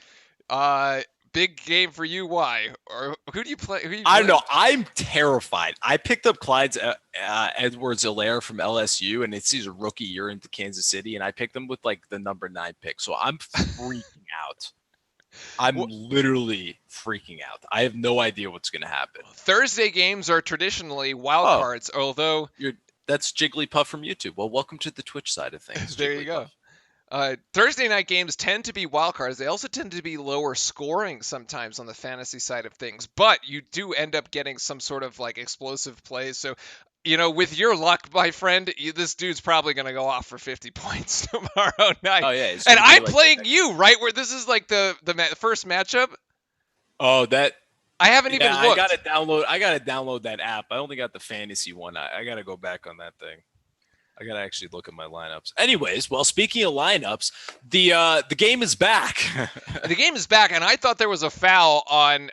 Big game for you. Why? Or who do you play? I don't know. I'm terrified. I picked up Clyde's Edwards-Helaire from LSU, and it's his rookie year into Kansas City, and I picked him with like the number 9 pick. So I'm freaking out. I'm literally freaking out. I have no idea what's going to happen. Thursday games are traditionally wild cards, although that's Jigglypuff from YouTube. Well, welcome to the Twitch side of things. There you go. Thursday night games tend to be wild cards. They also tend to be lower scoring sometimes on the fantasy side of things, but you do end up getting some sort of like explosive plays. So, with your luck, my friend, this dude's probably going to go off for 50 points tomorrow night. Oh yeah, and I'm playing you, right? Where this is like the first matchup. Oh, that. I haven't even looked. I gotta download that app. I only got the fantasy one. I gotta go back on that thing. I gotta actually look at my lineups. Anyways, well, speaking of lineups, the game is back. The game is back, and I thought there was a foul on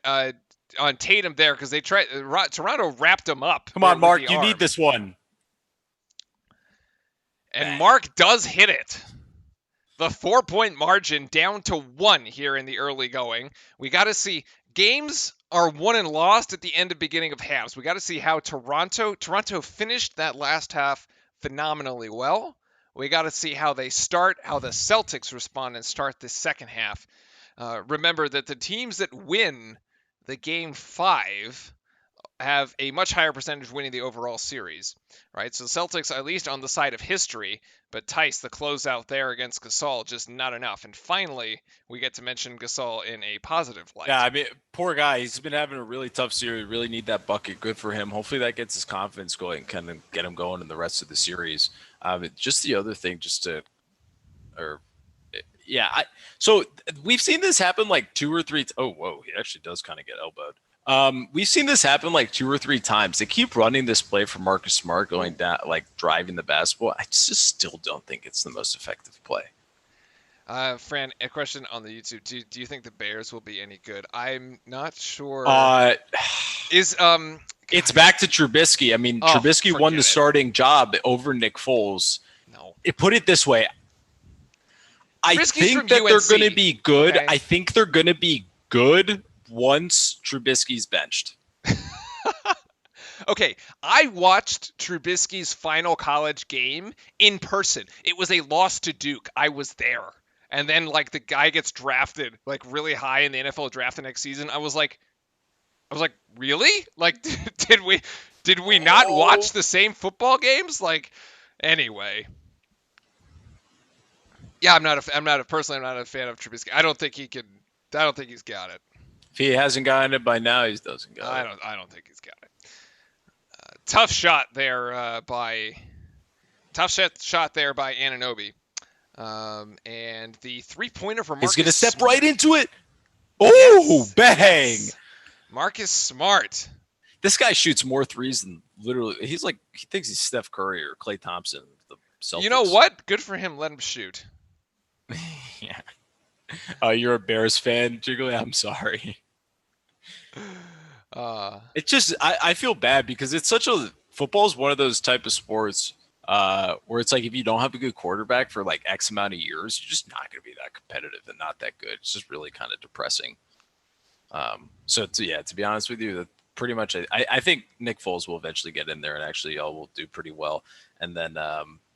Tatum there because they tried. Toronto wrapped him up. Come on, Mark, you need this one. And Mark does hit it. The 4-point margin down to 1 here in the early going. We got to see. Games are won and lost at the end and beginning of halves. We got to see how Toronto finished that last half phenomenally well. We got to see how they start, how the Celtics respond and start the second half. Remember that the teams that win the game 5 have a much higher percentage winning the overall series, right? So the Celtics, at least on the side of history, but Tice, the closeout there against Gasol, just not enough. And finally, we get to mention Gasol in a positive light. Yeah, I mean, poor guy. He's been having a really tough series. Really need that bucket. Good for him. Hopefully that gets his confidence going, kind of get him going in the rest of the series. Just the other thing, so we've seen this happen like 2 or 3. Oh, whoa, he actually does kind of get elbowed. We've seen this happen like 2 or 3 times. They keep running this play for Marcus Smart going down, like driving the basketball. I just still don't think it's the most effective play. Fran, a question on the YouTube. Do you think the Bears will be any good? I'm not sure. It's back to Trubisky. I mean, Trubisky won the starting job over Nick Foles. No. Put it this way. I think that they're going to be good. Okay. I think they're going to be good once Trubisky's benched. Okay, I watched Trubisky's final college game in person. It was a loss to Duke. I was there. And then like the guy gets drafted like really high in the NFL draft the next season. I was like, really? Like, did we not watch the same football games? Like, anyway. Yeah, I'm not a fan of Trubisky. I don't think he's got it. If he hasn't gotten it by now, he doesn't got it. I don't think he's got it. Tough shot there by Anunoby. And the 3-pointer for Marcus. He's gonna step right into it. Oh, yes, bang! Yes. Marcus Smart. This guy shoots more threes than literally. He thinks he's Steph Curry or Klay Thompson. The Celtics. You know what? Good for him. Let him shoot. Yeah. You're a Bears fan, Jiggly. I'm sorry. It's just I feel bad because it's football is one of those type of sports where it's like if you don't have a good quarterback for like X amount of years, you're just not going to be that competitive and not that good. It's just really kind of depressing. To be honest with you, that pretty much I think Nick Foles will eventually get in there and actually all will do pretty well. And then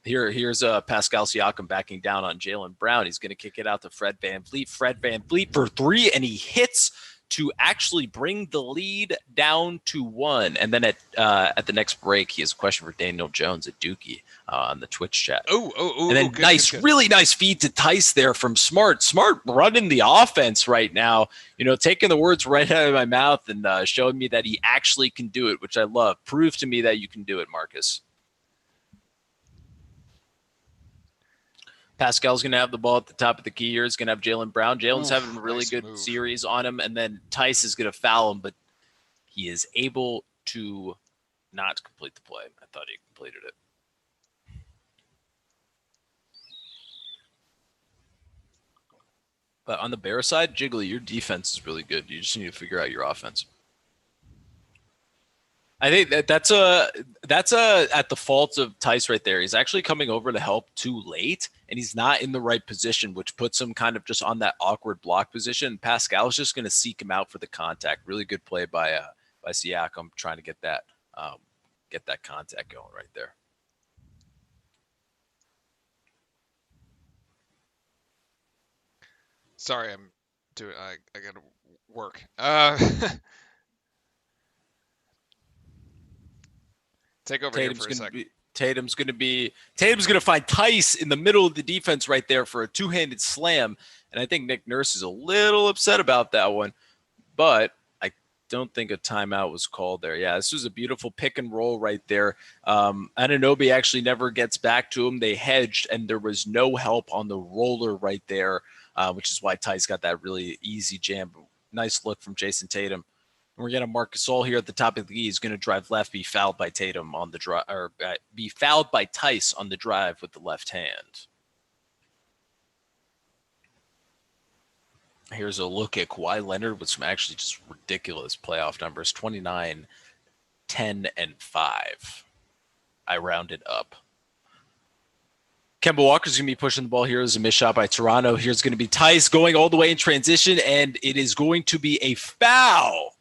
here's Pascal Siakam backing down on Jaylen Brown. He's going to kick it out to Fred VanVleet. Fred VanVleet for three, and he hits to actually bring the lead down to one. And then at the next break, he has a question for Daniel Jones at Dookie on the Twitch chat. And then good. Really nice feed to Tice there from Smart. Smart running the offense right now, taking the words right out of my mouth and showing me that he actually can do it, which I love. Prove to me that you can do it, Marcus. Pascal's going to have the ball at the top of the key here. He's going to have Jaylen Brown. Jaylen's having a really good series on him, and then Tice is going to foul him, but he is able to not complete the play. I thought he completed it. But on the Bear side, Jiggly, your defense is really good. You just need to figure out your offense. I think that's at the fault of Tice right there. He's actually coming over to help too late, and he's not in the right position, which puts him kind of just on that awkward block position. Pascal's just going to seek him out for the contact. Really good play by Siakam trying to get that contact going right there. Sorry, I'm doing. I got to work. Take over here for a second. Tatum's going to find Tice in the middle of the defense right there for a two-handed slam, and I think Nick Nurse is a little upset about that one, but I don't think a timeout was called there. Yeah, this was a beautiful pick and roll right there. Anunoby actually never gets back to him. They hedged, and there was no help on the roller right there, which is why Tice got that really easy jam. Nice look from Jason Tatum. We're going to Marc Gasol here at the top of the key. He's going to drive left, be fouled by Tatum on the drive, or be fouled by Tice on the drive with the left hand. Here's a look at Kawhi Leonard with some actually just ridiculous playoff numbers: 29, 10, and 5. I rounded up. Kemba Walker's going to be pushing the ball here. There's a missed shot by Toronto. Here's going to be Tice going all the way in transition, and it is going to be a foul.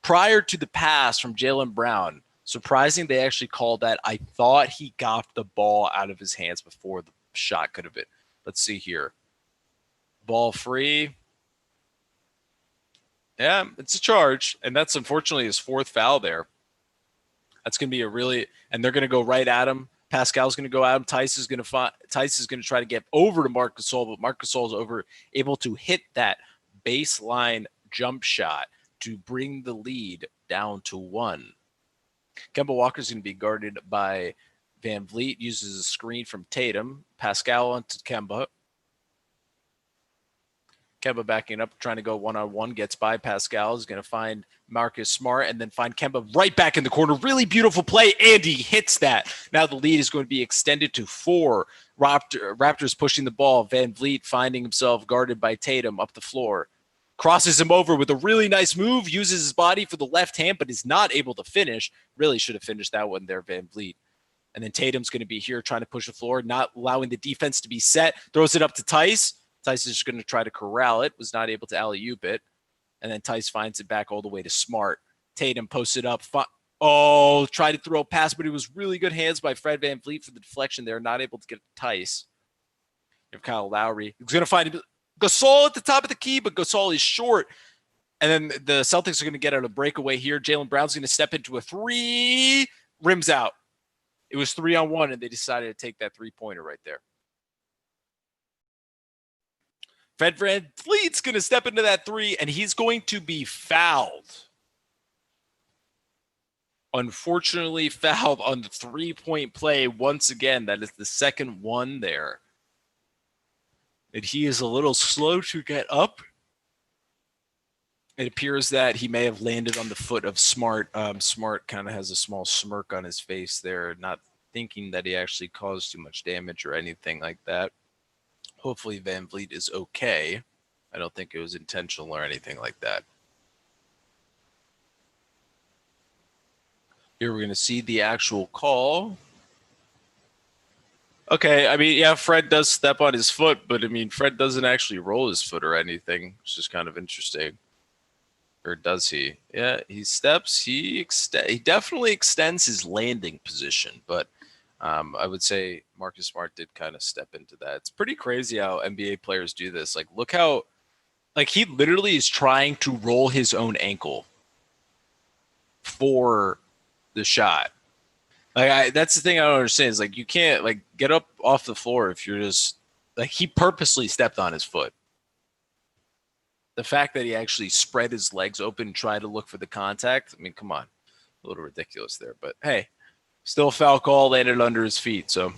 Prior to the pass from Jaylen Brown, surprising they actually called that. I thought he got the ball out of his hands before the shot could have been. Let's see here. Ball free. Yeah, it's a charge, and that's unfortunately his fourth foul there. That's going to be and they're going to go right at him. Pascal's going to go at him. Tice is going to try to get over to Marc Gasol, but Marc Gasol is able to hit that baseline jump shot to bring the lead down to 1. Kemba Walker's going to be guarded by VanVleet, uses a screen from Tatum. Pascal onto Kemba. Kemba backing up, trying to go one-on-one, gets by Pascal, is going to find Marcus Smart, and then find Kemba right back in the corner. Really beautiful play, and he hits that. Now the lead is going to be extended to 4. Raptors pushing the ball. VanVleet finding himself guarded by Tatum up the floor. Crosses him over with a really nice move, uses his body for the left hand, but is not able to finish. Really should have finished that one there, VanVleet. And then Tatum's going to be here trying to push the floor, not allowing the defense to be set. Throws it up to Tice. Tice is just going to try to corral it. Was not able to alley-oop it. And then Tice finds it back all the way to Smart. Tatum posts it up. Tried to throw a pass, but it was really good hands by Fred VanVleet for the deflection there. Not able to get Tice. You have Kyle Lowry. He's going to find Gasol at the top of the key, but Gasol is short. And then the Celtics are going to get out a breakaway here. Jaylen Brown's going to step into a 3. Rims out. It was 3-on-1, and they decided to take that 3-pointer right there. Fred VanVleet's going to step into that 3, and he's going to be fouled. Unfortunately, fouled on the 3-point play once again. That is the second one there. And he is a little slow to get up. It appears that he may have landed on the foot of Smart. Smart kind of has a small smirk on his face there, not thinking that he actually caused too much damage or anything like that. Hopefully VanVleet is okay. I don't think it was intentional or anything like that. Here we're going to see the actual call. Okay, I mean, yeah, Fred does step on his foot, but I mean, Fred doesn't actually roll his foot or anything, which is kind of interesting. Or does he? Yeah, he steps. He definitely extends his landing position, but I would say Marcus Smart did kind of step into that. It's pretty crazy how NBA players do this. Like, look how like he literally is trying to roll his own ankle for the shot. That's the thing I don't understand is like you can't like get up off the floor if you're just like he purposely stepped on his foot. The fact that he actually spread his legs open and tried to look for the contact, I mean, come on, a little ridiculous there. But hey, still foul call landed under his feet. So,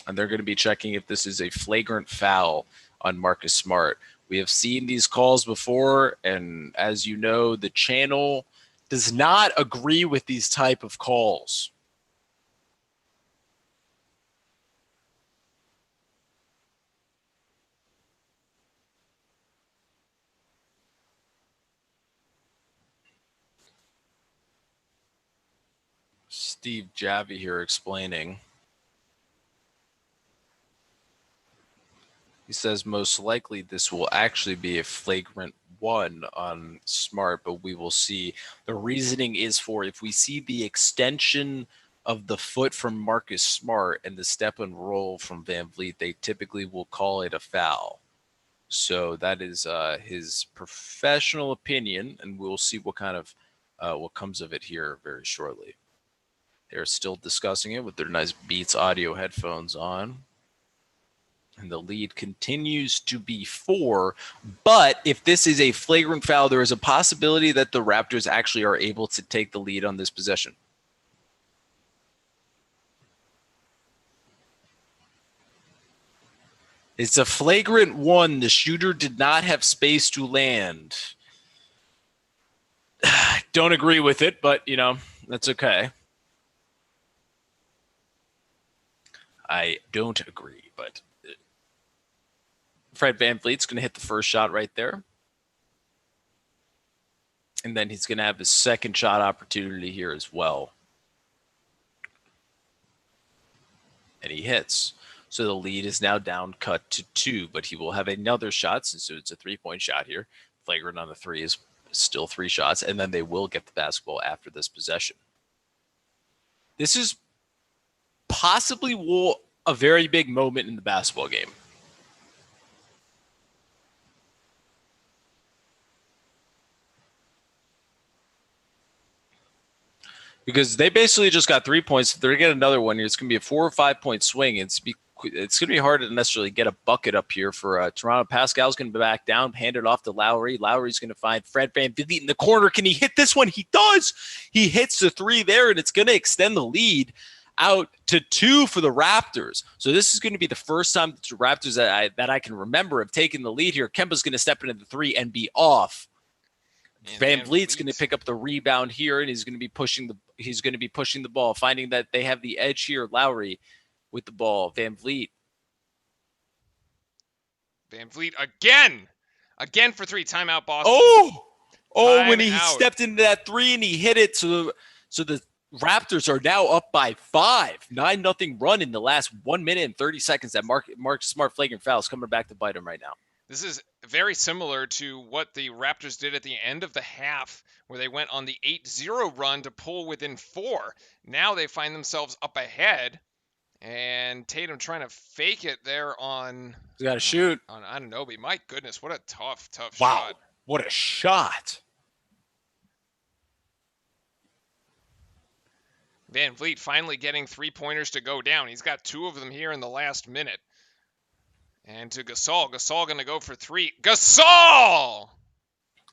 and they're going to be checking if this is a flagrant foul on Marcus Smart. We have seen these calls before, and as you know, the channel does not agree with these type of calls. Steve Javi here explaining. He says most likely this will actually be a flagrant one on Smart, but we will see. The reasoning is for if we see the extension of the foot from Marcus Smart and the step and roll from Van Vliet, they typically will call it a foul. So that is his professional opinion, and we'll see what kind of what comes of it here very shortly. They're still discussing it with their nice Beats audio headphones on. And the lead continues to be 4. But if this is a flagrant foul, there is a possibility that the Raptors actually are able to take the lead on this possession. It's a flagrant 1. The shooter did not have space to land. Don't agree with it, but, that's okay. I don't agree, but Fred VanVleet's going to hit the first shot right there. And then he's going to have his second shot opportunity here as well. And he hits. So the lead is now down cut to 2, but he will have another shot since it's a 3-point shot here. Flagrant on the 3 is still 3 shots, and then they will get the basketball after this possession. This is possibly a very big moment in the basketball game. Because they basically just got 3 points. If they're going to get another one here, it's going to be a 4 or 5 point swing. It's going to be hard to necessarily get a bucket up here for Toronto. Pascal's going to be back down, hand it off to Lowry. Lowry's going to find Fred VanVleet in the corner. Can he hit this one? He does. He hits the 3 there, and it's going to extend the lead out to 2 for the Raptors. So this is going to be the first time the Raptors that I can remember have taken the lead here. Kemba's going to step into the 3 and be off. VanVleet's going to pick up the rebound here, and he's going to be pushing the ball, finding that they have the edge here. Lowry with the ball. VanVleet again for 3. Timeout, Boston. When he stepped into that 3 and he hit it. So the Raptors are now up by 5. 9-0 run in the last 1 minute and 30 seconds. That Marcus Smart flagrant foul is coming back to bite him right now. This is very similar to what the Raptors did at the end of the half, where they went on the 8-0 run to pull within 4. Now they find themselves up ahead, and Tatum trying to fake it there on. He's got to shoot on Anunoby. My goodness, what a tough shot! Wow, what a shot! VanVleet finally getting 3-pointers to go down. He's got 2 of them here in the last minute. And to Gasol. Gasol going to go for 3. Gasol!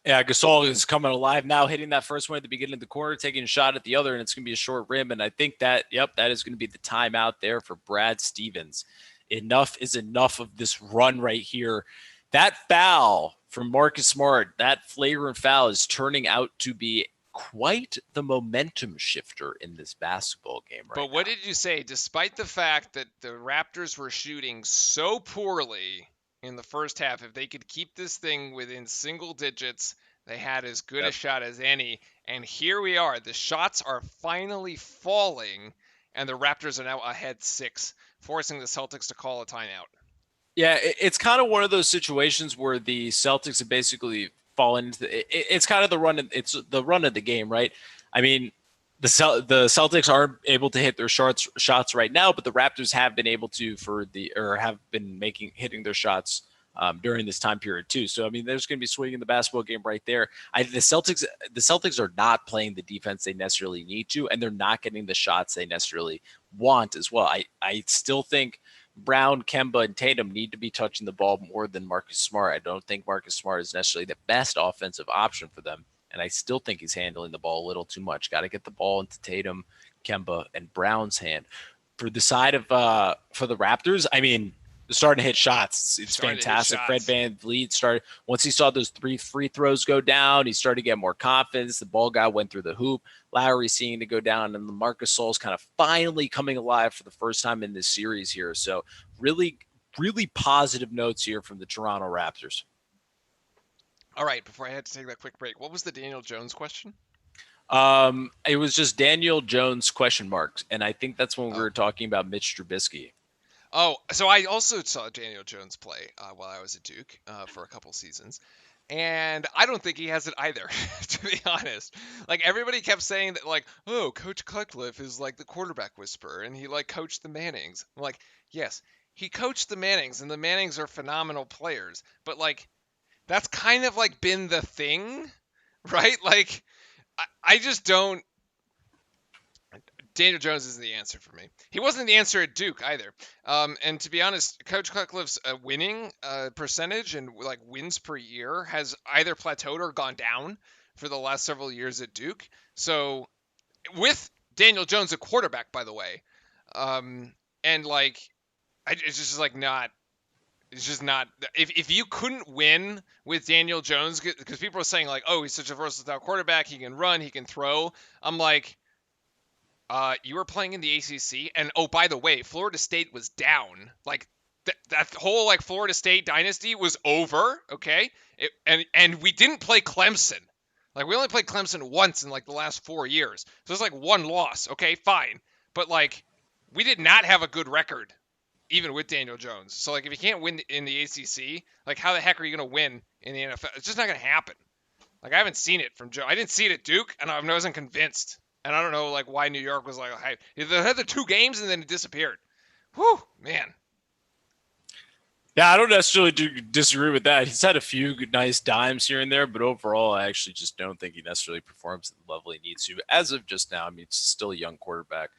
Yeah, Gasol is coming alive now, hitting that first one at the beginning of the quarter, taking a shot at the other, and it's going to be a short rim. And I think that is going to be the timeout there for Brad Stevens. Enough is enough of this run right here. That foul from Marcus Smart, that flagrant foul, is turning out to be quite the momentum shifter in this basketball game right now. But what did you say? Despite the fact that the Raptors were shooting so poorly in the first half, if they could keep this thing within single digits, they had as good a shot as any. And here we are. The shots are finally falling, and the Raptors are now ahead 6, forcing the Celtics to call a timeout. Yeah, it's kind of one of those situations where the Celtics have basically fallen into it's kind of the run. It's the run of the game, right? I mean, the Celtics aren't able to hit their shots right now, but the Raptors have been able to have been hitting their shots during this time period too. So I mean, there's going to be swinging in the basketball game right there. The Celtics are not playing the defense they necessarily need to, and they're not getting the shots they necessarily want as well. I still think Brown, Kemba, and Tatum need to be touching the ball more than Marcus Smart. I don't think Marcus Smart is necessarily the best offensive option for them. And I still think he's handling the ball a little too much. Got to get the ball into Tatum, Kemba, and Brown's hand. For the side of for the Raptors, I mean, they're starting to hit shots. It's fantastic. Fred VanVleet started once he saw those 3 free throws go down. He started to get more confidence. The ball guy went through the hoop. Lowry seeing to go down, and Marcus Gasol's kind of finally coming alive for the first time in this series here. So really, really positive notes here from the Toronto Raptors. All right, before I had to take that quick break, what was the Daniel Jones question? It was just Daniel Jones question marks, and I think that's when we were talking about Mitch Trubisky. Oh, so I also saw Daniel Jones play while I was at Duke for a couple seasons. And I don't think he has it either, to be honest. Like, everybody kept saying that, like, oh, Coach Cutcliffe is like the quarterback whisperer, and he, like, coached the Mannings. I'm like, yes, he coached the Mannings, and the Mannings are phenomenal players. But, like, that's kind of, like, been the thing, right? Like, I just don't. Daniel Jones isn't the answer for me. He wasn't the answer at Duke either. And to be honest, Coach Cutcliffe's winning percentage and like wins per year has either plateaued or gone down for the last several years at Duke. So with Daniel Jones a quarterback, by the way, and like it's just like not. It's just not. If you couldn't win with Daniel Jones, because people are saying like, oh, he's such a versatile quarterback, he can run, he can throw. I'm like. You were playing in the ACC, and oh, by the way, Florida State was down. Like that whole like Florida State dynasty was over. Okay, and we didn't play Clemson. Like we only played Clemson once in like the last 4 years. So it's like one loss. Okay, fine, but like we did not have a good record, even with Daniel Jones. So like if you can't win in the ACC, like how the heck are you gonna win in the NFL? It's just not gonna happen. Like I haven't seen it from Joe. I didn't see it at Duke, and I wasn't convinced. And I don't know like why New York was like, hey, they had the 2 games and then it disappeared. Whew, man. Yeah, I don't necessarily disagree with that. He's had a few nice dimes here and there, but overall, I actually just don't think he necessarily performs at the level he needs to. As of just now, I mean, he's still a young quarterback.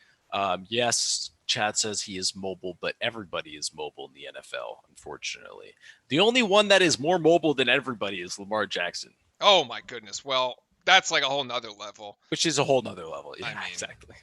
Yes, Chad says he is mobile, but everybody is mobile in the NFL, unfortunately. The only one that is more mobile than everybody is Lamar Jackson. Oh, my goodness. Well, that's like a whole nother level. Which is a whole nother level. Yeah, I mean, exactly.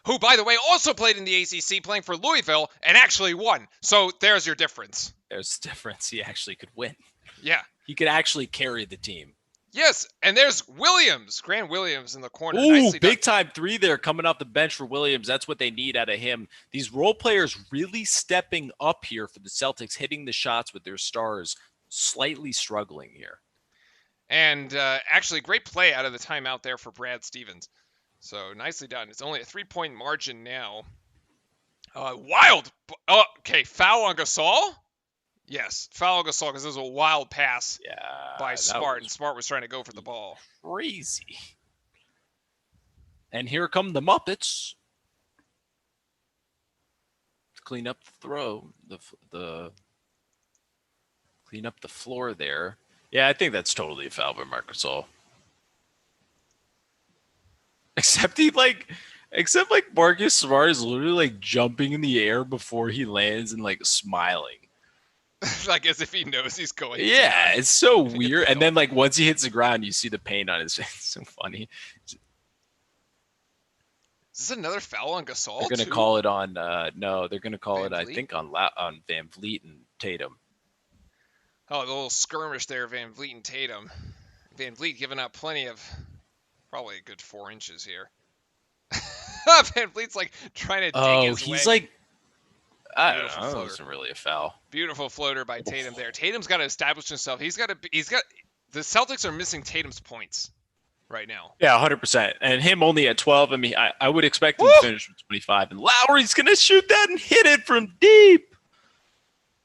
Who, by the way, also played in the ACC playing for Louisville and actually won. So there's your difference. There's the difference. He actually could win. Yeah. He could actually carry the team. Yes, and there's Williams, Grant Williams in the corner. Ooh, big time 3 there coming off the bench for Williams. That's what they need out of him. These role players really stepping up here for the Celtics, hitting the shots with their stars, slightly struggling here. And actually, great play out of the timeout there for Brad Stevens. So nicely done. It's only a 3-point margin now. Wild. Oh, okay, foul on Gasol? Yes, foul on Gasol because it was a wild pass by Smart, and Smart was trying to go for the ball. Crazy. And here come the Muppets. Clean up the throw. The clean up the floor there. Yeah, I think that's totally a foul by Marcus Gasol. Except Marcus Smart is literally like jumping in the air before he lands and like smiling. Like as if he knows he's going. Yeah, it's so weird. And then like once he hits the ground, you see the pain on his face. It's so funny. Is this another foul on Gasol? They're gonna call it on no, they're gonna call it, I think, on VanVleet and Tatum. Oh, the little skirmish there, VanVleet and Tatum. VanVleet giving up plenty of, probably a good 4 inches here. VanVleet's like trying to dig his way. He's like, I don't know. It wasn't really a foul. Beautiful floater by Tatum there. Tatum's got to establish himself. The Celtics are missing Tatum's points, right now. Yeah, 100%. And him only at 12. I mean, I would expect him Woo! to finish with 25. And Lowry's going to shoot that and hit it from deep.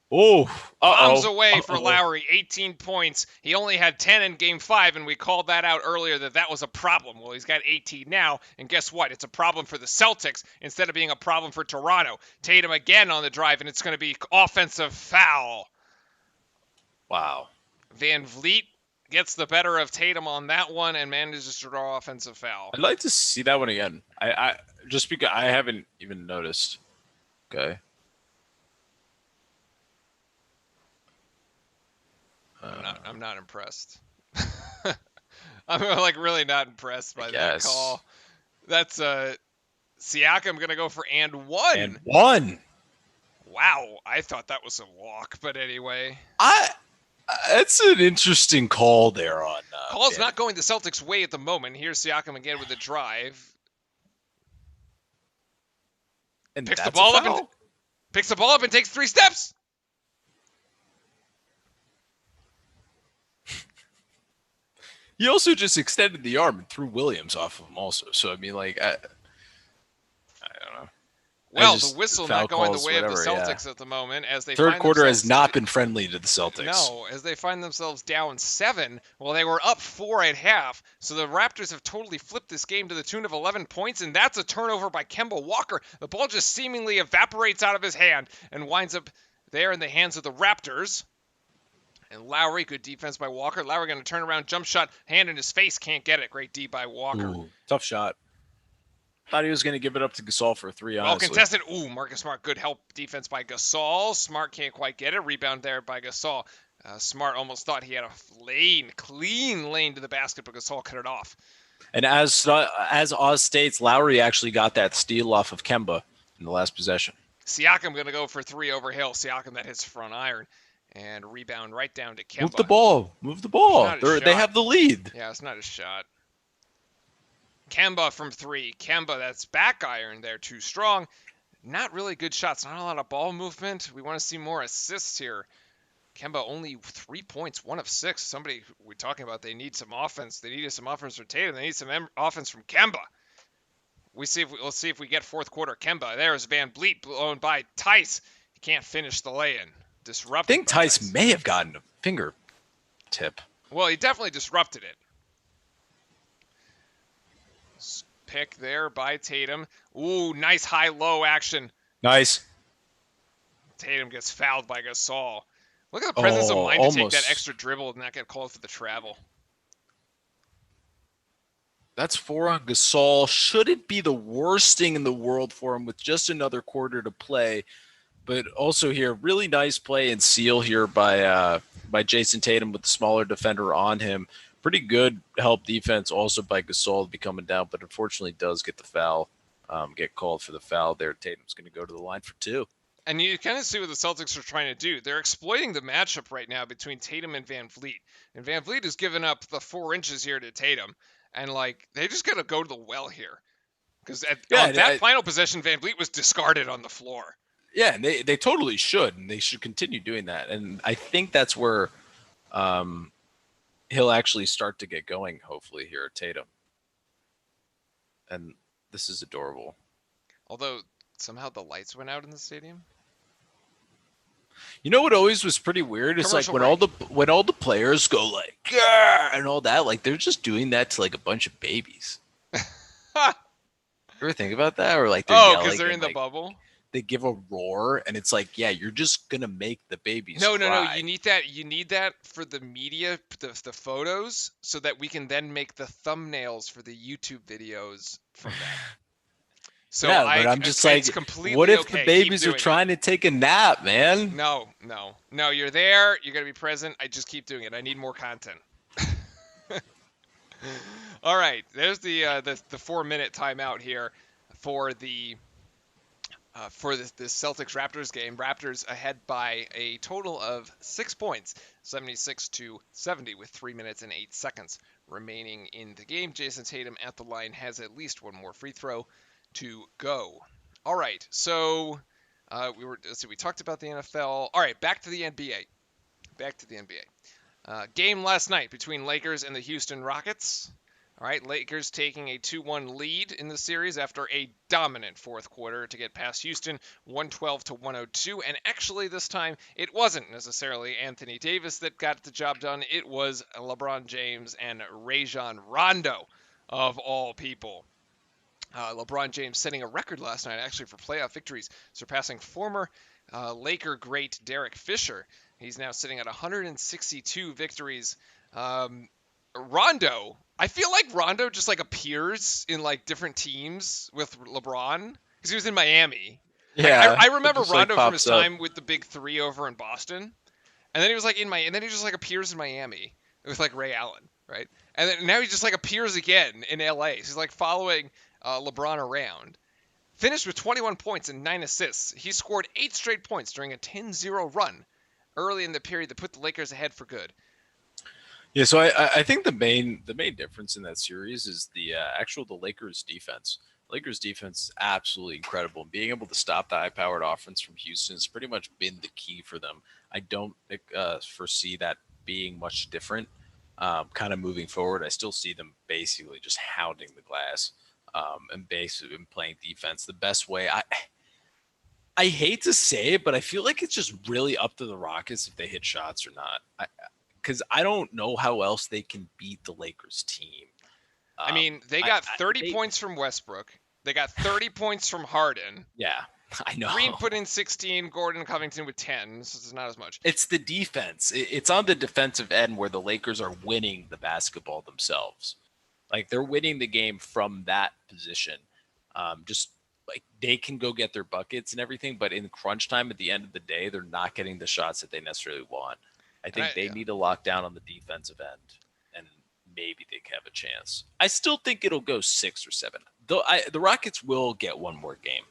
Oh, Bombs uh-oh. away for Uh-oh. Lowry, 18 points. He only had 10 in Game 5, and we called that out earlier that was a problem. Well, he's got 18 now, and guess what? It's a problem for the Celtics instead of being a problem for Toronto. Tatum again on the drive, and it's going to be offensive foul. Wow. Van Vliet gets the better of Tatum on that one and manages to draw offensive foul. I'd like to see that one again. I just because I haven't even noticed. Okay. I'm not impressed. I'm like really not impressed by that call. That's Siakam gonna go for and one. And one. Wow, I thought that was a walk, but anyway. That's an interesting call there on. Call's not going the Celtics' way at the moment. Here's Siakam again with the drive. And picks the ball up and takes 3 steps. He also just extended the arm and threw Williams off of him also. So, I mean, like, I don't know. Well, the whistle not going the way of the Celtics at the moment as they third quarter has not been friendly to the Celtics. No, as they find themselves down 7. Well, they were up 4 at half, so the Raptors have totally flipped this game to the tune of 11 points, and that's a turnover by Kemba Walker. The ball just seemingly evaporates out of his hand and winds up there in the hands of the Raptors. And Lowry, good defense by Walker. Lowry going to turn around, jump shot, hand in his face, can't get it. Great D by Walker. Ooh, tough shot. Thought he was going to give it up to Gasol for a 3, honestly. Well contested. Ooh, Marcus Smart, good help defense by Gasol. Smart can't quite get it. Rebound there by Gasol. Smart almost thought he had a clean lane to the basket, but Gasol cut it off. And as Oz states, Lowry actually got that steal off of Kemba in the last possession. Siakam going to go for 3 over Hill. Siakam that hits front iron. And rebound right down to Kemba. Move the ball. They have the lead. Yeah, it's not a shot. Kemba from 3. Kemba, that's back iron there, too strong. Not really good shots. Not a lot of ball movement. We want to see more assists here. Kemba only 3 points, 1 of 6. Somebody we're talking about, they need some offense. They needed some offense from Tatum. They need some offense from Kemba. Let's see if we get fourth quarter Kemba. There's Van Vliet blown by Tice. He can't finish the lay-in. Disrupted. I think Tice may have gotten a fingertip. Well, he definitely disrupted it. Pick there by Tatum. Ooh, nice high-low action. Nice. Tatum gets fouled by Gasol. Look at the presence of mind to take that extra dribble and not get called for the travel. That's 4 on Gasol. Shouldn't be the worst thing in the world for him with just another quarter to play. But also here, really nice play and seal here by Jason Tatum with the smaller defender on him. Pretty good help defense also by Gasol to be coming down, but unfortunately does get the foul, get called for the foul there. Tatum's going to go to the line for 2. And you kind of see what the Celtics are trying to do. They're exploiting the matchup right now between Tatum and Van Vliet. And Van Vliet has given up the 4 inches here to Tatum. And, like, they just got to go to the well here. Because on that final possession, Van Vliet was discarded on the floor. Yeah, and they totally should, and they should continue doing that. And I think that's where he'll actually start to get going, hopefully, here at Tatum. And this is adorable. Although, somehow the lights went out in the stadium. You know what always was pretty weird? It's like when all the players go like, "Grr!" and all that, like they're just doing that to like a bunch of babies. You ever think about that? Or like they're because they're in the bubble? They give a roar and it's like, yeah, you're just gonna make the babies cry. No, you need that for the media, the photos, so that we can then make the thumbnails for the YouTube videos from that. So yeah, but I'm just like, what if the babies are trying to take a nap, man? No, you're there, you're gonna be present. I just keep doing it. I need more content. All right, there's the 4-minute timeout here for the Celtics Raptors game. Raptors ahead by a total of 6 points, 76-70, with 3 minutes and 8 seconds remaining in the game. Jason Tatum at the line has at least one more free throw to go. All right, so we talked about the NFL. All right, back to the NBA. Game last night between Lakers and the Houston Rockets. All right, Lakers taking a 2-1 lead in the series after a dominant fourth quarter to get past Houston, 112 to 102. And actually, this time it wasn't necessarily Anthony Davis that got the job done. It was LeBron James and Rajon Rondo, of all people. LeBron James setting a record last night actually for playoff victories, surpassing former Laker great Derek Fisher. He's now sitting at 162 victories. Rondo, I feel like Rondo just like appears in like different teams with LeBron because he was in Miami. Like Yeah, I it remember just like Rondo from his pops up. time with the Big Three over in Boston, and then he was like and then he just like appears in Miami with like Ray Allen, right? And then now he just like appears again in LA. So he's like following LeBron around. Finished with 21 points and 9 assists. He scored 8 straight points during a 10-0 run early in the period that put the Lakers ahead for good. Yeah, so I think the main difference in that series is the Lakers defense. Lakers defense is absolutely incredible. Being able to stop the high-powered offense from Houston has pretty much been the key for them. I don't foresee that being much different. Kind of moving forward, I still see them basically just hounding the glass and basically playing defense the best way. I hate to say it, but I feel like it's just really up to the Rockets if they hit shots or not. Because I don't know how else they can beat the Lakers team. I mean, they I, got I 30 they points from Westbrook. They got 30 points from Harden. yeah, I Green know. put in 16, Gordon Covington with 10, so it's not as much. It's the defense. It's on the defensive end where the Lakers are winning the basketball themselves. Like they're winning the game from that position. Just like they can go get their buckets and everything, but in crunch time at the end of the day, they're not getting the shots that they necessarily want. I And think they yeah. need to lock down on the defensive end, and maybe they can have a chance. I still think it'll go 6 or 7. Though the Rockets will get one more game.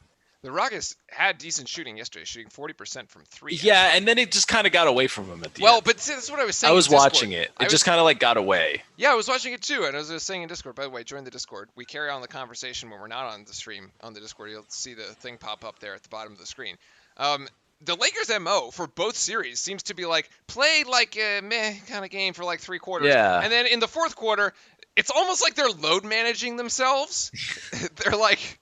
The Rockets had decent shooting yesterday, shooting 40% from 3, Yeah, actually. and then it just kind of got away from them at the Well, end. but see, that's what I was I saying in was Discord. watching it. I It just was kind of like got away. Yeah, I was watching it too, and as I was saying in Discord, by the way, join the Discord. We carry on the conversation when we're not on the stream on the Discord. You'll see the thing pop up there at the bottom of the screen. The Lakers' MO for both series seems to be like play like a meh kind of game for like 3 quarters, Yeah. and then in the fourth quarter, it's almost like they're load managing themselves. They're like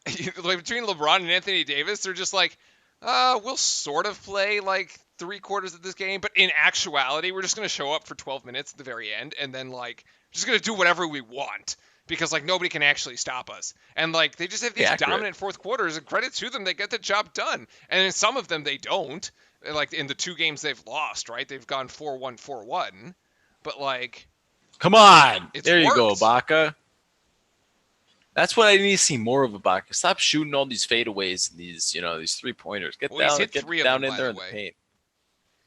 between LeBron and Anthony Davis, they're just like, we'll sort of play like 3 quarters of this game, but in actuality, we're just gonna show up for 12 minutes at the very end, and then like just gonna do whatever we want because like nobody can actually stop us. And like they just have Yeah, these accurate. dominant fourth quarters, and credit to them, they get the job done. And in some of them, they don't. Like in the 2 games they've lost, right? They've gone 4-1, 4-1, but like Come on. it's There you go, worked. Ibaka. That's what I need to see more of Ibaka. Stop shooting all these fadeaways and these 3 pointers. Well, he's hit Get 3 of them, down in by there the in the way. paint.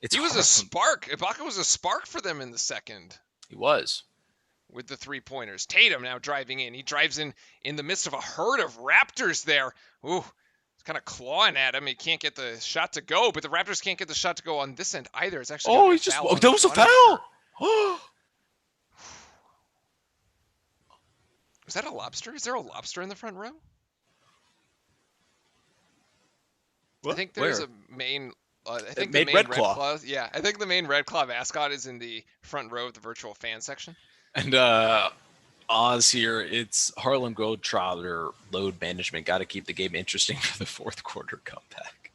It's He was a hard. spark. Ibaka was a spark for them in the second He was. with the 3 pointers. Tatum now driving in. He drives in the midst of a herd of Raptors there. Ooh, it's kind of clawing at him. He can't get the shot to go, but the Raptors can't get the shot to go on this end either. It's actually going Oh, to be a he's just. foul Oh, on that was a Wanamaker. foul. Was that a lobster? Is there a lobster in the front row? I What? think there's Where? a main. I It think the made main Red Red Claw. Claw. Yeah, I think the main Red Claw mascot is in the front row of the virtual fan section. And Oz here. It's Harlem Globetrotter load management. Got to keep the game interesting for the fourth quarter comeback.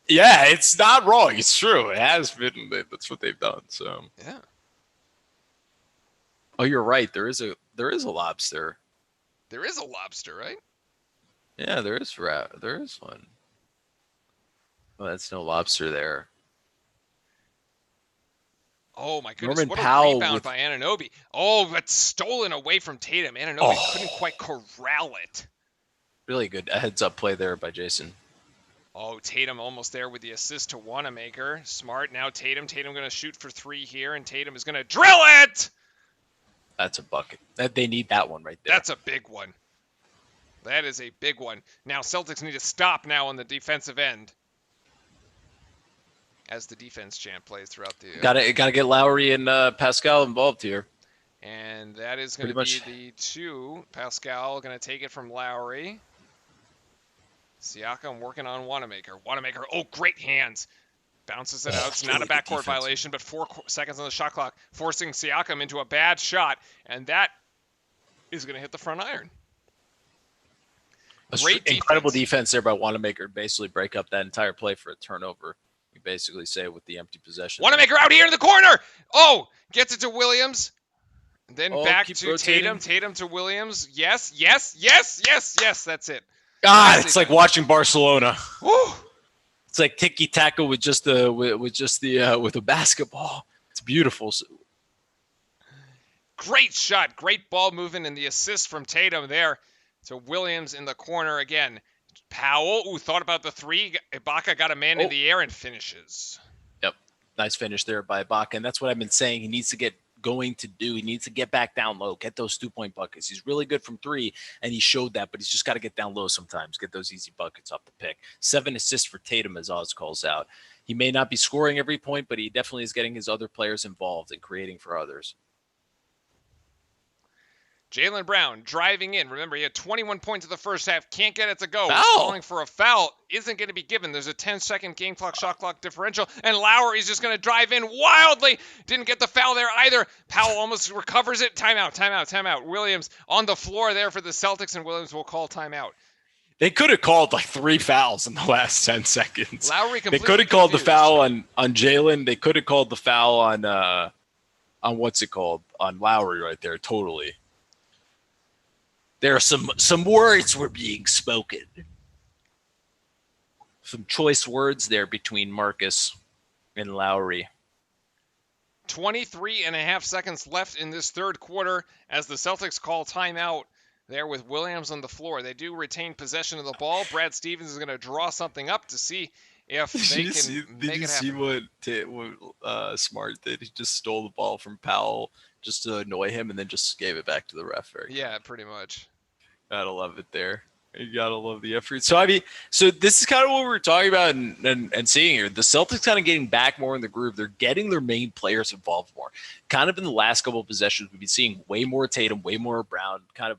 Yeah, it's not wrong. It's true. It has been. That's what they've done. So. Yeah. Oh, you're right. There is a lobster. There is a lobster, right? Yeah, there is one. Oh, that's no lobster there. Oh my goodness, Norman what a Powell rebound with by Anunoby. Oh, but stolen away from Tatum. Anunoby couldn't quite corral it. really good heads up play there by Jason. Oh, Tatum almost there with the assist to Wanamaker. Smart. Now Tatum. Tatum going to shoot for 3 here, and Tatum is going to drill it! That's a bucket. They need that one right there. That's a big one. That is a big one. Now Celtics need to stop now on the defensive end. As the defense chant plays throughout the... Gotta get Lowry and Pascal involved here. And that is going to be the 2. Pascal going to take it from Lowry. Siakam working on Wanamaker. Wanamaker, oh, great hands. Bounces it out. It's not Really a good backcourt defense. violation, but 4 seconds on the shot clock, forcing Siakam into a bad shot, and that is going to hit the front iron. Great Incredible defense. defense there by Wanamaker. Basically break up that entire play for a turnover. You basically say with the empty possession. Wanamaker out here in the corner. Oh, gets it to Williams. Then back to rotating. Tatum to Williams. Yes. That's it. God, it's like watching Barcelona. Woo. It's like tiki taka with a basketball. It's beautiful. Great shot, great ball movement, and the assist from Tatum there to Williams in the corner again. Powell, thought about the three. Ibaka got a man in the air and finishes. Yep, nice finish there by Ibaka, and that's what I've been saying. He needs to get going to do. He needs to get back down low, get those 2-point buckets. He's really good from three, and he showed that, but he's just got to get down low sometimes, get those easy buckets off the pick. 7 assists for Tatum, as Oz calls out. He may not be scoring every point, but he definitely is getting his other players involved and creating for others. Jaylen Brown driving in. Remember, he had 21 points in the first half. Can't get it to go. Foul. Calling for a foul. Isn't going to be given. There's a 10-second game clock, shot clock differential. And Lowry's just going to drive in wildly. Didn't get the foul there either. Powell almost recovers it. Timeout. Williams on the floor there for the Celtics, and Williams will call timeout. They could have called like 3 fouls in the last 10 seconds. Lowry completely They could have called the foul on Jaylen. They could have called the foul on what's it called? On Lowry right there, totally. There are some words were being spoken. Some choice words there between Marcus and Lowry. 23 and a half seconds left in this third quarter as the Celtics call timeout there with Williams on the floor. They do retain possession of the ball. Brad Stevens is going to draw something up to see if they can make it happen. Did you see what Smart did? He just stole the ball from Powell just to annoy him and then just gave it back to the ref. Yeah, pretty much. Gotta love it there. You gotta love the effort. So this is kind of what we were talking about and seeing here. The Celtics kind of getting back more in the groove. They're getting their main players involved more. Kind of in the last couple of possessions, we've been seeing way more Tatum, way more Brown, kind of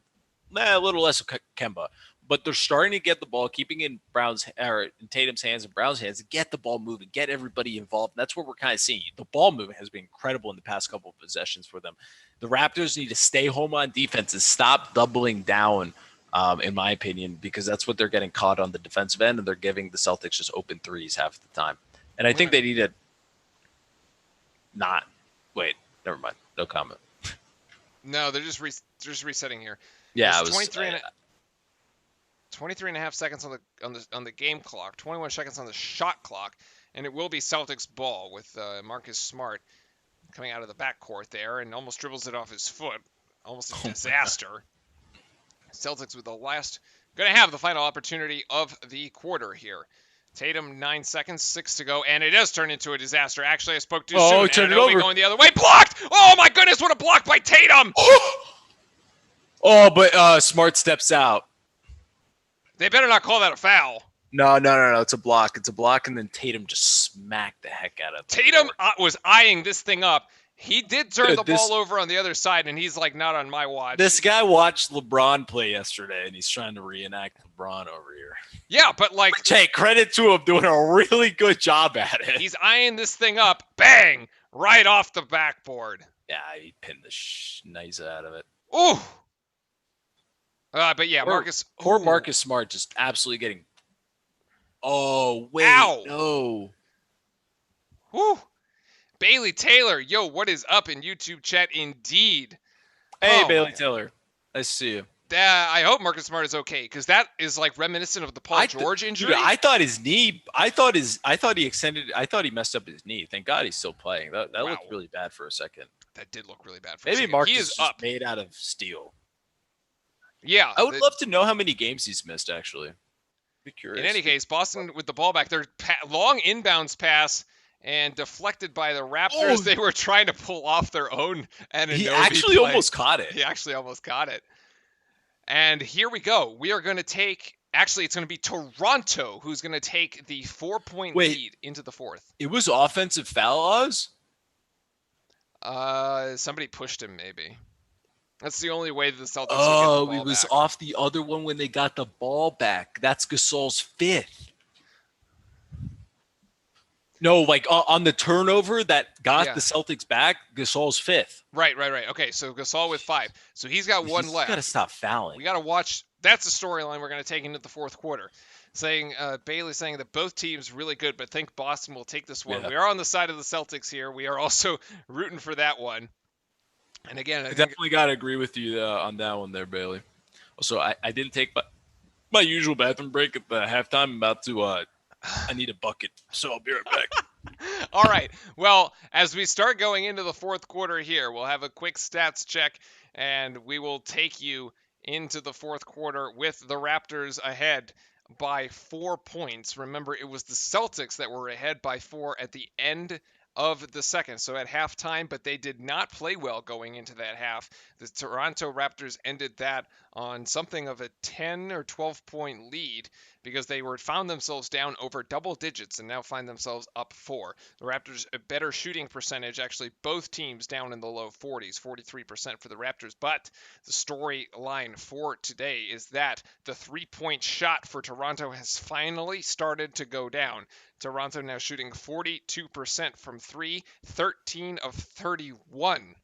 a little less of Kemba. But they're starting to get the ball, keeping in Tatum's hands and Brown's hands, and get the ball moving, get everybody involved. And that's what we're kind of seeing. The ball movement has been incredible in the past couple of possessions for them. The Raptors need to stay home on defense and stop doubling down, in my opinion, because that's what they're getting caught on the defensive end, and they're giving the Celtics just open threes half the time. And I think they need to not – wait, never mind. No comment. No, they're just resetting here. Yeah, it was 23 and a half seconds on the game clock, 21 seconds on the shot clock, and it will be Celtics ball with Marcus Smart coming out of the backcourt there and almost dribbles it off his foot. Almost a disaster. Celtics with going to have the final opportunity of the quarter here. Tatum, 9 seconds, 6 to go, and it does turn into a disaster. Actually, I spoke too soon. Turn it over. Going the other way. Blocked! Oh, my goodness, what a block by Tatum! But Smart steps out. They better not call that a foul. No. It's a block. It's a block, and then Tatum just smacked the heck out of it. Tatum was eyeing this thing up. He did turn the ball over on the other side, and he's like, not on my watch. This guy watched LeBron play yesterday, and he's trying to reenact LeBron over here. Yeah, but like... Hey, credit to him doing a really good job at it. He's eyeing this thing up. Bang! Right off the backboard. Yeah, he pinned the nice out of it. Ooh! But yeah, Marcus... Poor Marcus Smart just absolutely getting... Oh, wait. Ow! No. Woo! Bailey Taylor, yo, what is up in YouTube chat? Indeed. Hey, Bailey Taylor. Nice to see you. I hope Marcus Smart is okay, because that is like reminiscent of the Paul George injury. Dude, I thought his knee. I thought he messed up his knee. Thank God he's still playing. That looked really bad for a second. That did look really bad for a second. Maybe Marcus he is up. Made out of steel. Yeah. I would love to know how many games he's missed, actually. Be curious. In any case, Boston with the ball back. Their long inbounds pass. And deflected by the Raptors, They were trying to pull off their own. And he actually almost caught it. He actually almost caught it. And here we go. We are going to take. Actually, it's going to be Toronto who's going to take the 4-point lead into the fourth. It was offensive foul, Oz? Somebody pushed him, maybe. That's the only way that the Celtics will get the ball it was back. Off the other one when they got the ball back. That's Gasol's fifth. No, like on the turnover that got Yeah. the Celtics back, Gasol's fifth. Right. Okay, so Gasol with 5. So he's got one He's got to left. stop fouling. We got to watch. That's a storyline we're going to take into the fourth quarter. Saying Bailey saying that both teams really good, but think Boston will take this one. Yeah, We are on the side of the Celtics here. We are also rooting for that one. And again, I I think definitely got to agree with you on that one there, Bailey. Also, I didn't take my usual bathroom break at the halftime. I'm about to I need a bucket, so I'll be right back. All right. Well, as we start going into the fourth quarter here, we'll have a quick stats check and we will take you into the fourth quarter with the Raptors ahead by 4 points. Remember, it was the Celtics that were ahead by 4 at the end of the second, so at halftime, but they did not play well going into that half. The Toronto Raptors ended that on something of a 10 or 12 point lead because they were found themselves down over double digits and now find themselves up 4. The Raptors a better shooting percentage, actually both teams down in the low 40s, 43% for the Raptors. But the storyline for today is that the 3-point shot for Toronto has finally started to go down. Toronto now shooting 42% from 3, 13 of 31.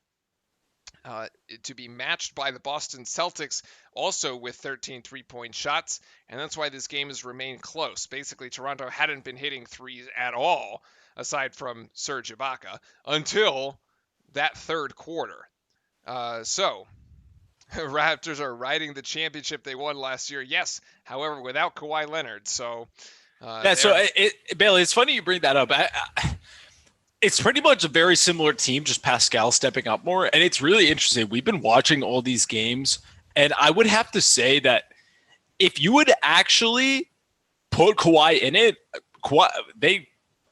To be matched by the Boston Celtics, also with 13 3-point shots, and that's why this game has remained close. Basically, Toronto hadn't been hitting threes at all, aside from Serge Ibaka, until that third quarter. So, Raptors are riding the championship they won last year, yes, however, without Kawhi Leonard, so Yeah, so they're... Bailey, it's funny you bring that up. It's pretty much a very similar team, just Pascal stepping up more. And it's really interesting. We've been watching all these games, and I would have to say that if you would actually put Kawhi in it, Kawhi,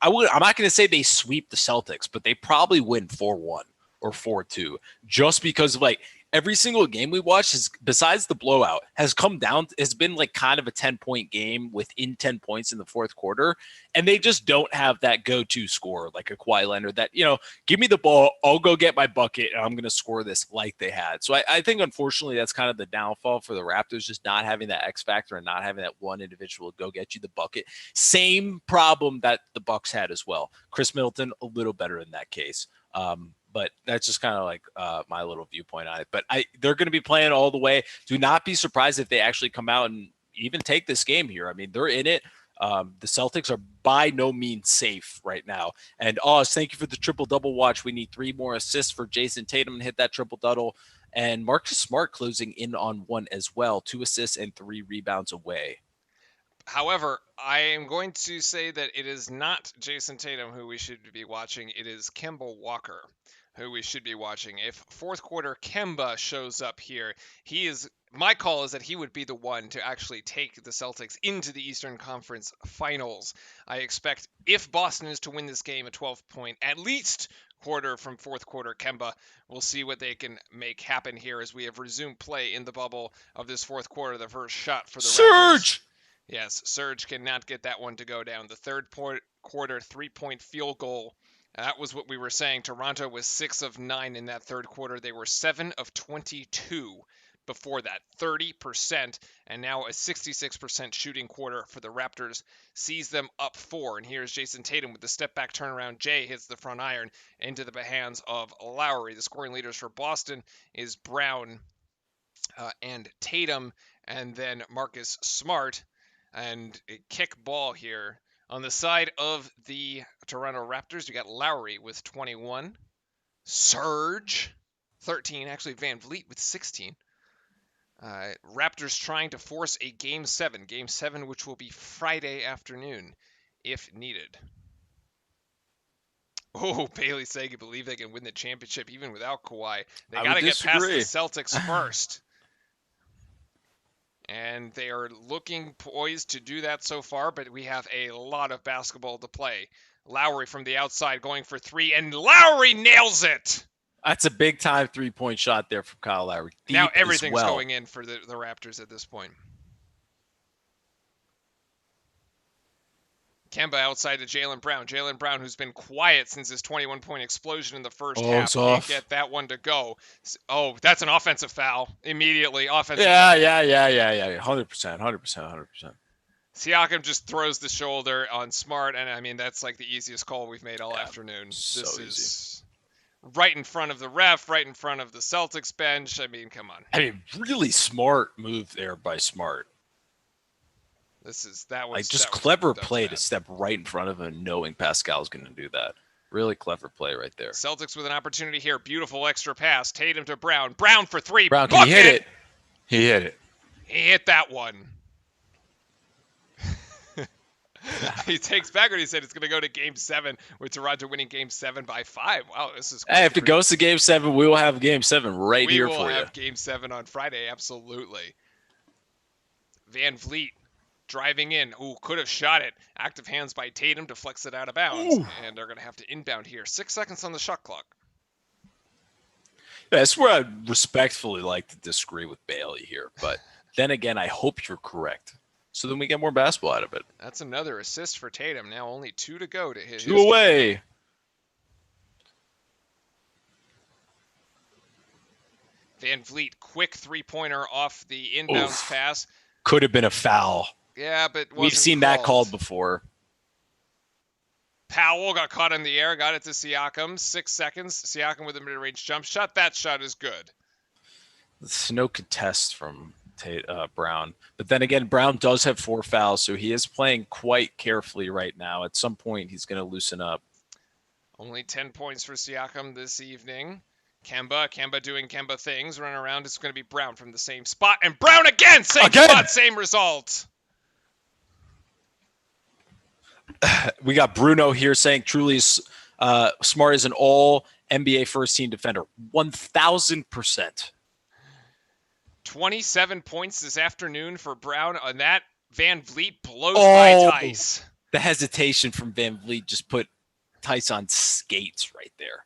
I'm not going to say they sweep the Celtics, but they probably win 4-1 or 4-2 just because of like every single game we watched is besides the blowout has come down has been like kind of a 10-point game within 10 points in the fourth quarter, and they just don't have that go-to scorer like a Kawhi Leonard that, give me the ball, I'll go get my bucket and I'm going to score this like they had. So I think unfortunately that's kind of the downfall for the Raptors, just not having that X factor and not having that one individual go get you the bucket. Same problem that the Bucks had as well. Chris Middleton a little better in that case. But that's just kind of like my little viewpoint on it. But they're going to be playing all the way. Do not be surprised if they actually come out and even take this game here. I mean, they're in it. The Celtics are by no means safe right now. And Oz, thank you for the triple-double watch. We need 3 more assists for Jason Tatum to hit that triple-double. And Marcus Smart closing in on 1 as well. 2 assists and 3 rebounds away. However, I am going to say that it is not Jason Tatum who we should be watching. It is Kemba Walker who we should be watching. If fourth quarter Kemba shows up here, my call is that he would be the one to actually take the Celtics into the Eastern Conference Finals. I expect if Boston is to win this game a 12-point, at least quarter from fourth quarter Kemba. We'll see what they can make happen here as we have resumed play in the bubble of this fourth quarter. The first shot for the Raptors. Yes, Serge cannot get that one to go down. The third quarter 3-point field goal. That was what we were saying. Toronto was 6 of 9 in that third quarter. They were 7 of 22 before that, 30%, and now a 66% shooting quarter for the Raptors sees them up 4. And here's Jason Tatum with the step back turnaround. Jay hits the front iron into the hands of Lowry. The scoring leaders for Boston is Brown and Tatum, and then Marcus Smart. And a kick ball here. On the side of the Toronto Raptors, you got Lowry with 21. Serge, 13. Actually, Van Vliet with 16. Raptors trying to force a Game 7. Game 7, which will be Friday afternoon, if needed. Oh, Bailey saying you believe they can win the championship even without Kawhi. They got to get past the Celtics first. And they are looking poised to do that so far, but we have a lot of basketball to play. Lowry from the outside going for 3, and Lowry nails it! That's a big-time 3-point shot there from Kyle Lowry. Deep now everything's well. going in for the Raptors at this point. Kemba outside to Jaylen Brown. Jaylen Brown, who's been quiet since his 21-point explosion in the first half. Can't get that one to go. Oh, that's an offensive foul. Immediately, offensive foul. Yeah. 100%. Siakam just throws the shoulder on Smart, and I mean that's like the easiest call we've made all afternoon. So This easy. is right in front of the ref, right in front of the Celtics bench. I mean, come on. I mean, really smart move there by Smart. That was Just that was clever bad. play to step right in front of him, knowing Pascal's going to do that. Really clever play right there. Celtics with an opportunity here. Beautiful extra pass. Tatum to Brown. Brown for three. Brown, can he hit it? He hit it. He hit that one. He takes back what he said. It's going to go to Game 7 with Toronto winning Game 7 by 5. Wow, this is. Hey, if it goes to Game 7, we will have Game 7 right here for you. We will have Game 7 on Friday. Absolutely. Van Vliet driving in. Ooh, could have shot it. Active hands by Tatum to flex it out of bounds. Ooh. And they're going to have to inbound here. 6 seconds on the shot clock. Yeah, that's where I'd respectfully like to disagree with Bailey here. But then again, I hope you're correct. So then we get more basketball out of it. That's another assist for Tatum. Now only 2 to go to hit. 2 away. Van Vliet, quick three-pointer off the inbounds pass. Could have been a foul. Yeah, but we've seen that called before. Powell got caught in the air, got it to Siakam. 6 seconds. Siakam with a mid-range jump shot. That shot is good. It's no contest from Brown. But then again, Brown does have 4 fouls, so he is playing quite carefully right now. At some point, he's going to loosen up. Only 10 points for Siakam this evening. Kemba doing Kemba things. Running around, it's going to be Brown from the same spot. And Brown again! Same spot, same result. We got Bruno here saying truly Smart is an all-NBA first-team defender. 1,000%. 27 points this afternoon for Brown on that. Van Vliet blows by Tice. The hesitation from Van Vliet just put Tice on skates right there.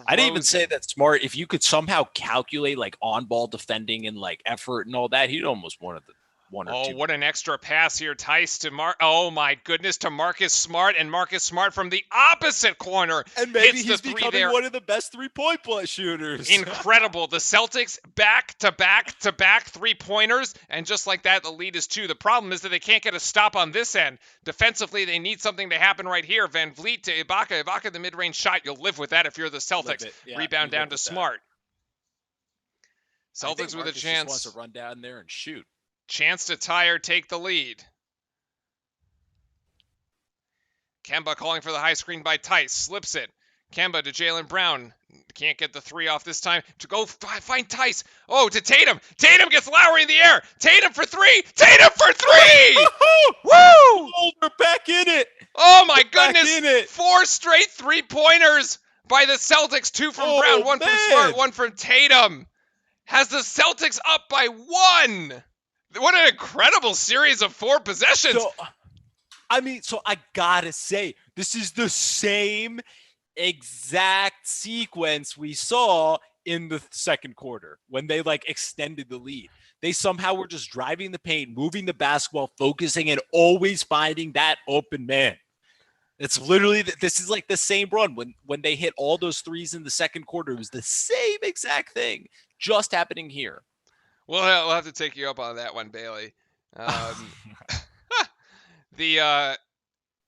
I didn't even say that Smart. If you could somehow calculate like on-ball defending and like effort and all that, he'd almost won the 1 or 2. Oh, what an extra pass here. Tice to oh my goodness, to Marcus Smart, and Marcus Smart from the opposite corner. And maybe he's becoming one of the best three-point shooters. Incredible. The Celtics back-to-back three-pointers, and just like that, the lead is 2. The problem is that they can't get a stop on this end. Defensively, they need something to happen right here. Van Vliet to Ibaka. Ibaka, the mid-range shot. You'll live with that if you're the Celtics. Yeah, rebound down to Smart. Celtics with a chance. Just wants to run down there and shoot. Chance to tie or take the lead. Kemba calling for the high screen by Tice. Slips it. Kemba to Jaylen Brown. Can't get the 3 off this time. To go find Tice. Oh, to Tatum. Tatum gets Lowry in the air. Tatum for 3. Tatum for 3! Woo! We're back in it. Oh, my goodness. 4 straight three-pointers by the Celtics. 2 from Brown, 1 from Smart, 1 from Tatum. Has the Celtics up by 1. What an incredible series of 4 possessions. So I gotta say, this is the same exact sequence we saw in the second quarter when they like extended the lead. They somehow were just driving the paint, moving the basketball, focusing, and always finding that open man. It's literally, this is like the same run. When they hit all those threes in the second quarter, it was the same exact thing just happening here. We'll have to take you up on that one, Bailey. The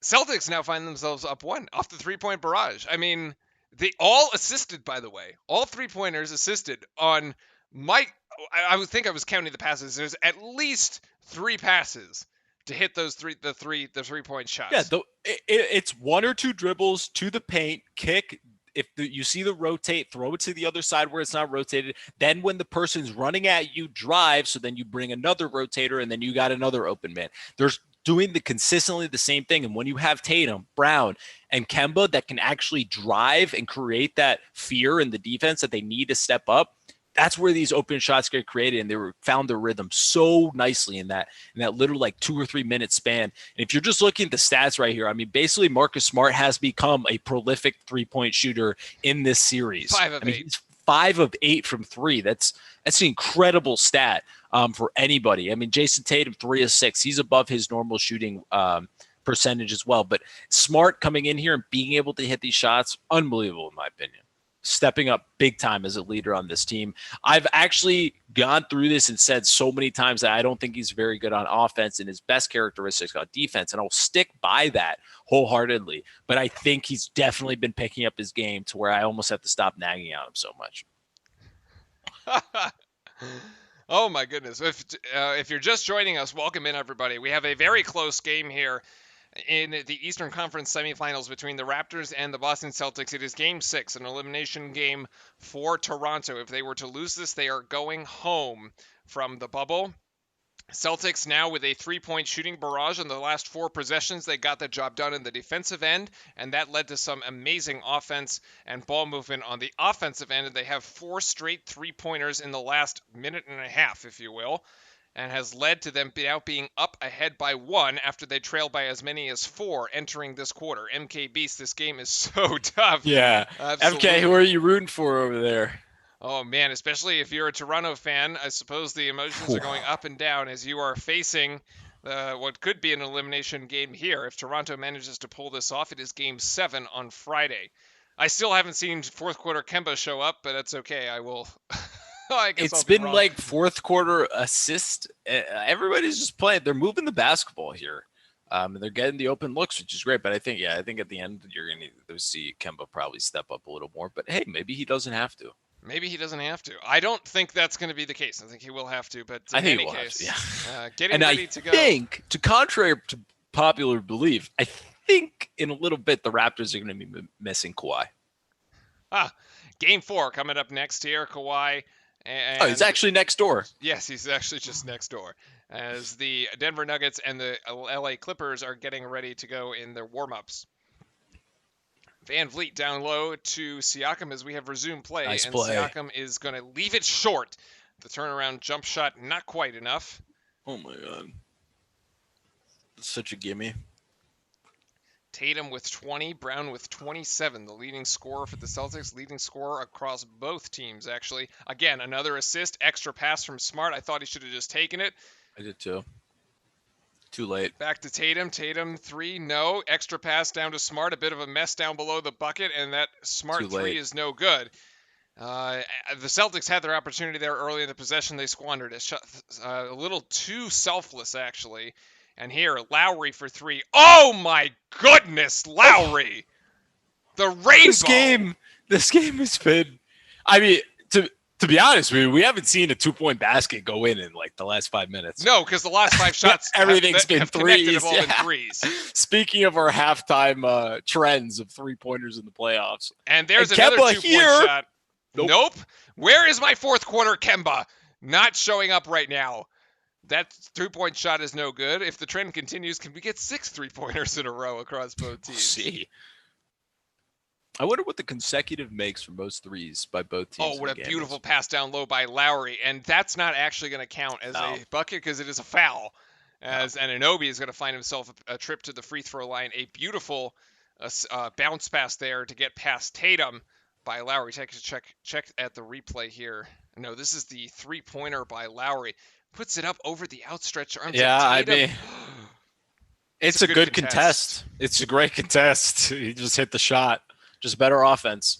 Celtics now find themselves up 1 off the 3-point barrage. I mean, they all assisted, by the way. All 3-pointers assisted on Mike. I would think I was counting the passes. There's at least 3 passes to hit those the 3-point shots. Yeah, it's 1 or 2 dribbles to the paint, kick. If you see the rotate, throw it to the other side where it's not rotated. Then when the person's running at you, drive. So then you bring another rotator, and then you got another open man. There's doing consistently the same thing. And when you have Tatum, Brown, and Kemba that can actually drive and create that fear in the defense that they need to step up, that's where these open shots get created, and they found their rhythm so nicely in that little like 2 or 3 minute span. And if you're just looking at the stats right here, I mean, basically Marcus Smart has become a prolific 3-point shooter in this series. 5 of 8. He's 5 of 8 from 3. That's an incredible stat for anybody. I mean, Jason Tatum 3 of 6. He's above his normal shooting percentage as well. But Smart coming in here and being able to hit these shots, unbelievable in my opinion. stepping up big time as a leader on this team. I've actually gone through this and said so many times that I don't think he's very good on offense and his best characteristics on defense, and I'll stick by that wholeheartedly. But I think he's definitely been picking up his game to where I almost have to stop nagging on him so much. Oh my goodness! If you're just joining us, welcome in everybody. We have a very close game here in the Eastern Conference semifinals between the Raptors and the Boston Celtics. It is Game 6, an elimination game for Toronto. If they were to lose this, they are going home from the bubble. Celtics now with a three-point shooting barrage on the last 4 possessions. They got the job done in the defensive end, and that led to some amazing offense and ball movement on the offensive end. And they have 4 straight three-pointers in the last minute and a half, if you will, and has led to them now being up ahead by 1 after they trailed by as many as 4 entering this quarter. MK Beast, this game is so tough. Yeah. Absolutely. FK, who are you rooting for over there? Oh, man, especially if you're a Toronto fan, I suppose the emotions are going up and down as you are facing what could be an elimination game here. If Toronto manages to pull this off, it is Game 7 on Friday. I still haven't seen fourth quarter Kemba show up, but that's okay. I will. I guess It's been like fourth quarter assist. Everybody's just playing. They're moving the basketball here. And they're getting the open looks, which is great. But I think at the end, you're going to see Kemba probably step up a little more. But hey, maybe he doesn't have to. Maybe he doesn't have to. I don't think that's going to be the case. I think he will have to. But in any case, getting ready to go. I think, to contrary to popular belief, I think in a little bit the Raptors are going to be missing Kawhi. Game 4 coming up next here. Kawhi. And he's actually next door. Yes, he's actually just next door. As the Denver Nuggets and the LA Clippers are getting ready to go in their warm-ups. Van Vliet down low to Siakam as we have resumed play. Nice and play. Siakam is going to leave it short. The turnaround jump shot, not quite enough. Oh, my God. That's such a gimme. Tatum with 20, Brown with 27, the leading scorer for the Celtics, leading scorer across both teams, actually. Again, another assist, extra pass from Smart. I thought he should have just taken it. I did too. Too late. Back to Tatum. Tatum 3, no. Extra pass down to Smart. A bit of a mess down below the bucket, and that Smart 3 is no good. The Celtics had their opportunity there early in the possession. They squandered it. A little too selfless, actually. And here, Lowry for 3. Oh, my goodness, Lowry. The rainbow. This game has been, I mean, to be honest with you, we haven't seen a 2-point basket go in like the last 5 minutes. No, because the last 5 shots everything's been threes. Have all been threes. Speaking of our halftime trends of 3-pointers in the playoffs. And there's another 2-point shot. Nope. Where is my fourth quarter Kemba? Not showing up right now. That 3-point shot is no good. If the trend continues, can we get 6 3-pointers in a row across both teams? We'll see. I wonder what the consecutive makes for most threes by both teams. Oh, what a beautiful pass down low by Lowry. And that's not actually going to count as a bucket because it is a foul. As Anunoby is going to find himself a trip to the free throw line. A beautiful bounce pass there to get past Tatum by Lowry. Check at the replay here. No, this is the 3-pointer by Lowry. Puts it up over the outstretched arms of Tatum. I mean, it's a good contest. It's a great contest. He just hit the shot. Just better offense.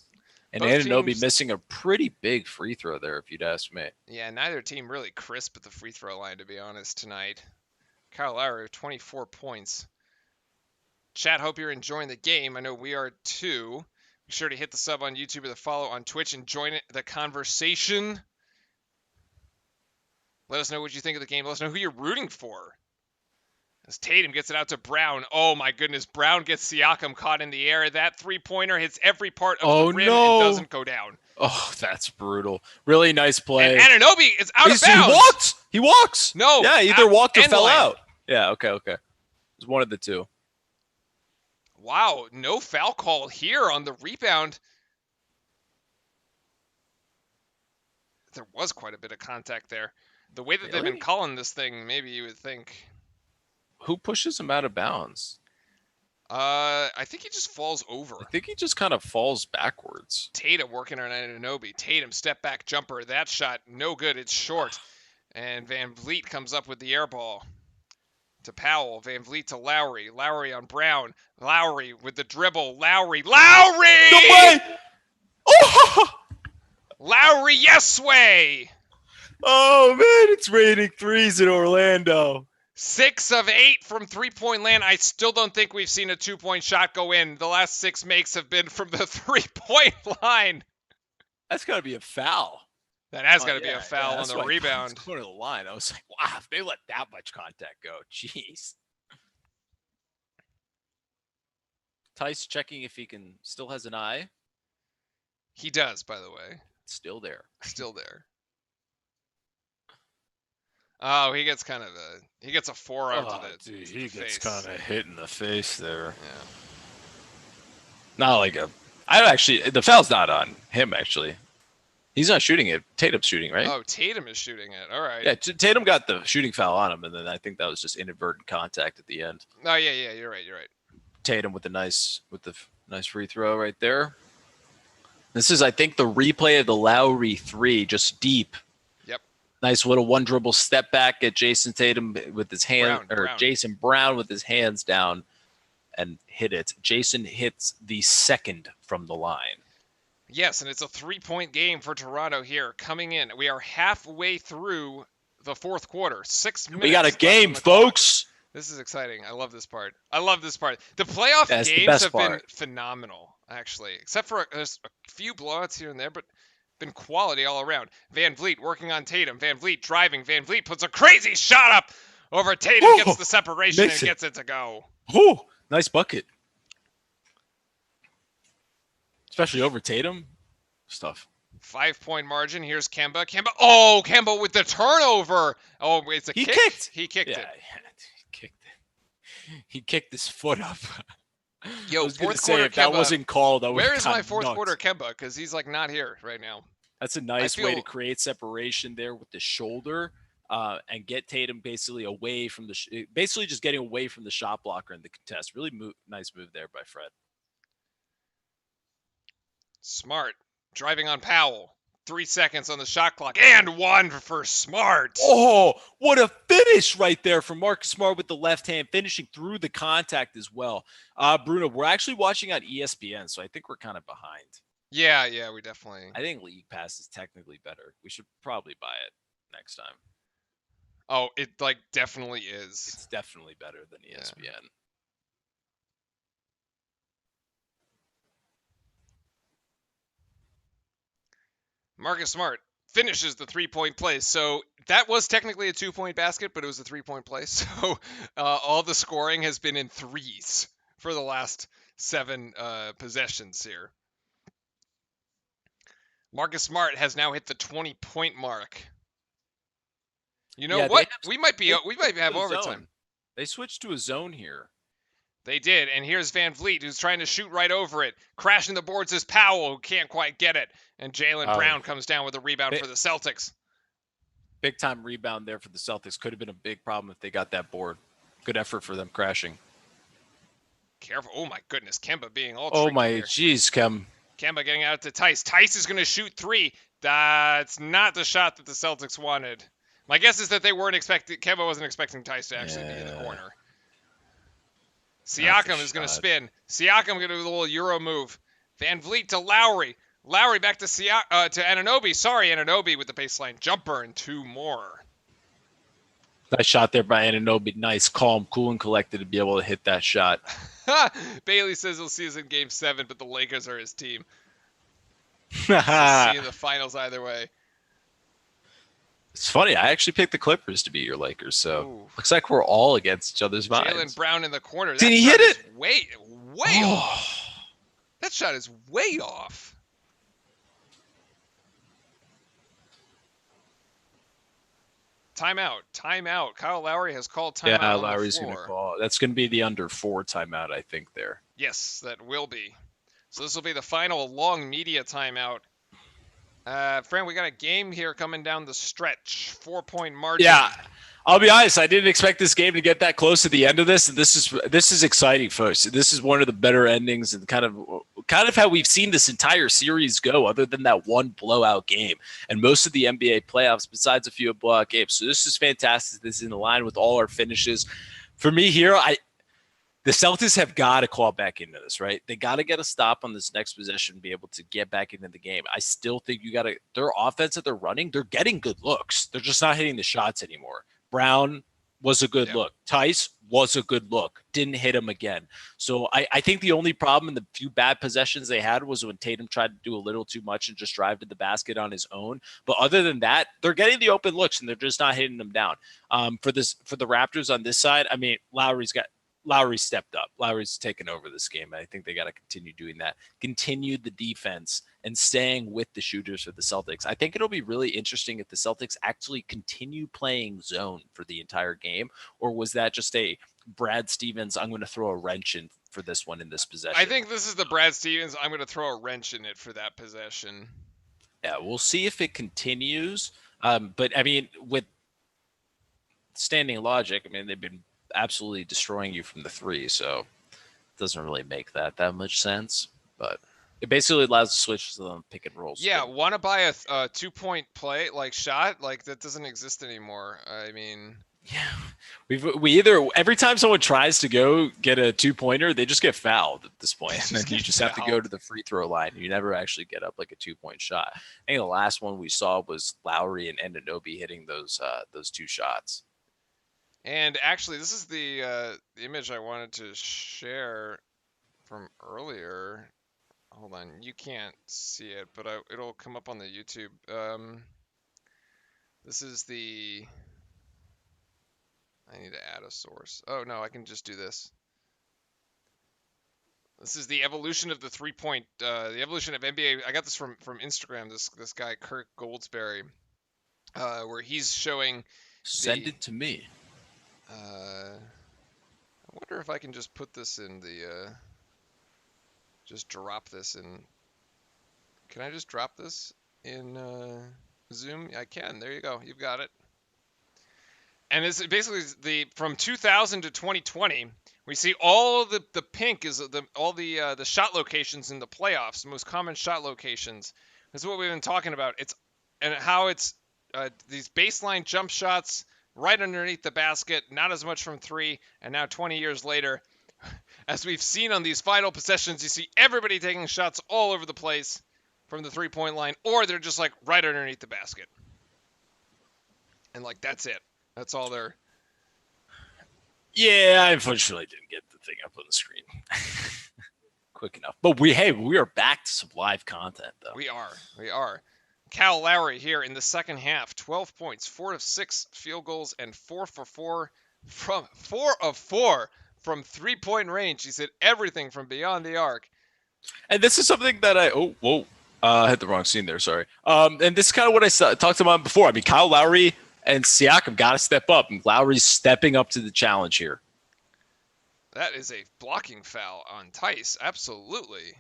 And Anunoby missing a pretty big free throw there, if you'd ask me. Yeah, neither team really crisp at the free throw line, to be honest, tonight. Kyle Lowry, 24 points. Chat, hope you're enjoying the game. I know we are too. Be sure to hit the sub on YouTube or the follow on Twitch and join the conversation. Let us know what you think of the game. Let us know who you're rooting for. As Tatum gets it out to Brown. Oh, my goodness. Brown gets Siakam caught in the air. That 3-pointer hits every part of the rim and doesn't go down. Oh, that's brutal. Really nice play. And Anunoby is out of bounds. He walks. No. Yeah, either walked or fell out. Yeah, okay. It was one of the two. Wow, no foul call here on the rebound. There was quite a bit of contact there. The way that they've been calling this thing, maybe you would think. Who pushes him out of bounds? I think he just falls over. I think he just kind of falls backwards. Tatum working on Anunoby. Tatum step back jumper. That shot no good. It's short. And Van Vliet comes up with the air ball to Powell. Van Vliet to Lowry. Lowry on Brown. Lowry with the dribble. Lowry. No way! Oh! Lowry, yes way. Oh, man, it's raining threes in Orlando. 6 of 8 from three-point land. I still don't think we've seen a two-point shot go in. The last 6 makes have been from the three-point line. That's got to be a foul. That has got to be a foul on the rebound. Going to the line. I was like, wow, if they let that much contact go, jeez. Tice checking if he still has an eye. He does, by the way. Still there. Still there. Oh, he gets a forearm to the dude, he face. gets kind of hit in the face there. Yeah. Not like the foul's not on him, actually. He's not shooting it. Tatum's shooting, right? Oh, Tatum is shooting it. All right. Yeah, Tatum got the shooting foul on him, and then I think that was just inadvertent contact at the end. Oh, yeah, you're right. Tatum with the nice free throw right there. This is, I think, the replay of the Lowry 3, just deep. Yep. Nice little one dribble step back at Jason Tatum with his hand, Brown. Jason Brown with his hands down and hit it. Jason hits the second from the line. Yes, and it's a 3-point game for Toronto here coming in. We are halfway through the fourth quarter. 6 minutes. We got a game, folks. This is exciting. I love this part. The playoff games have been phenomenal, actually, except for a few blowouts here and there, but been quality all around. Van Vliet working on Tatum. Van Vliet driving. Van Vliet puts a crazy shot up over Tatum, gets the separation and gets it to go. Nice bucket. Especially over Tatum. Stuff. 5-point margin. Here's Kemba. Kemba with the turnover. Oh, it's a kick. He kicked it. He kicked his foot up. Yo, fourth quarter if Kemba, that wasn't called, where is my fourth quarter Kemba? Because he's like not here right now. That's a nice way to create separation there with the shoulder and get Tatum basically away from basically just getting away from the shot blocker in the contest. Really nice move there by Fred. Smart. Driving on Powell. 3 seconds on the shot clock. And 1 for Smart. Oh, what a finish right there from Marcus Smart with the left hand, finishing through the contact as well. Bruno, we're actually watching on ESPN, so I think we're kind of behind. Yeah, we definitely. I think League Pass is technically better. We should probably buy it next time. Oh, it definitely is. It's definitely better than ESPN. Yeah. Marcus Smart finishes the 3-point play. So that was technically a 2-point basket, but it was a 3-point play. So all the scoring has been in threes for the last 7 possessions here. Marcus Smart has now hit the 20-point mark. You know what? We might have overtime. They switched to a zone here. They did, and here's Van Vliet, who's trying to shoot right over it. Crashing the boards is Powell, who can't quite get it. And Jaylen Brown comes down with a rebound for the Celtics. Big-time rebound there for the Celtics. Could have been a big problem if they got that board. Good effort for them crashing. Careful. Oh, my goodness. Kemba being all tricky. Oh, my here. Jeez, Kemba getting out to Tice. Tice is going to shoot 3. That's not the shot that the Celtics wanted. My guess is that Kemba wasn't expecting Tice to actually be in the corner. Siakam is going to spin. Siakam going to do a little Euro move. Van Vliet to Lowry. Lowry back to Anunoby. Sorry, Anunoby with the baseline jumper and 2 more. Nice shot there by Anunoby. Nice, calm, cool, and collected to be able to hit that shot. Bailey says he'll see us in Game 7, but the Lakers are his team. See in the finals either way. It's funny. I actually picked the Clippers to beat your Lakers, so looks like we're all against each other's minds. Jaylen Brown in the corner. Did he hit it? Way off. That shot is way off. Timeout. Kyle Lowry has called timeout. Yeah, Lowry's going to call. That's going to be the under 4 timeout, I think, there. Yes, that will be. So this will be the final long media timeout. Fran, we got a game here coming down the stretch. 4-point margin. Yeah, I'll be honest. I didn't expect this game to get that close to the end of this, and this is exciting, folks. This is one of the better endings, and kind of how we've seen this entire series go, other than that one blowout game, and most of the NBA playoffs, besides a few blowout games. So this is fantastic. This is in line with all our finishes. For me here, The Celtics have got to call back into this, right? They got to get a stop on this next possession and be able to get back into the game. I still think you got to, their offense that they're running, they're getting good looks. They're just not hitting the shots anymore. Brown was a good Yeah. look. Tice was a good look. Didn't hit him again. So I think the only problem in the few bad possessions they had was when Tatum tried to do a little too much and just drive to the basket on his own. But other than that, they're getting the open looks and they're just not hitting them down. For the Raptors on this side, I mean, Lowry stepped up. Lowry's taken over this game. I think they got to continue doing that. Continue the defense and staying with the shooters for the Celtics. I think it'll be really interesting if the Celtics actually continue playing zone for the entire game, or was that just a Brad Stevens, I'm going to throw a wrench in for this one in this possession? I think this is the Brad Stevens, I'm going to throw a wrench in it for that possession. Yeah, we'll see if it continues. But, I mean, with standing logic, I mean, they've been absolutely destroying you from the three, so it doesn't really make that much sense. But it basically allows the switch to them pick and rolls. Yeah, want to buy a 2-point play like shot like that doesn't exist anymore. I mean, yeah, we either every time someone tries to go get a 2-pointer, they just get fouled at this point, and then you just have to go to the free throw line. You never actually get up like a 2-point shot. I think the last one we saw was Lowry and Anunoby hitting those 2 shots. And actually, this is the image I wanted to share from earlier. Hold on, you can't see it, but it'll come up on the YouTube. This is the. I need to add a source. Oh no, I can just do this. This is the evolution of the 3-point, the evolution of NBA. I got this from Instagram. This guy Kirk Goldsberry, where he's showing. Send it to me. I wonder if I can just put this in the, just drop this in. Can I just drop this in Zoom? I can. There you go. You've got it. And it's basically from 2000 to 2020. We see all the pink is all the shot locations in the playoffs, the most common shot locations. This is what we've been talking about. And how it's these baseline jump shots right underneath the basket, not as much from 3, and now 20 years later, as we've seen on these final possessions, you see everybody taking shots all over the place from the 3-point line, or they're just like right underneath the basket. And like, that's it. That's all they're... Yeah, I unfortunately didn't get the thing up on the screen quick enough. But we are back to some live content, though. We are. Kyle Lowry here in the second half, 12 points, 4 of 6 field goals, and 4 of 4 from 3-point range. He's hit everything from beyond the arc. And this is something that I hit the wrong scene there. Sorry. And this is kind of what I talked about before. I mean, Kyle Lowry and Siakam got to step up, and Lowry's stepping up to the challenge here. That is a blocking foul on Tice. Absolutely.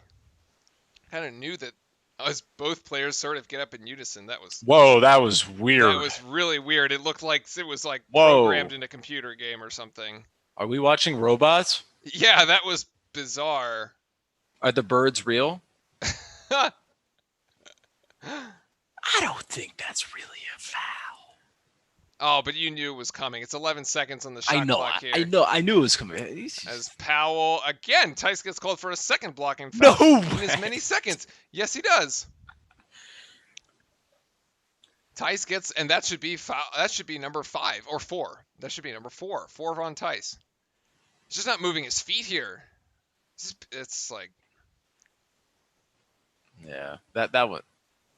Kind of knew that. As both players sort of get up in unison, that was weird. That was really weird. It looked like it was like programmed in a computer game or something. Are we watching robots? Yeah, that was bizarre. Are the birds real? I don't think that's really a foul. Oh, but you knew it was coming. It's 11 seconds on the shot clock here. I knew it was coming. As Powell, again, Tice gets called for a second blocking foul. No in as many seconds. Yes, he does. Tice gets, and that should be foul. That should be number 5 or 4. That should be number 4. 4 on Tice. He's just not moving his feet here. It's like, yeah, that one.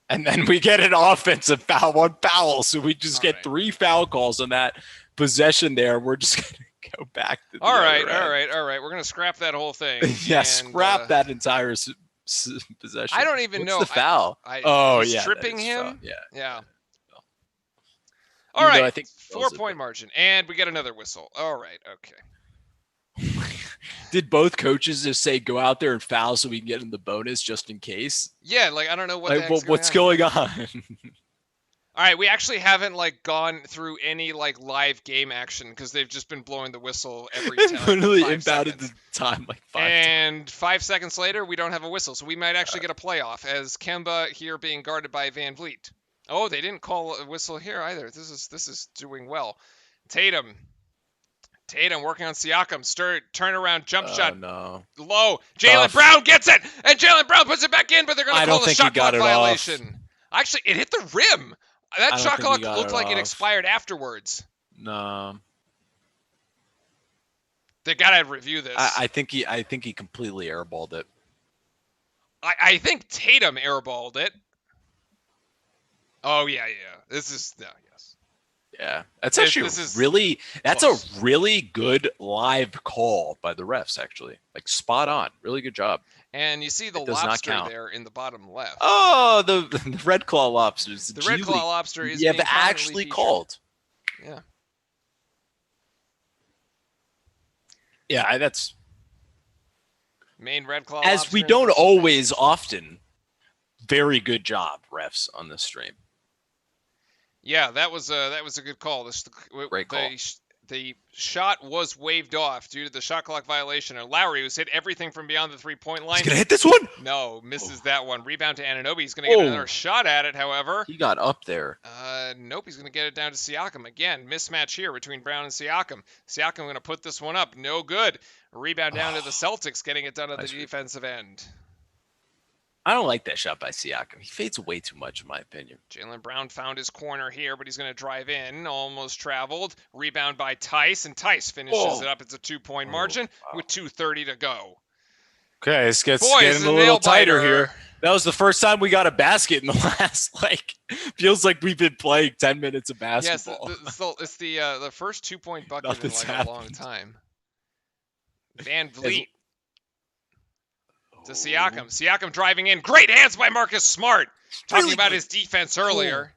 And then we get an offensive foul on Powell, so we just get 3 foul calls on that possession there. We're just going to go back to the all right. We're going to scrap that whole thing. Yeah, scrap that entire possession. I don't even know. What's the foul? Stripping him? Yeah. All right, I think 4-point margin. And we get another whistle. All right, okay. Did both coaches just say go out there and foul so we can get in the bonus just in case? Yeah, like I don't know what's going on. All right, we actually haven't like gone through any like live game action because they've just been blowing the whistle every time. Literally inbounded the time like 5 and times. 5 seconds later, we don't have a whistle, so we might actually get a playoff as Kemba here being guarded by Van Vliet. Oh, they didn't call a whistle here either. This is doing well. Tatum Tatum working on Siakam. Turnaround jump Oh shot no. low. Jalen Tough. Brown gets it, and Jalen Brown puts it back in, but they're going to I call don't the think he shot got clock it off. violation. Actually, it hit the rim. That I don't shot think he clock got looked it like it off. expired afterwards. No. They got to review this. I think he completely airballed it. I think Tatum airballed it. Oh yeah. This is yes. Yeah, that's actually This is really that's close. a really good live call by the refs. Actually, like spot on, really good job. And you see the It does not lobster count. there in the bottom left. Oh, the red claw lobsters. The red claw lobster is You have being prominently actually featured. called. Yeah. Yeah, that's Main red claw as lobster we in don't always participation. often. Very good job, refs, on this stream. Yeah, that was a good call. Great call. The shot was waved off due to the shot clock violation, and Lowry, who's hit everything from beyond the three-point line. He's gonna hit this one. No, misses that one. Rebound to Anunoby. He's gonna get another shot at it. However, he got up there. Nope. He's gonna get it down to Siakam again. Mismatch here between Brown and Siakam. Siakam gonna put this one up. No good. Rebound down to the Celtics, getting it done at the defensive end. I don't like that shot by Siakam. He fades away too much, in my opinion. Jalen Brown found his corner here, but he's going to drive in. Almost traveled. Rebound by Tice, and Tice finishes it up. It's a 2-point margin with 2:30 to go. Okay, this gets Boy, getting a little tighter here. That was the first time we got a basket in the last, feels like we've been playing 10 minutes of basketball. Yes, it's the first 2-point bucket in a long time. Van Vliet. To Siakam. Siakam driving in. Great hands by Marcus Smart. Talking about his defense earlier.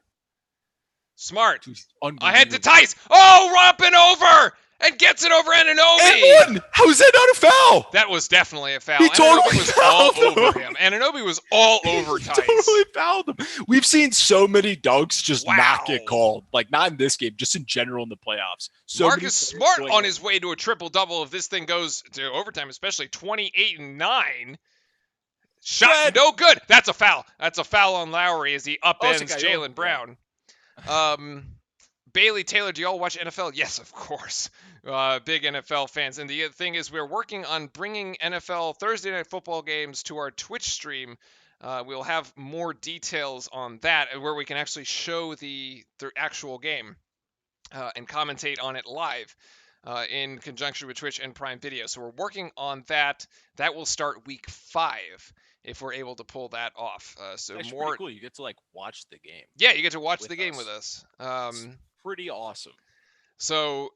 Smart. Ahead to Tice. Oh, romping over. And gets it over Anunoby. And one. How is that not a foul? That was definitely a foul. He totally was all over him. Anunoby was all over Tice. Totally fouled him. We've seen so many dunks just not get called. Not in this game, just in general in the playoffs. Marcus Smart on his way to a triple-double if this thing goes to overtime, especially 28-9. Shot no good. That's a foul. That's a foul on Lowry as he upends Jalen Brown. Bailey Taylor, do y'all watch NFL? Yes, of course. Big NFL fans. And the thing is, we're working on bringing NFL Thursday Night Football games to our Twitch stream. We'll have more details on that, where we can actually show the actual game and commentate on it live. In conjunction with Twitch and Prime Video. So we're working on that. That will start week 5 if we're able to pull that off. So that's more pretty cool. You get to watch the game. Yeah, you get to watch the game with us. Pretty awesome. So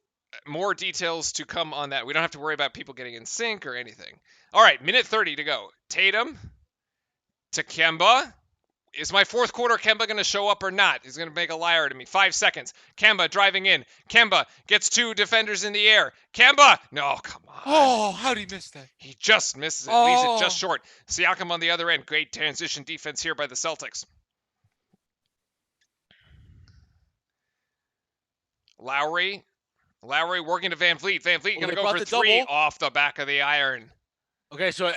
more details to come on that. We don't have to worry about people getting in sync or anything. All right, minute 30 to go. Tatum to Kemba. Is my fourth quarter Kemba going to show up or not? He's going to make a liar to me. 5 seconds. Kemba driving in. Kemba gets 2 defenders in the air. Kemba! No, come on. Oh, how did he miss that? He just misses it. Leaves it just short. Siakam on the other end. Great transition defense here by the Celtics. Lowry working to Van Vliet. Van Vliet going to go for 3 off the back of the iron. Okay, so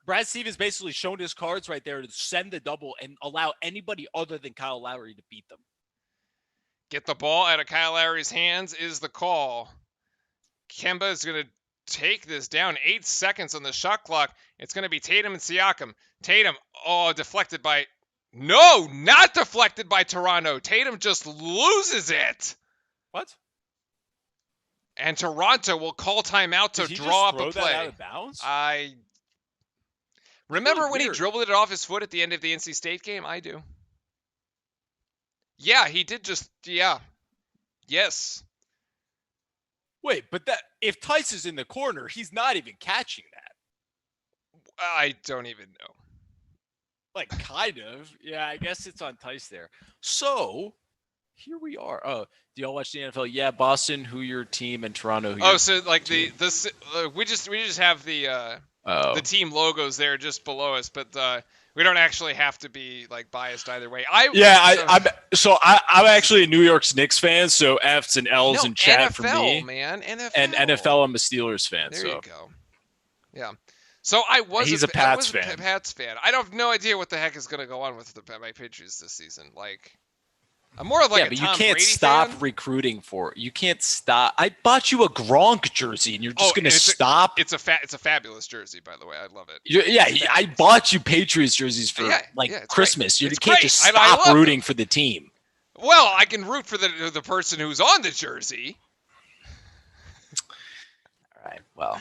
Brad Stevens basically shown his cards right there to send the double and allow anybody other than Kyle Lowry to beat them. Get the ball out of Kyle Lowry's hands is the call. Kemba is going to take this down. 8 seconds on the shot clock. It's going to be Tatum and Siakam. Tatum, deflected by... No, not deflected by Toronto. Tatum just loses it. What? And Toronto will call timeout to draw up a play. That out of bounds? Remember when he dribbled it off his foot at the end of the NC State game? I do. Yeah, he did just, yeah. Yes. Wait, but if Tice is in the corner, he's not even catching that. I don't even know. Kind of. Yeah, I guess it's on Tice there. So, here we are. Oh, do y'all watch the NFL? Yeah, Boston, who your team, and Toronto, who your team. We just have the team logos there just below us, but we don't actually have to be biased either way. I'm actually a New York Knicks fan, so F's and L's in chat NFL, for me. Man, NFL. And NFL, I'm a Steelers fan. There you go. Yeah. So he's a Pats fan. I have no idea what the heck is going to go on with my Patriots this season. I'm more of like Yeah, a but you Tom can't Brady stop fan. recruiting for it. You can't stop. I bought you a Gronk jersey, and you're just going to and stop? It's a fabulous jersey, by the way. I love it. Yeah, I Fabulous. bought you Patriots jerseys for Yeah, it's Christmas. great. You It's can't great. just I stop love rooting them. for the team. Well, I can root for the person who's on the jersey, All right, well,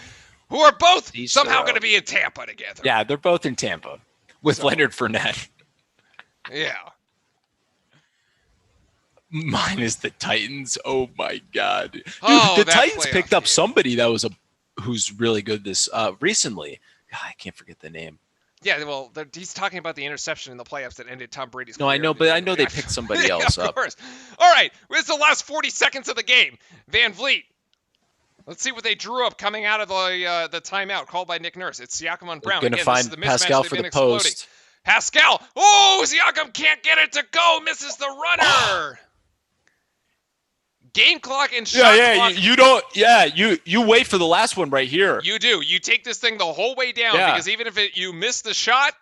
who are both each their somehow going to own. be in Tampa together. Yeah, they're both in Tampa with So, Leonard Fournette. Yeah. Mine is the Titans. Oh my god, dude! Oh, The that Titans playoff picked up game. somebody who's really good this recently. God, I can't forget the name. Yeah, well, he's talking about the interception in the playoffs that ended Tom Brady's career. No, I know, but I know they picked somebody else of up. course. All right, it's the last 40 seconds of the game. Van Vliet. Let's see what they drew up coming out of the timeout called by Nick Nurse. It's Siakam on Brown. Going to Again, find this is the mismatch Pascal they've for been the exploding. post. Pascal. Oh, Siakam can't get it to go. Misses the runner. Game clock and shot clock. You don't. Yeah, you wait for the last one right here. You do. You take this thing the whole way down because even if you miss the shot,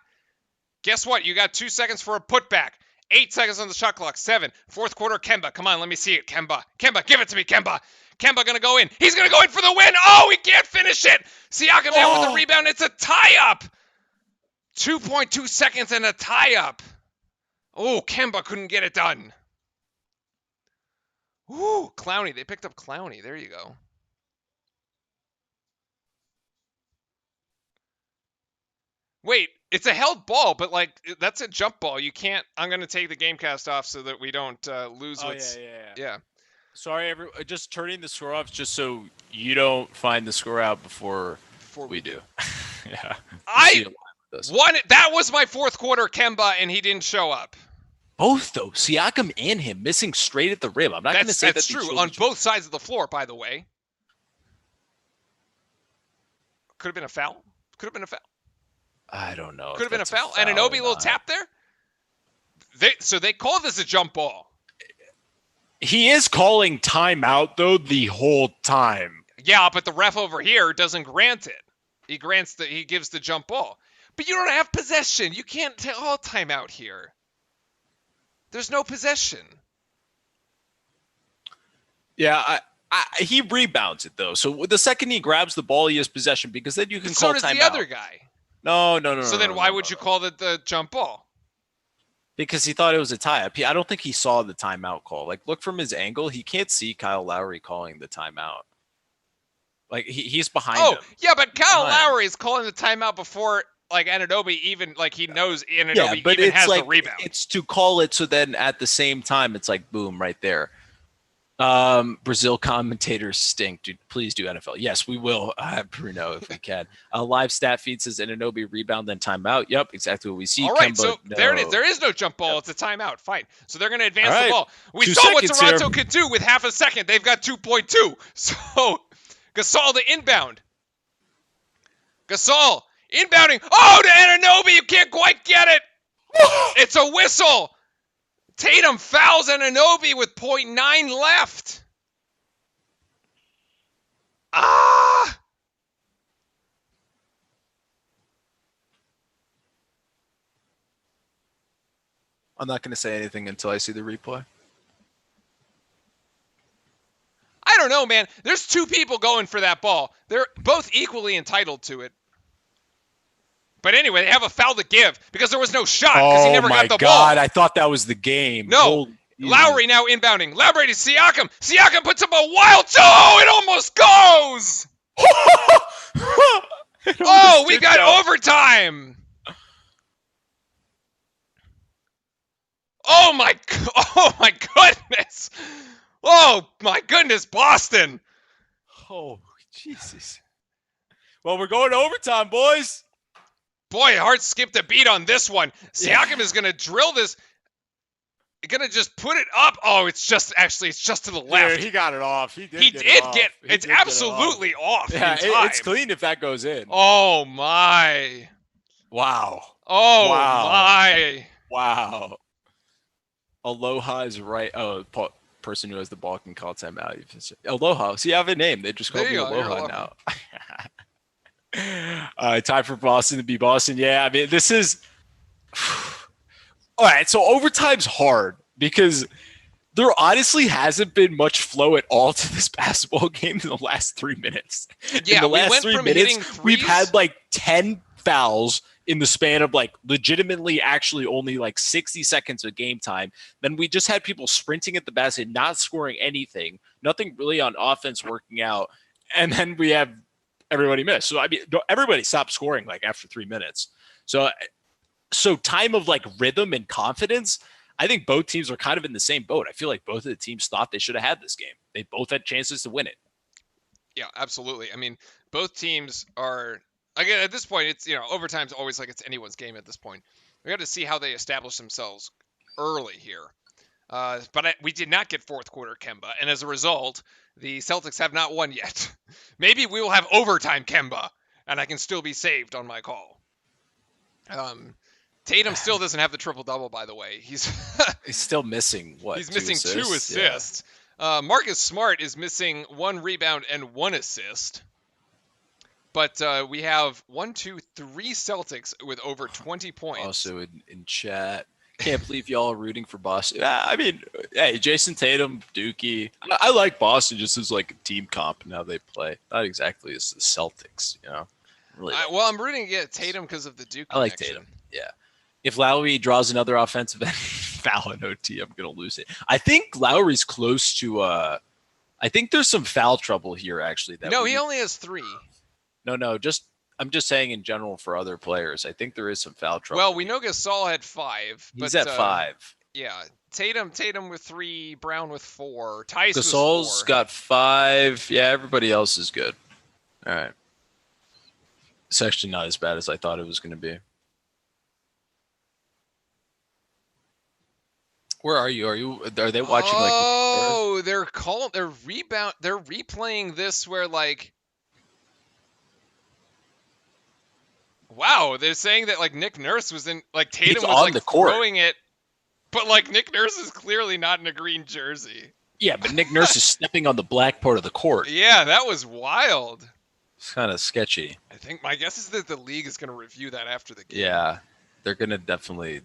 guess what? You got 2 seconds for a putback. 8 seconds on the shot clock. 7. Fourth quarter, Kemba. Come on, let me see it. Kemba, give it to me, Kemba. Kemba gonna go in. He's gonna go in for the win. Oh, he can't finish it. Siakam there with the rebound. It's a tie-up. 2.2 seconds and a tie-up. Oh, Kemba couldn't get it done. Ooh, Clowney. They picked up Clowney. There you go. Wait, it's a held ball, but like that's a jump ball. You can't. I'm gonna take the Gamecast off so that we don't lose. Yeah. Sorry, just turning the score off just so you don't find the score out before we do. Yeah. That was my fourth quarter, Kemba, and he didn't show up. Both though, Siakam and him missing straight at the rim. I'm not going to say that's true on both sides of the floor. By the way, could have been a foul. I don't know. Could have been a foul. And an Obi little tap there. So they call this a jump ball. He is calling timeout though the whole time. Yeah, but the ref over here doesn't grant it. He gives the jump ball. But you don't have possession. You can't call timeout here. There's no possession. Yeah, he rebounds it though. So the second he grabs the ball, he has possession because then you can call timeout. So does the other guy. No. So then why would you call it the jump ball? Because he thought it was a tie-up. I don't think he saw the timeout call. Like, look from his angle. He can't see Kyle Lowry calling the timeout. Like, he's behind him. Oh, yeah, but Kyle Lowry is calling the timeout before, like, Anunoby even, like, he knows Anunoby even has the rebound. It's to call it so then at the same time, it's like, boom, right there. Brazil commentators stink, dude. Please do NFL. Yes, we will, Bruno, if we can. Live stat feed says Anunoby rebound, then timeout. Yep, exactly what we see. All right, Kemba, so there it is. There is no jump ball. Yep. It's a timeout. Fine. So they're going to advance the ball. We saw what Toronto could do with half a second. They've got 2.2. So Gasol to inbound. Gasol inbounding. Oh, to Anunoby. You can't quite get it. It's a whistle. Tatum fouls Anunoby with 0.9 left. Ah! I'm not going to say anything until I see the replay. I don't know, man. There's two people going for that ball. They're both equally entitled to it. But anyway, they have a foul to give because there was no shot because he never got the ball. Oh, my God. I thought that was the game. No. Lowry now inbounding. Lowry to Siakam. Siakam puts up a wild toe. Oh, it almost goes. Oh, we got overtime. Oh, my goodness. Oh, my goodness, Boston. Oh, Jesus. Well, we're going to overtime, boys. Boy, heart skipped a beat on this one. Siakam is going to drill this. Going to just put it up. Oh, it's just to the left. Yeah, he got it off. He did get it's absolutely off. Yeah, it's clean if that goes in. Oh, my. Wow. Oh, my. Wow. Aloha is right. Oh, person who has the ball can call timeout. Aloha. See, you have a name. They just call me Aloha now. Time for Boston to be Boston. Yeah, I mean, this is all right. So overtime's hard because There honestly hasn't been much flow at all to this basketball game in the last 3 minutes. Yeah, in the we last went 3 from minutes, hitting we've threes. had like 10 fouls in the span of like legitimately actually only like 60 seconds of game time. Then we just had people sprinting at the basket, not scoring anything, nothing really on offense working out. And then we have everybody miss. So I mean, everybody stopped scoring like after 3 minutes. So time of like rhythm and confidence, I think both teams are kind of in the same boat. I feel like both of the teams thought they should have had this game. They both had chances to win it. Yeah, absolutely. I mean, both teams are, again, at this point, it's, overtime's always like it's anyone's game at this point. We got to see how they establish themselves early here. But we did not get fourth quarter Kemba, and as a result, the Celtics have not won yet. Maybe we will have overtime Kemba, and I can still be saved on my call. Tatum still doesn't have the triple double, by the way. He's still missing what? He's missing 2 assists. Yeah. Marcus Smart is missing 1 rebound and 1 assist. But we have 1, 2, 3 Celtics with over 20 points. Also in chat, can't believe y'all are rooting for Boston. I mean, hey, Jason Tatum, Dookie. I like Boston just as like a team comp and how they play. Not exactly as the Celtics, Really well, I'm rooting against Tatum because of the Duke I like connection. Tatum, yeah. If Lowry draws another offensive foul in OT, I'm going to lose it. I think Lowry's close to I think there's some foul trouble here, actually. No, he only has 3. No, I'm just saying in general for other players. I think there is some foul trouble. Well, we know Gasol had 5. He's at 5. Yeah, Tatum with 3, Brown with 4, Tice Gasol's with 4. got 5. Yeah, everybody else is good. All right. It's actually not as bad as I thought it was going to be. Where are you? Are they watching like? Oh, they're replaying this where like. Wow, they're saying that like Nick Nurse was in like Tatum was like throwing it, but like Nick Nurse is clearly not in a green jersey. Yeah, but Nick Nurse is stepping on the black part of the court. Yeah, that was wild. It's kind of sketchy. I think my guess is that the league is going to review that after the game. Yeah, they're going to definitely.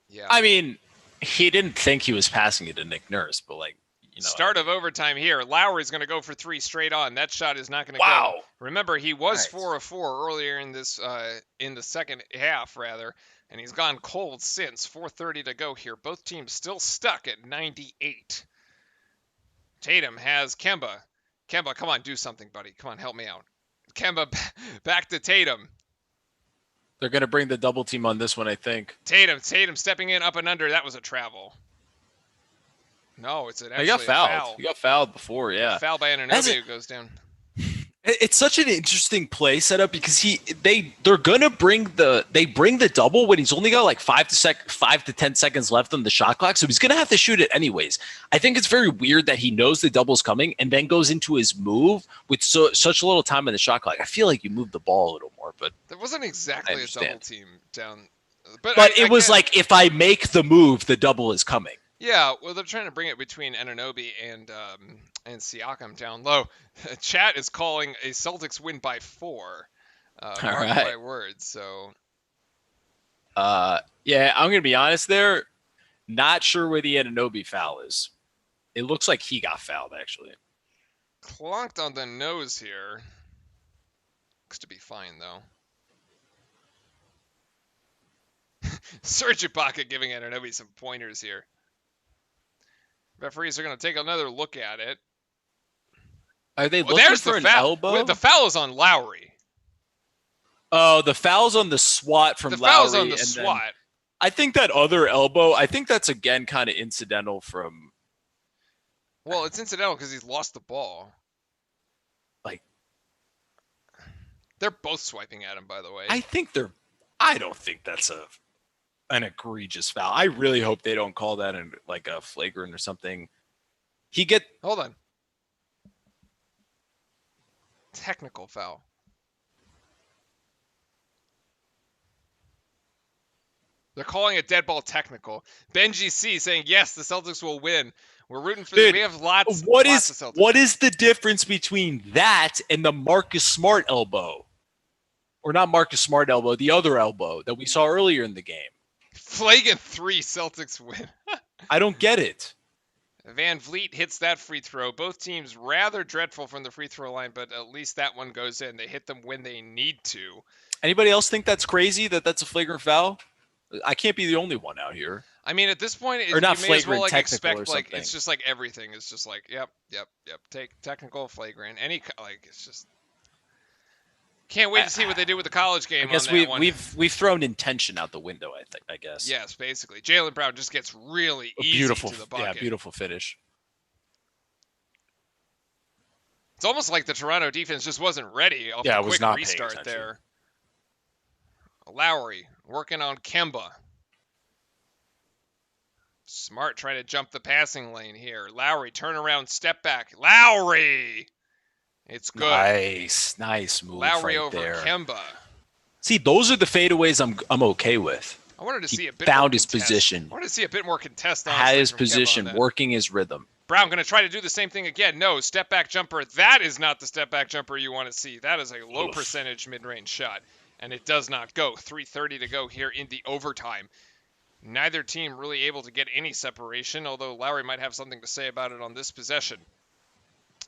Yeah. I mean, he didn't think he was passing it to Nick Nurse, but like, Start of overtime here. Lowry's going to go for 3 straight on. That shot is not going to go. Remember, he was 4 of 4 earlier in this in the second half, rather, and he's gone cold since. 4:30 to go here. Both teams still stuck at 98. Tatum has Kemba. Kemba, come on, do something, buddy. Come on, help me out. Kemba back to Tatum. They're going to bring the double team on this one, I think. Tatum stepping in up and under. That was a travel. No, it's actually he got fouled. Foul. He got fouled before, yeah. Foul by Anunoby who goes down. It's such an interesting play setup because they're gonna bring the double when he's only got like 5 to 10 seconds left on the shot clock, so he's gonna have to shoot it anyways. I think it's very weird that he knows the double's coming and then goes into his move with such a little time on the shot clock. I feel like you move the ball a little more, but there wasn't exactly a double team down. But it was like if I make the move, the double is coming. Yeah, well, they're trying to bring it between Anunoby and Siakam down low. Chat is calling a Celtics win by 4. Mark my words. So. Yeah, I'm gonna be honest there. Not sure where the Anunoby foul is. It looks like he got fouled actually. Clonked on the nose here. Looks to be fine though. Serge Ibaka giving Anunoby some pointers here. Referees are going to take another look at it. Are they looking for an elbow? The foul is on Lowry. Oh, the foul's on the swat from Lowry. The foul's on the swat. I think that other elbow, I think that's again kind of incidental from. Well, it's incidental because he's lost the ball. Like. They're both swiping at him, by the way. I don't think that's an egregious foul. I really hope they don't call that like a flagrant or something. Hold on. Technical foul. They're calling it dead ball technical. Benji C saying yes, the Celtics will win. We're rooting for them. We have lots. What of Celtics. What is the difference between that and the Marcus Smart elbow? Or not Marcus Smart elbow, the other elbow that we saw earlier in the game. Flagrant 3, Celtics win. I don't get it. Van Vliet hits that free throw. Both teams rather dreadful from the free throw line, but at least that one goes in. They hit them when they need to. Anybody else think that's crazy, that that's a flagrant foul? I can't be the only one out here. I mean, at this point, Or not you may as well flagrant, like technical or expect like something. it's just like everything is just like yep. Take technical, flagrant, any like it's just. Can't wait to see what they do with the college game. I guess on that one. we've thrown intention out the window. I guess. Yes, basically, Jaylen Brown just gets really easy Beautiful, to the bucket. yeah, beautiful finish. It's almost like the Toronto defense just wasn't ready off the quick restart there. Lowry working on Kemba. Smart trying to jump the passing lane here. Lowry, turnaround, step back. Lowry! It's good. Nice move Lowry right over there. Kemba. See, those are the fadeaways I'm okay with. I wanted to see a bit found more his contest. position. I wanted to see a bit more contest. Had his position, working his rhythm. Brown going to try to do the same thing again. No, step back jumper. That is not the step back jumper you want to see. That is a low percentage mid-range shot, and it does not go. 3:30 to go here in the overtime. Neither team really able to get any separation, although Lowry might have something to say about it on this possession.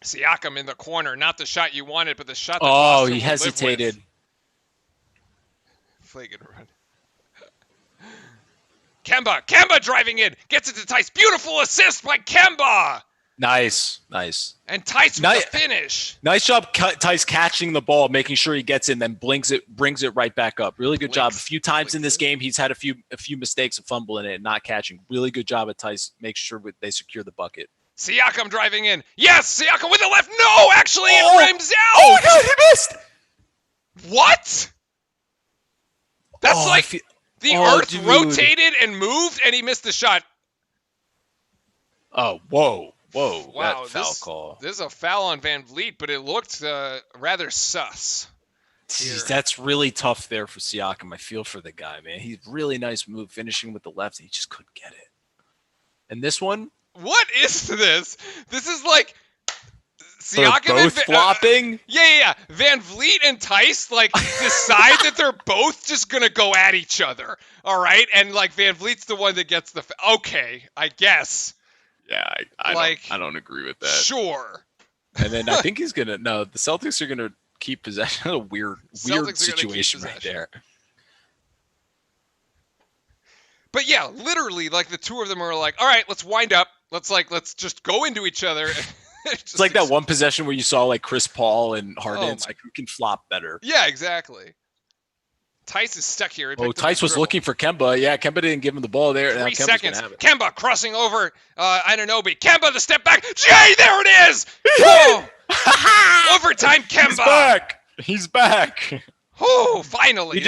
Siakam in the corner, not the shot you wanted, but the shot that Boston he hesitated. Flagrant run. Kemba driving in, gets it to Tice. Beautiful assist by Kemba. Nice. And Tice with the finish. Nice job, Tice catching the ball, making sure he gets in, then brings it right back up. Really good job. A few times in this game, he's had a few mistakes of fumbling it and not catching. Really good job at Tice, make sure they secure the bucket. Siakam driving in. Yes, Siakam with the left. No, actually, it rims out. Oh my God, he missed. What? That's the earth rotated and moved, and he missed the shot. Oh, whoa. Wow, that foul call. This is a foul on Van Vliet, but it looked rather sus. Jeez, that's really tough there for Siakam. I feel for the guy, man. He's really nice move, finishing with the left. He just couldn't get it. And this one? What is this? This is like Siakam they're both flopping? Yeah. Van Vliet and Tice decide that they're both just gonna go at each other. All right, and Van Vliet's the one that gets the. Okay, I guess. Yeah, I don't agree with that. Sure. And then I think he's gonna. No, the Celtics are gonna keep possession. A weird situation right there. But yeah, literally, the two of them are like, all right, let's wind up. Let's just go into each other. It's like that one possession where you saw Chris Paul and Harden. It's who can flop better. Yeah, exactly. Tice is stuck here. Tice was looking for Kemba. Yeah, Kemba didn't give him the ball there. 3 seconds. Kemba crossing over Anunoby. Kemba the step back. Jay, there it is. Oh. Overtime, Kemba. He's back. Oh, finally.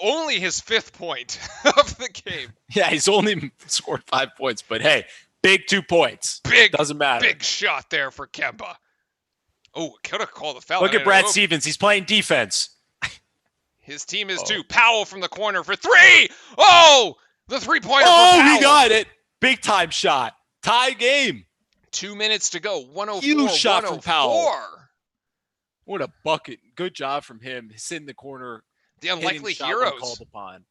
Only his 5th point of the game. Yeah, he's only scored 5 points, but hey, big 2 points. Doesn't matter. Big shot there for Kemba. Oh, could have called the foul. Look at Brad Stevens. He's playing defense. His team is 2. Powell from the corner for 3. Oh, the 3-pointer for Powell. He got it. Big time shot. Tie game. 2 minutes to go. 104. Huge shot from Powell. What a bucket. Good job from him. He's in the corner. The unlikely heroes. Called upon.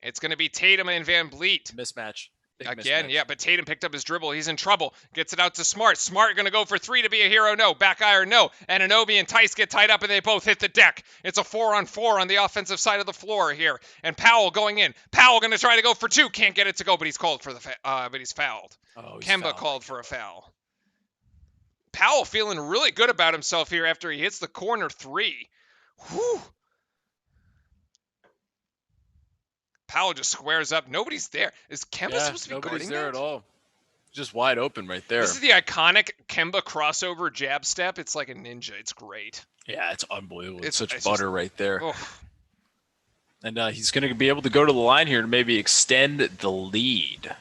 It's going to be Tatum and Van Vliet. Mismatch. Again, yeah, but Tatum picked up his dribble. He's in trouble. Gets it out to Smart. Smart going to go for 3 to be a hero. No. Back iron. No. And Anunoby and Tice get tied up, and they both hit the deck. It's a 4-on-4 on the offensive side of the floor here. And Powell going in. Powell going to try to go for 2. Can't get it to go, but he's called for but he's fouled. Kemba called for a foul. Powell feeling really good about himself here after he hits the corner 3. Whew. Powell just squares up. Nobody's there. Is Kemba supposed to be guarding nobody's there that? at all. Just wide open right there. This is the iconic Kemba crossover jab step. It's like a ninja. It's great. Yeah, it's unbelievable. It's such butter right there. Oh. And he's going to be able to go to the line here to maybe extend the lead.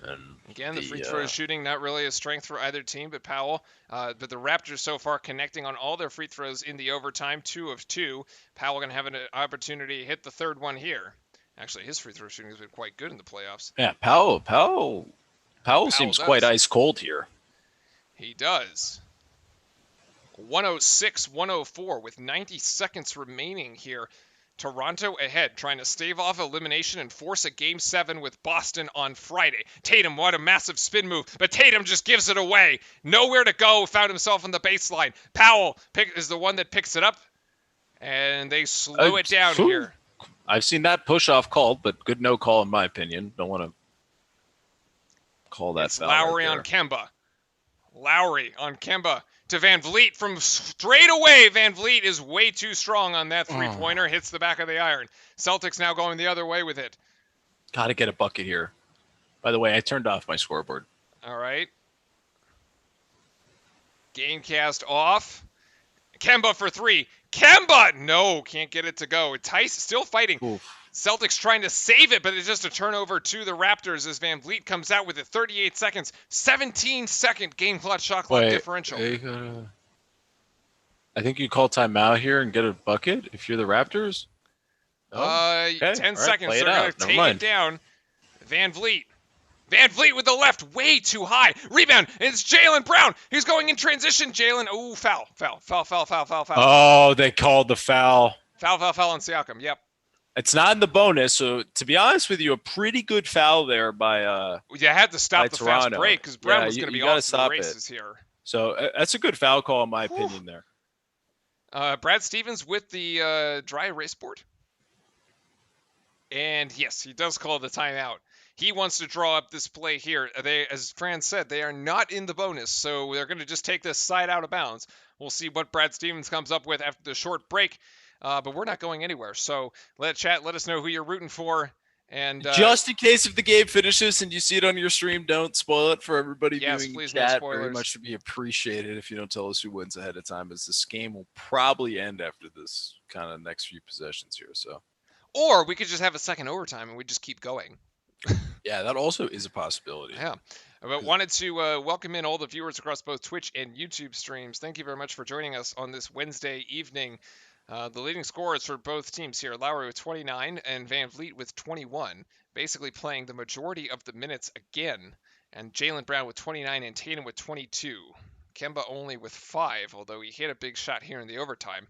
And again, the free throw shooting, not really a strength for either team, but Powell. But the Raptors so far connecting on all their free throws in the overtime, 2 of 2. Powell going to have an opportunity to hit the 3rd one here. Actually, his free throw shooting has been quite good in the playoffs. Yeah, Powell seems quite ice cold here. He does. 106-104 with 90 seconds remaining here. Toronto ahead, trying to stave off elimination and force a Game 7 with Boston on Friday. Tatum, what a massive spin move, but Tatum just gives it away. Nowhere to go, found himself on the baseline. Powell is the one that picks it up, and they slow it down here. I've seen that push-off called, but good no call in my opinion. Don't want to call that foul Lowry right on Kemba. Lowry on Kemba to Van Vliet from straight away. Van Vliet is way too strong on that three-pointer. Hits the back of the iron. Celtics now going the other way with it. Got to get a bucket here. By the way, I turned off my scoreboard. All right. Gamecast off. Kemba for three. Kemba! No, can't get it to go. Tice still fighting. Oof. Celtics trying to save it, but it's just a turnover to the Raptors as Van Vliet comes out with it. 38 seconds. 17-second game clock shot clock differential. I think you call timeout here and get a bucket if you're the Raptors. Okay. 10 seconds. They're going to take it down. Van Vliet. Van Vliet with the left, way too high. Rebound, and it's Jaylen Brown. He's going in transition. Jaylen, foul. Oh, they called the foul. Foul on Siakam, yep. It's not in the bonus, so to be honest with you, a pretty good foul there by you had to stop the Toronto. Fast break because Brown was going to be off the races here. So that's a good foul call in my opinion there. Brad Stevens with the dry erase board. And yes, he does call the timeout. He wants to draw up this play here. They, as Fran said, they are not in the bonus, so they're going to just take this side out of bounds. We'll see what Brad Stevens comes up with after the short break, but we're not going anywhere. So let us know who you're rooting for. And just in case if the game finishes and you see it on your stream, don't spoil it for everybody yes, viewing please, chat. no spoilers. Very much to be appreciated if you don't tell us who wins ahead of time, as this game will probably end after this kind of next few possessions here. So, or we could just have a second overtime and we just keep going. Yeah, that also is a possibility. Yeah. But wanted to welcome in all the viewers across both Twitch and YouTube streams. Thank you very much for joining us on this Wednesday evening. The leading scorers for both teams here, Lowry with 29 and Van Vliet with 21, basically playing the majority of the minutes again. And Jaylen Brown with 29 and Tatum with 22. Kemba only with 5, although he hit a big shot here in the overtime.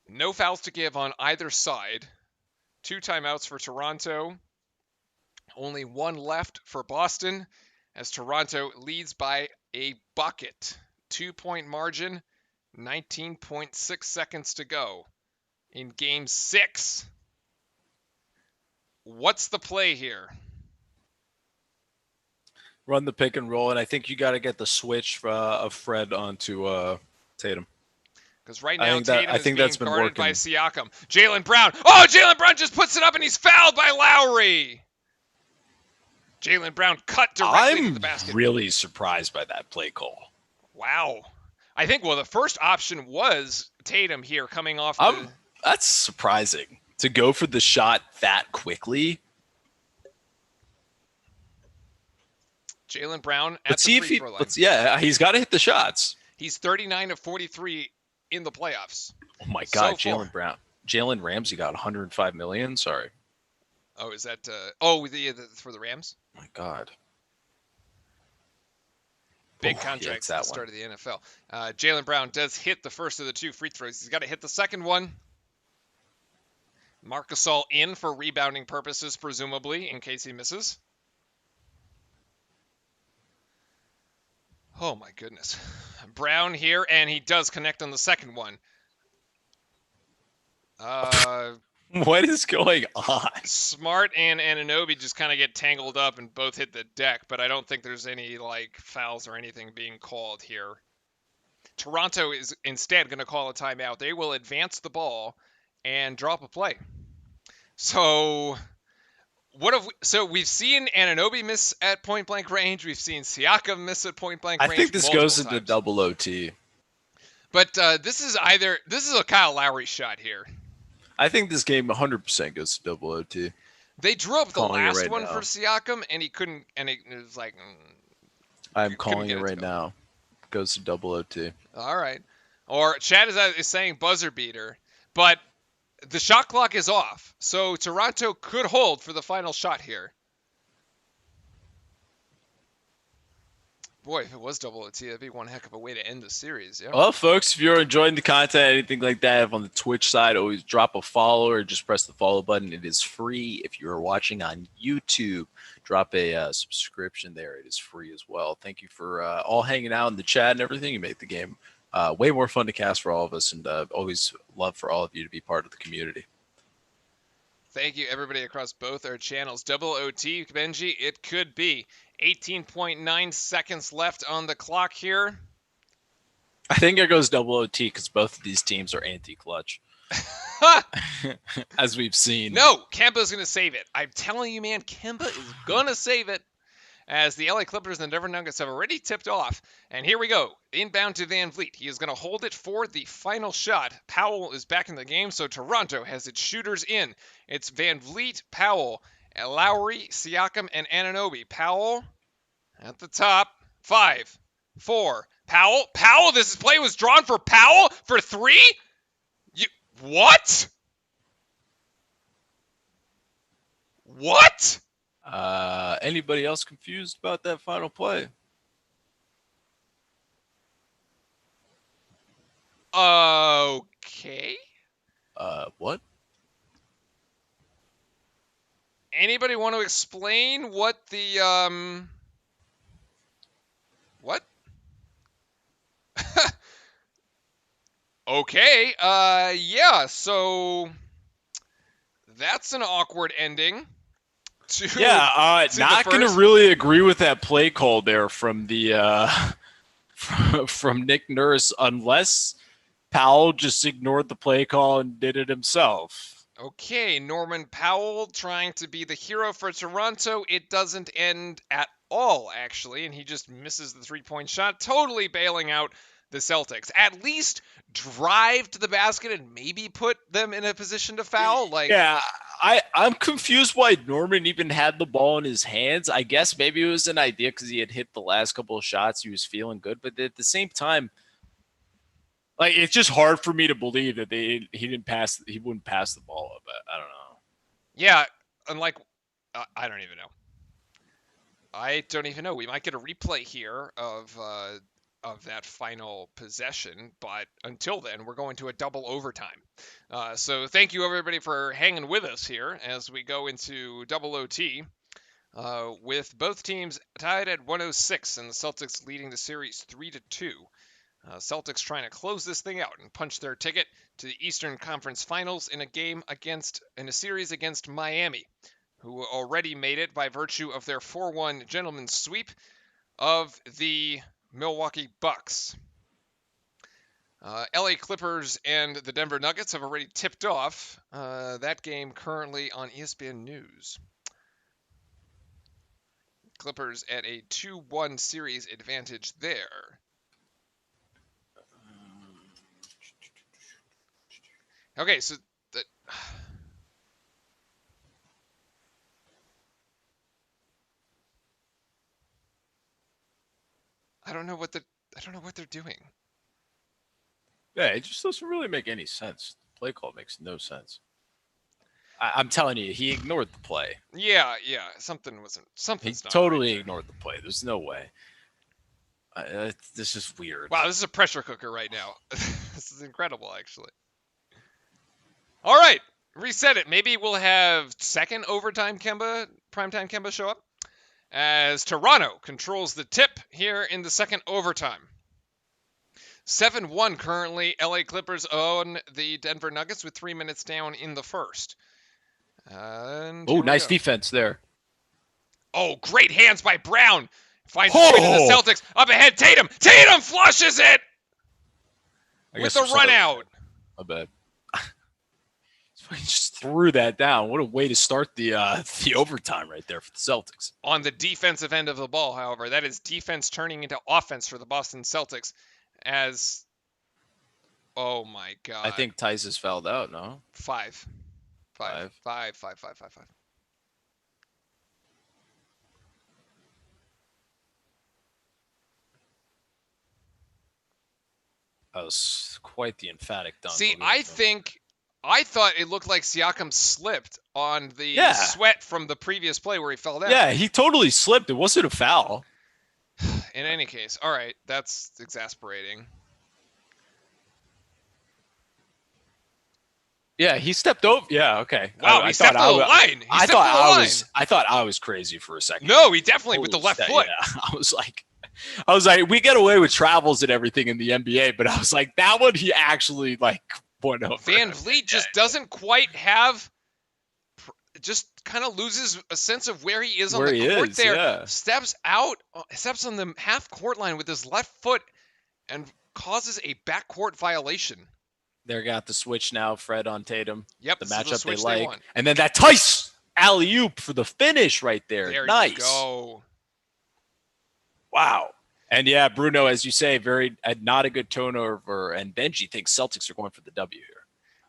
No fouls to give on either side. 2 timeouts for Toronto. Only 1 left for Boston as Toronto leads by a bucket. 2-point margin, 19.6 seconds to go in Game 6. What's the play here? Run the pick and roll, and I think you got to get the switch of Fred onto Tatum. Because right now, Tatum is being guarded working by Siakam. Jaylen Brown. Oh, Jaylen Brown just puts it up, and he's fouled by Lowry. Jaylen Brown cut directly to the basket. I'm really surprised by that play call. Wow. I think, the first option was Tatum here coming off That's surprising. To go for the shot that quickly. Jaylen Brown at the free throw line. Yeah, he's got to hit the shots. He's 39 of 43 in the playoffs. Oh my God, Jaylen Brown. Jalen Ramsey got 105 million. Sorry. Oh, is that? For the Rams? Oh my God. Big contracts at the start of the NFL. Jaylen Brown does hit the first of the 2 free throws. He's got to hit the second one. Marc Gasol in for rebounding purposes, presumably, in case he misses. Oh, my goodness. Brown here, and he does connect on the second one. What is going on? Smart and Anunoby just kind of get tangled up and both hit the deck, but I don't think there's any fouls or anything being called here. Toronto is instead going to call a timeout. They will advance the ball and drop a play. So we've seen Anunoby miss at point blank range. We've seen Siakam miss at point blank range. I think this goes into double OT. But this is a Kyle Lowry shot here. I think this game 100% goes to double OT. They drew up the last one for Siakam, and he couldn't. And it was like, I'm calling it right now. Goes to double OT. All right. Or Chad is saying buzzer beater, but the shot clock is off, so Toronto could hold for the final shot here. Boy, if it was double OT, that'd be one heck of a way to end the series. Yeah. Well, folks, if you're enjoying the content, anything like that, on the Twitch side, always drop a follow or just press the follow button. It is free. If you're watching on YouTube, drop a subscription there. It is free as well. Thank you for all hanging out in the chat and everything. You make the game way more fun to cast for all of us, and always love for all of you to be part of the community. Thank you, everybody across both our channels. Double OT, Benji, it could be. 18.9 seconds left on the clock here. I think it goes double OT because both of these teams are anti-clutch. As we've seen. No, Kemba's going to save it. I'm telling you, man, Kemba is going to save it. As the LA Clippers and the Denver Nuggets have already tipped off. And here we go. Inbound to Van Vliet. He is going to hold it for the final shot. Powell is back in the game, so Toronto has its shooters in. It's Van Vliet, Powell, Lowry, Siakam, and Anunoby. Powell at the top. 5, 4. Powell, this play was drawn for Powell for 3? What? What? Anybody else confused about that final play? Okay. What? Anybody want to explain what the what? Okay. Yeah. So that's an awkward ending. Not going to really agree with that play call there from the from Nick Nurse, unless Powell just ignored the play call and did it himself. Okay, Norman Powell trying to be the hero for Toronto. It doesn't end at all, actually, and he just misses the three-point shot, totally bailing out the Celtics. At least drive to the basket and maybe put them in a position to foul. I'm confused why Norman even had the ball in his hands. I guess maybe it was an idea because he had hit the last couple of shots. He was feeling good, but at the same time, like, it's just hard for me to believe that he wouldn't pass the ball up. I don't know. Yeah, unlike I don't even know. I don't even know. We might get a replay here of that final possession, but until then, we're going to a double overtime. So thank you, everybody, for hanging with us here as we go into double OT, with both teams tied at 106 and the Celtics leading the series 3-2. Celtics trying to close this thing out and punch their ticket to the Eastern Conference Finals in a series against Miami, who already made it by virtue of their 4-1 gentleman's sweep of the Milwaukee Bucks. LA Clippers and the Denver Nuggets have already tipped off. That game currently on ESPN News. Clippers at a 2-1 series advantage there. Okay, so I don't know what they're doing. Yeah, it just doesn't really make any sense. The play call makes no sense. I'm telling you, he ignored the play. Yeah, something's He not totally right ignored the play. There's no way. This is weird. Wow, this is a pressure cooker right now. This is incredible, actually. All right, reset it. Maybe we'll have second overtime primetime Kemba show up, as Toronto controls the tip here in the second overtime. 7-1 currently. LA Clippers own the Denver Nuggets with 3 minutes down in the first. Oh, nice defense there. Oh, great hands by Brown. Finds his way to the Celtics. Up ahead, Tatum. Tatum flushes it with a run out. I bet. He just threw that down. What a way to start the overtime right there for the Celtics. On the defensive end of the ball, however, that is defense turning into offense for the Boston Celtics. Oh my God. I think Tice has fouled out, no? 5. That was quite the emphatic dunk. See, I thought it looked like Siakam slipped on the sweat from the previous play where he fell down. Yeah, he totally slipped. It wasn't a foul. In any case, all right, that's exasperating. Yeah, he stepped over. Yeah, okay. Wow, he stepped on the line. I thought I was crazy for a second. No, he definitely with the left foot. Yeah, I was like, we get away with travels and everything in the NBA, but I was like, that one he actually like went over. Van Vliet just doesn't quite have. Just kind of loses a sense of where he is on the court there. Yeah. Steps on the half court line with his left foot and causes a backcourt violation. They got the switch now, Fred on Tatum. Yep, the matchup they like. And then that Tice alley-oop for the finish right there. Nice. You go. Wow. And yeah, Bruno, as you say, not a good turnover. And Benji thinks Celtics are going for the W here.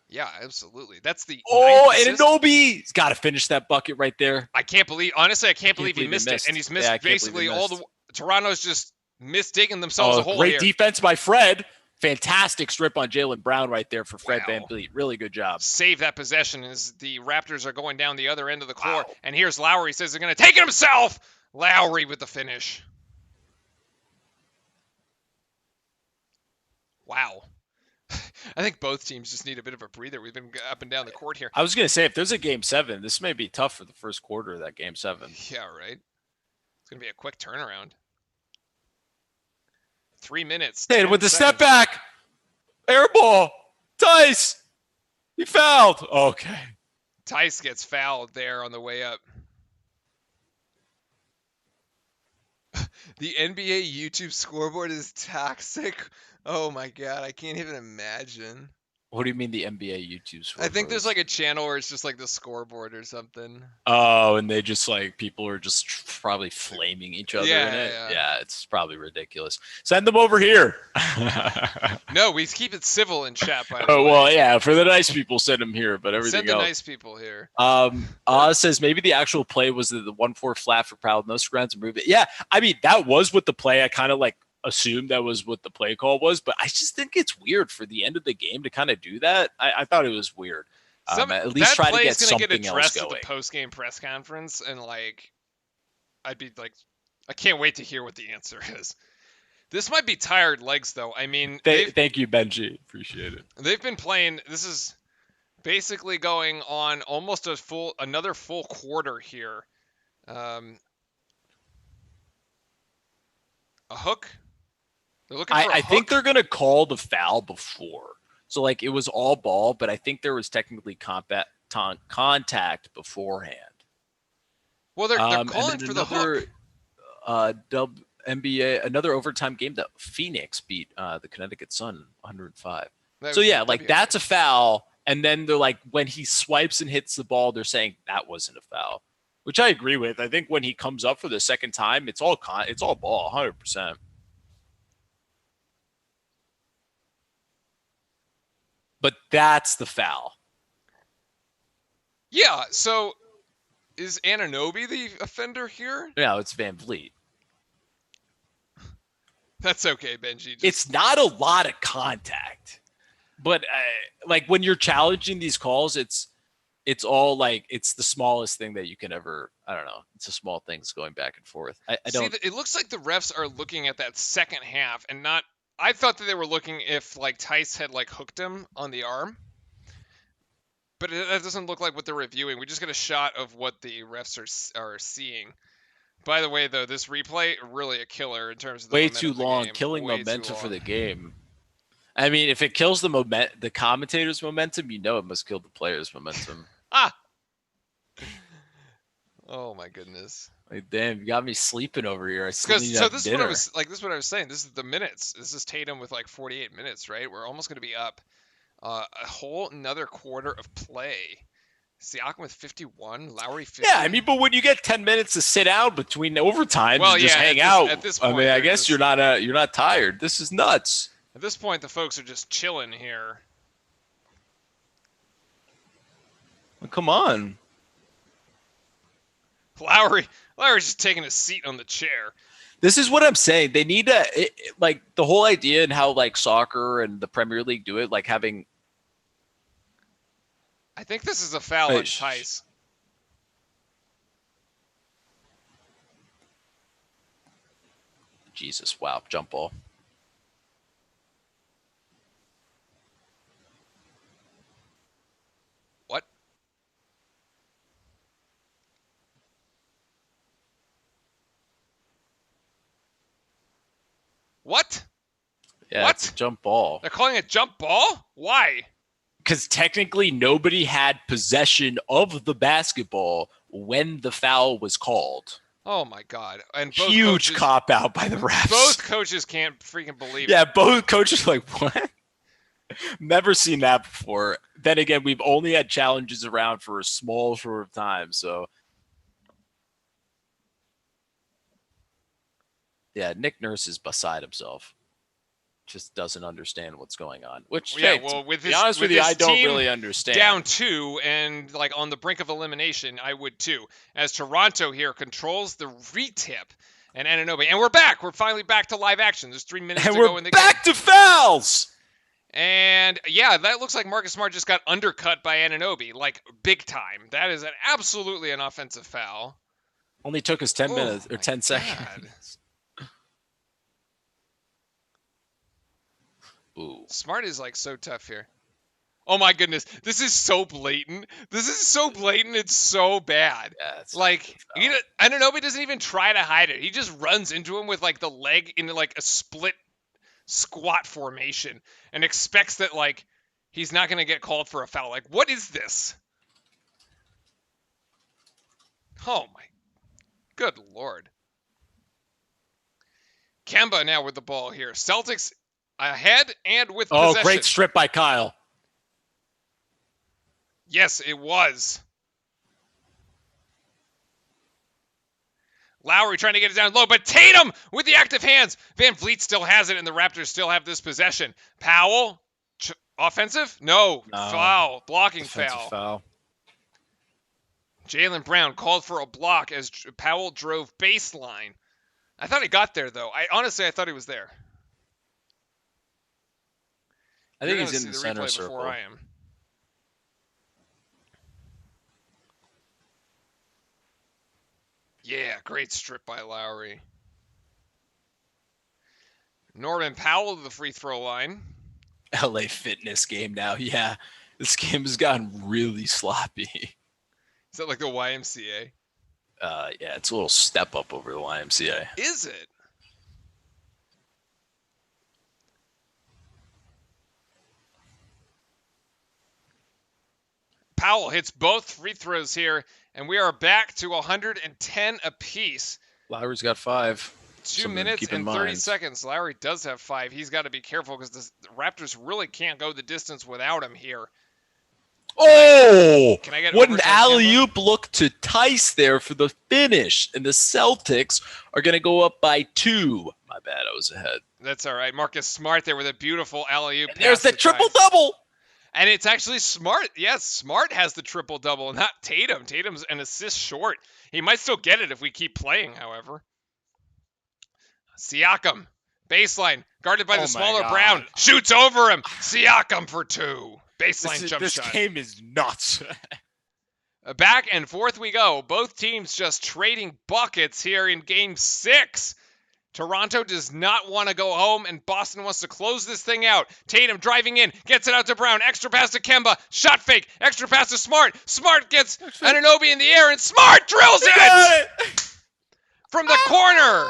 Yeah, absolutely. That's the and Anunoby's got to finish that bucket right there. I can't believe he missed it. And he's missed basically all the Toronto's just misdigging themselves a hole great here. Defense by Fred. Fantastic strip on Jaylen Brown right there for Fred VanVleet. Really good job. Save that possession as the Raptors are going down the other end of the court. Wow. And here's Lowry. Says they're going to take it himself. Lowry with the finish. Wow. I think both teams just need a bit of a breather. We've been up and down the court here. I was going to say, if there's a Game 7, this may be tough for the first quarter of that Game 7. Yeah, right. It's going to be a quick turnaround. 3 minutes. Hey, with the step back. Air ball. Tice. He fouled. Okay. Tice gets fouled there on the way up. The NBA YouTube scoreboard is toxic. Oh my God, I can't even imagine. What do you mean the NBA YouTube scoreboard? I think there's like a channel where it's just like the scoreboard or something. Oh, and they just like, people are just probably flaming each other in it. Yeah, it's probably ridiculous. Send them over here. No, we keep it civil in chat, by the way. Oh, well, yeah, for the nice people, send them here, but everything else. Send the nice people here. Oz says maybe the actual play was the 1-4 flat for Proud, no screens and move it. Yeah, I mean, that was what the play, I kind of like assumed that was what the play call was, but I just think it's weird for the end of the game to kind of do that. I thought it was weird. At least try to get something else going. At the post-game press conference, and like, I'd be like, I can't wait to hear what the answer is. This might be tired legs, though. I mean, thank you, Benji. Appreciate it. They've been playing. This is basically going on almost another full quarter here. A hook. They're looking for a hook. I think they're going to call the foul before. So, like, it was all ball, but I think there was technically contact beforehand. Well, they're calling for the hook. NBA, another overtime game that Phoenix beat the Connecticut Sun 105. So, yeah, like, that's a foul. And then they're like, when he swipes and hits the ball, they're saying that wasn't a foul, which I agree with. I think when he comes up for the second time, it's all ball, 100%. But that's the foul. Yeah, so is Anunoby the offender here? No, it's VanVleet. That's okay, Benji. It's not a lot of contact. But like when you're challenging these calls, it's all like it's the smallest thing that you can ever. I don't know. It's the small things going back and forth. I don't. See, it looks like the refs are looking at that second half and not. I thought that they were looking if like Tice had like hooked him on the arm, but that doesn't look like what they're reviewing. We just get a shot of what the refs are seeing. By the way, though, this replay really a killer in terms of the way too of the long, game. killing momentum for the game. I mean, if it kills the commentator's momentum, you know it must kill the player's momentum. Oh my goodness! Like, damn, you got me sleeping over here. This is what I was like. This is what I was saying. This is the minutes. This is Tatum with like 48 minutes, right? We're almost going to be up a whole another quarter of play. Siakam with 51, Lowry 50. Yeah, I mean, but when you get 10 minutes to sit down between overtime and just hang out, at this point, I mean, I guess you're not tired. This is nuts. At this point, the folks are just chilling here. Well, come on. Lowry's just taking a seat on the chair. This is what I'm saying. They need to like the whole idea and how like soccer and the Premier League do it, like having. I think this is a foul on Tice. Jesus, wow, jump ball. What? What? Yeah, What? it's a jump ball. They're calling it jump ball? Why? Because technically nobody had possession of the basketball when the foul was called. Oh my God! And Huge cop out by the refs. Both coaches can't freaking believe it. Yeah, both coaches are like, what? Never seen that before. Then again, we've only had challenges around for a small short of time, so yeah, Nick Nurse is beside himself. Just doesn't understand what's going on. Which, yeah, hey, well, to be honest with you, I don't really understand. Down 2 and like on the brink of elimination, I would too. As Toronto here controls the retip and Anunoby, and we're back. We're finally back to live action. There's 3 minutes to go in the game. And we're back to fouls. And yeah, that looks like Marcus Smart just got undercut by Anunoby, like big time. That is absolutely an offensive foul. Only took us 10 minutes or 10 seconds. Ooh. Smart is like so tough here. Oh my goodness, this is so blatant. This is so blatant. It's so bad. Yeah, like Anunoby doesn't even try to hide it. He just runs into him with like the leg into like a split squat formation and expects that like he's not going to get called for a foul. Like, what is this? Oh my good Lord. Kemba now with the ball here. Celtics ahead and with possession. Oh, great strip by Kyle. Yes, it was. Lowry trying to get it down low, but Tatum with the active hands. Van Vliet still has it, and the Raptors still have this possession. Powell, offensive? No. Foul. Blocking foul. Jaylen Brown called for a block as Powell drove baseline. I thought he got there, though. I thought he was there. I think he's in the center circle. Before I am. Yeah, great strip by Lowry. Norman Powell to the free throw line. LA Fitness game now. Yeah, this game has gotten really sloppy. Is that like the YMCA? Yeah, it's a little step up over the YMCA. Is it? Powell hits both free throws here, and we are back to 110 apiece. Lowry's got 5. 2 minutes and 30 seconds. Lowry does have 5. He's got to be careful because the Raptors really can't go the distance without him here. Oh! What an alley-oop look to Tice there for the finish. And the Celtics are going to go up by 2. My bad, I was ahead. That's all right. Marcus Smart there with a beautiful alley-oop. There's the triple-double. And it's actually Smart. Yes, Smart has the triple-double, not Tatum. Tatum's an assist short. He might still get it if we keep playing, however. Siakam, baseline, guarded by the smaller Brown. Shoots over him. Siakam for 2. Baseline jump shot. This game is nuts. Back and forth we go. Both teams just trading buckets here in Game 6. Toronto does not want to go home, and Boston wants to close this thing out. Tatum driving in, gets it out to Brown. Extra pass to Kemba. Shot fake. Extra pass to Smart. Smart gets Anunoby in the air, and Smart drills it! From the corner.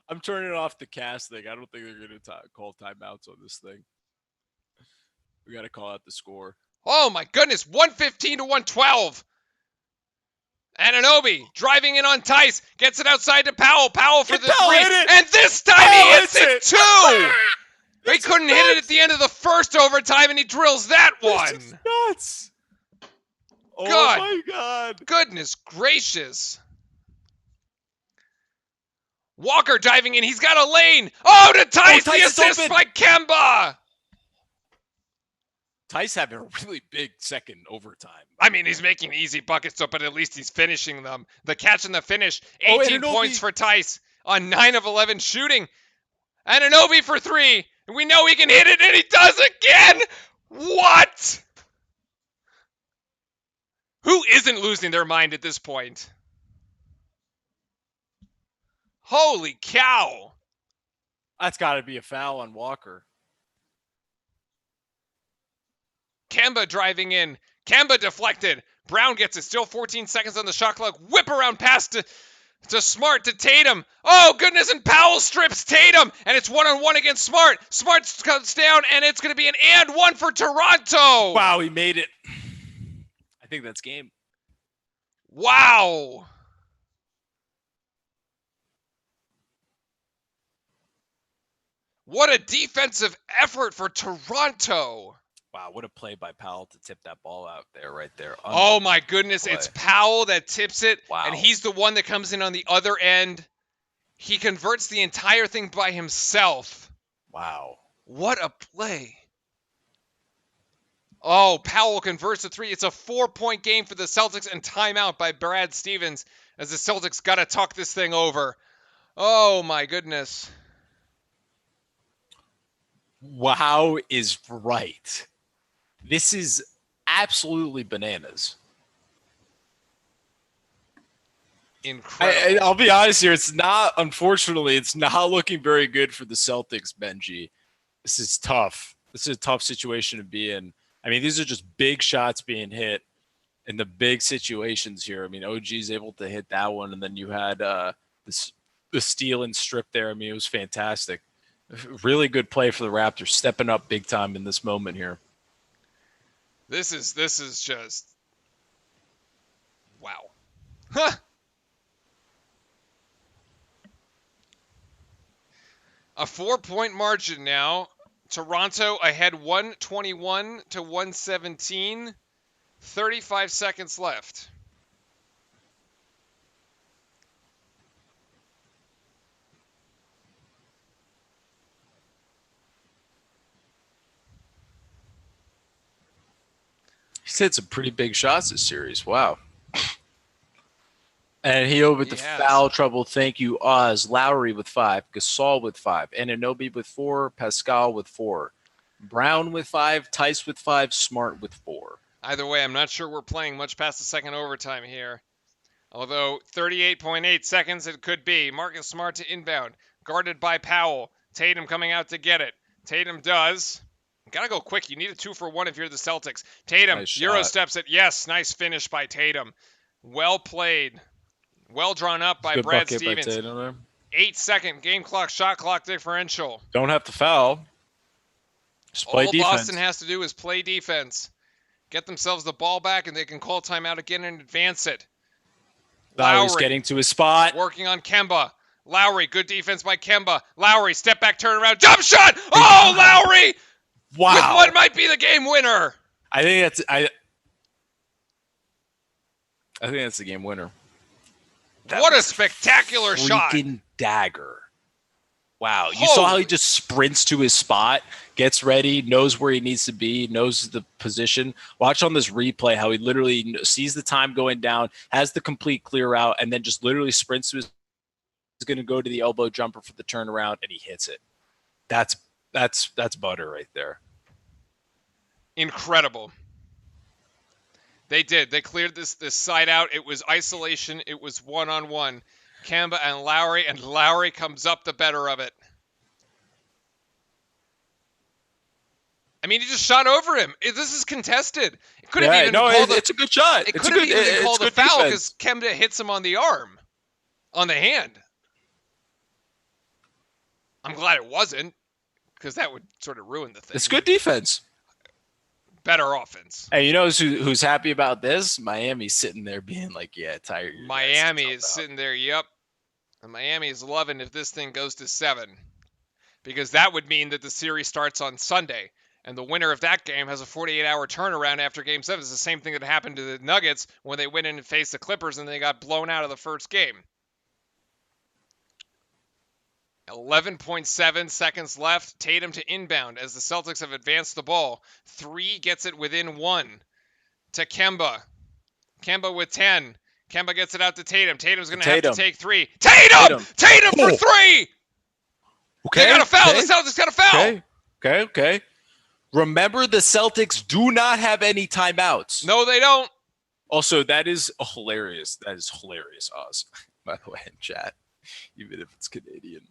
I'm turning off the cast thing. I don't think they're going to call timeouts on this thing. We got to call out the score. Oh, my goodness. 115 to 112. Anunoby driving in on Tice. Gets it outside to Powell. Powell for the 3. And this time he hits it too. He couldn't hit it at the end of the first overtime, and he drills that one. This is nuts. Oh, my God. Goodness gracious. Walker diving in. He's got a lane. Oh, to Tice. The assist by Kemba. Tice having a really big second overtime. I mean, he's making easy buckets, but at least he's finishing them. The catch and the finish. 18 points for Tice on 9 of 11 shooting. Anunoby for 3. And we know he can hit it, and he does again. What? Who isn't losing their mind at this point? Holy cow. That's got to be a foul on Walker. Kemba driving in. Kemba deflected. Brown gets it. Still 14 seconds on the shot clock. Whip around pass to Smart, to Tatum. Oh, goodness, and Powell strips Tatum, and it's one-on-one against Smart. Smart comes down, and it's going to be an and one for Toronto. Wow, he made it. I think that's game. Wow. What a defensive effort for Toronto. Wow, what a play by Powell to tip that ball out there, right there. Oh, my goodness. Play. It's Powell that tips it, wow. And he's the one that comes in on the other end. He converts the entire thing by himself. Wow. What a play. Oh, Powell converts the three. It's a 4-point game for the Celtics, and timeout by Brad Stevens as the Celtics got to tuck this thing over. Oh, my goodness. Wow is right. This is absolutely bananas. Incredible. I'll be honest here. Unfortunately, it's not looking very good for the Celtics, Benji. This is tough. This is a tough situation to be in. I mean, these are just big shots being hit in the big situations here. I mean, OG's able to hit that one, and then you had the steal and strip there. I mean, it was fantastic. Really good play for the Raptors, stepping up big time in this moment here. This is just wow. Huh. A 4-point margin now. Toronto ahead 121 to 117. 35 seconds left. He's hit some pretty big shots this series. Wow. And he opened the foul trouble. Thank you, Oz. Lowry with 5. Gasol with 5. Anunoby with 4. Pascal with 4. Brown with 5. Tice with 5. Smart with 4. Either way, I'm not sure we're playing much past the second overtime here. Although 38.8 seconds it could be. Marcus Smart to inbound. Guarded by Powell. Tatum coming out to get it. Tatum does. Gotta go quick. You need a 2-for-1 if you're the Celtics. Tatum, nice Euro steps it. Yes, nice finish by Tatum. Well played. Well drawn up by Brad Stevens. 8-second game clock, shot clock differential. Don't have to foul. Just play defense. All Boston has to do is play defense. Get themselves the ball back, and they can call timeout again and advance it. Lowry's getting to his spot. Working on Kemba. Lowry, good defense by Kemba. Lowry, step back, turn around, jump shot! Oh, Lowry! Wow. With what might be the game winner. I think that's the game winner. What a spectacular shot. Freaking dagger. Wow. You saw how he just sprints to his spot, gets ready, knows where he needs to be, knows the position. Watch on this replay how he literally sees the time going down, has the complete clear out, and then just literally sprints to his. He's going to go to the elbow jumper for the turnaround, and he hits it. That's butter right there. Incredible. They did. They cleared this side out. It was isolation. It was one-on-one. Kemba and Lowry comes up the better of it. I mean, he just shot over him. This is contested. It could have even it's a good shot. It could have even been called a foul because Kemba hits him on the arm, on the hand. I'm glad it wasn't, because that would sort of ruin the thing. It's good defense. Better offense. Hey, you know who's happy about this? Miami's sitting there being like, yeah, tired. Miami is sitting there, yep. And Miami is loving if this thing goes to 7. Because that would mean that the series starts on Sunday. And the winner of that game has a 48-hour turnaround after Game 7. It's the same thing that happened to the Nuggets when they went in and faced the Clippers and they got blown out of the first game. 11.7 seconds left. Tatum to inbound as the Celtics have advanced the ball. 3 gets it within 1 to Kemba. Kemba with 10. Kemba gets it out to Tatum. Tatum's going to have to take 3. Tatum for 3! Okay. They got a foul. The Celtics got a foul. Okay. Remember, the Celtics do not have any timeouts. No, they don't. Also, that is hilarious. That is hilarious, Oz, by the way, in chat. even if it's Canadian.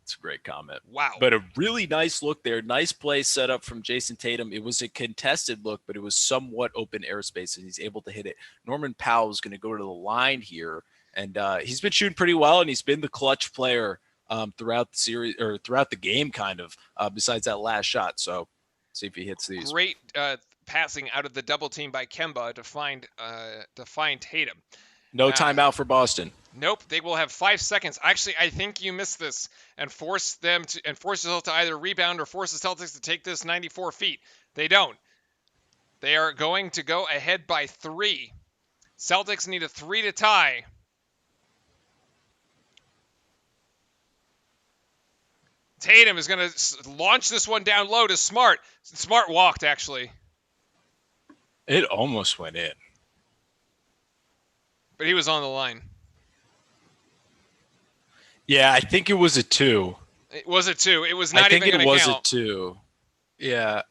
It's a great comment. Wow. But a really nice look there. Nice play set up from Jason Tatum. It was a contested look, but it was somewhat open airspace, and he's able to hit it. Norman Powell is going to go to the line here, and he's been shooting pretty well, and he's been the clutch player throughout the series or throughout the game, kind of, besides that last shot. So see if he hits these. Great passing out of the double team by Kemba to find Tatum. No timeout for Boston. Nope, they will have 5 seconds. Actually, I think you missed this and force yourself to either rebound or force the Celtics to take this 94 feet. They don't. They are going to go ahead by 3. Celtics need a 3 to tie. Tatum is going to launch this one down low to Smart. Smart walked, actually. It almost went in. But he was on the line. Yeah, I think it was a 2. It was a 2. It was not even going to count. I think it was a 2. Yeah.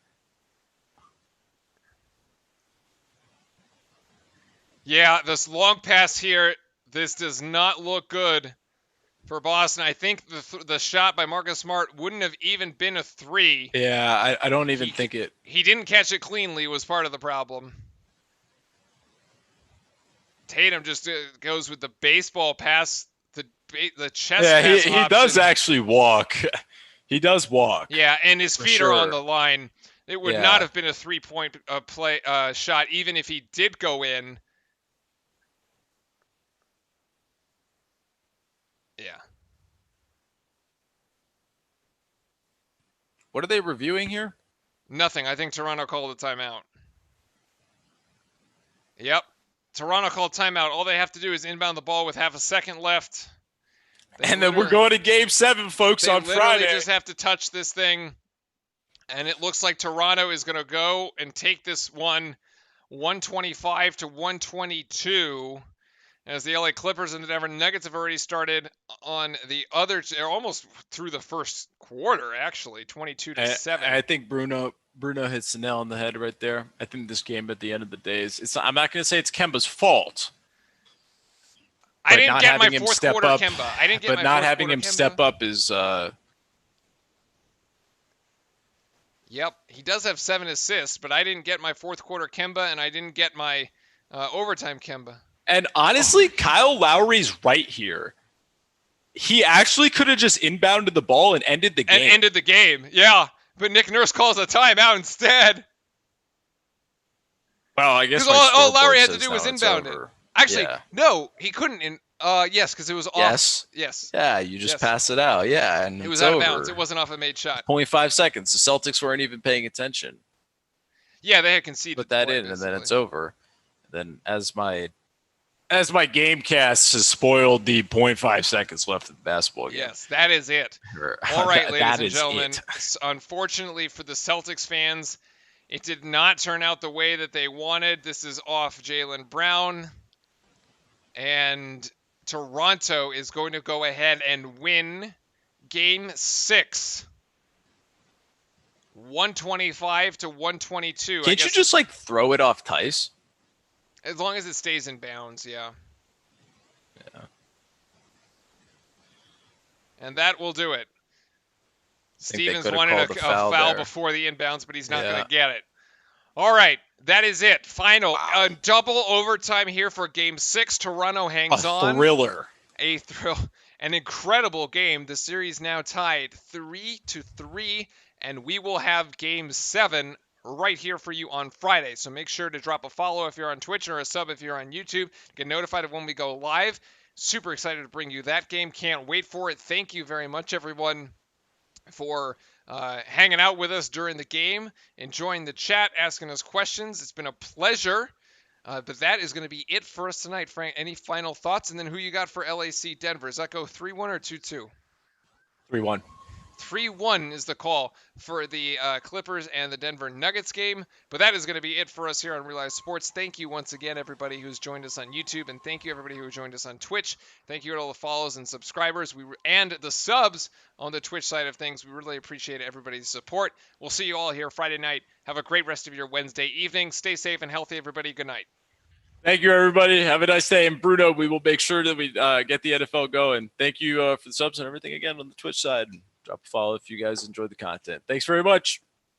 Yeah, this long pass here, this does not look good for Boston. I think the shot by Marcus Smart wouldn't have even been a 3. Yeah, I don't even think it. He didn't catch it cleanly was part of the problem. Tatum just goes with the baseball pass, the chest pass. Yeah, he does actually walk. He does walk. Yeah, and his feet are on the line. It would not have been a 3-point play shot, even if he did go in. Yeah. What are they reviewing here? Nothing. I think Toronto called a timeout. Yep. Toronto called timeout. All they have to do is inbound the ball with half a second left. And then we're going to Game 7, folks, on Friday. They just have to touch this thing. And it looks like Toronto is going to go and take this one 125 to 122. As the LA Clippers and the Denver Nuggets have already started on the other. They're almost through the first quarter, actually, 22-7. I think Bruno hits the nail on the head right there. I think this game at the end of the day I'm not going to say it's Kemba's fault. I didn't get my fourth quarter Kemba. I didn't get my fourth quarter Kemba. But not having him step up is Yep, he does have 7 assists, but I didn't get my fourth quarter Kemba, and I didn't get my overtime Kemba. And honestly, Kyle Lowry's right here. He actually could have just inbounded the ball and ended the game. Yeah. But Nick Nurse calls a timeout instead. Well, I guess all Lowry had to do was inbound it. Actually, no, he couldn't. Yes, because it was off. Yes. Yeah, you just pass it out. Yeah, and it was out of bounds. It wasn't off a made shot. 0.5 seconds. The Celtics weren't even paying attention. Yeah, they had conceded. Put that in, and then it's over. Then as my game cast has spoiled the 0.5 seconds left of the basketball game. Yes, that is it. All right, ladies and gentlemen. Unfortunately for the Celtics fans, it did not turn out the way that they wanted. This is off Jaylen Brown. And Toronto is going to go ahead and win Game 6. 125 to 122. Can't you just throw it off Tice? As long as it stays in bounds, yeah. Yeah. And that will do it. Stevens wanted a foul before the inbounds, but he's not going to get it. All right, that is it. Final. Wow. A double overtime here for Game 6. Toronto hangs on. Thriller. A thrill. An incredible game. The series now tied 3-3, and we will have Game 7 right here for you on Friday. So make sure to drop a follow if you're on Twitch or a sub if you're on YouTube. Get notified of when we go live. Super excited to bring you that game. Can't wait for it. Thank you very much, everyone, for hanging out with us during the game, enjoying the chat, asking us questions. It's been a pleasure. But that is going to be it for us tonight. Frank, any final thoughts? And then who you got for LAC Denver? Does that go 3-1 or 2-2? 3-1. 3-1 is the call for the Clippers and the Denver Nuggets game. But that is going to be it for us here on Real Life Sports. Thank you once again, everybody who's joined us on YouTube. And thank you, everybody who joined us on Twitch. Thank you to all the follows and subscribers and the subs on the Twitch side of things. We really appreciate everybody's support. We'll see you all here Friday night. Have a great rest of your Wednesday evening. Stay safe and healthy, everybody. Good night. Thank you, everybody. Have a nice day. And Bruno, we will make sure that we get the NFL going. Thank you for the subs and everything again on the Twitch side. Drop a follow if you guys enjoyed the content. Thanks very much.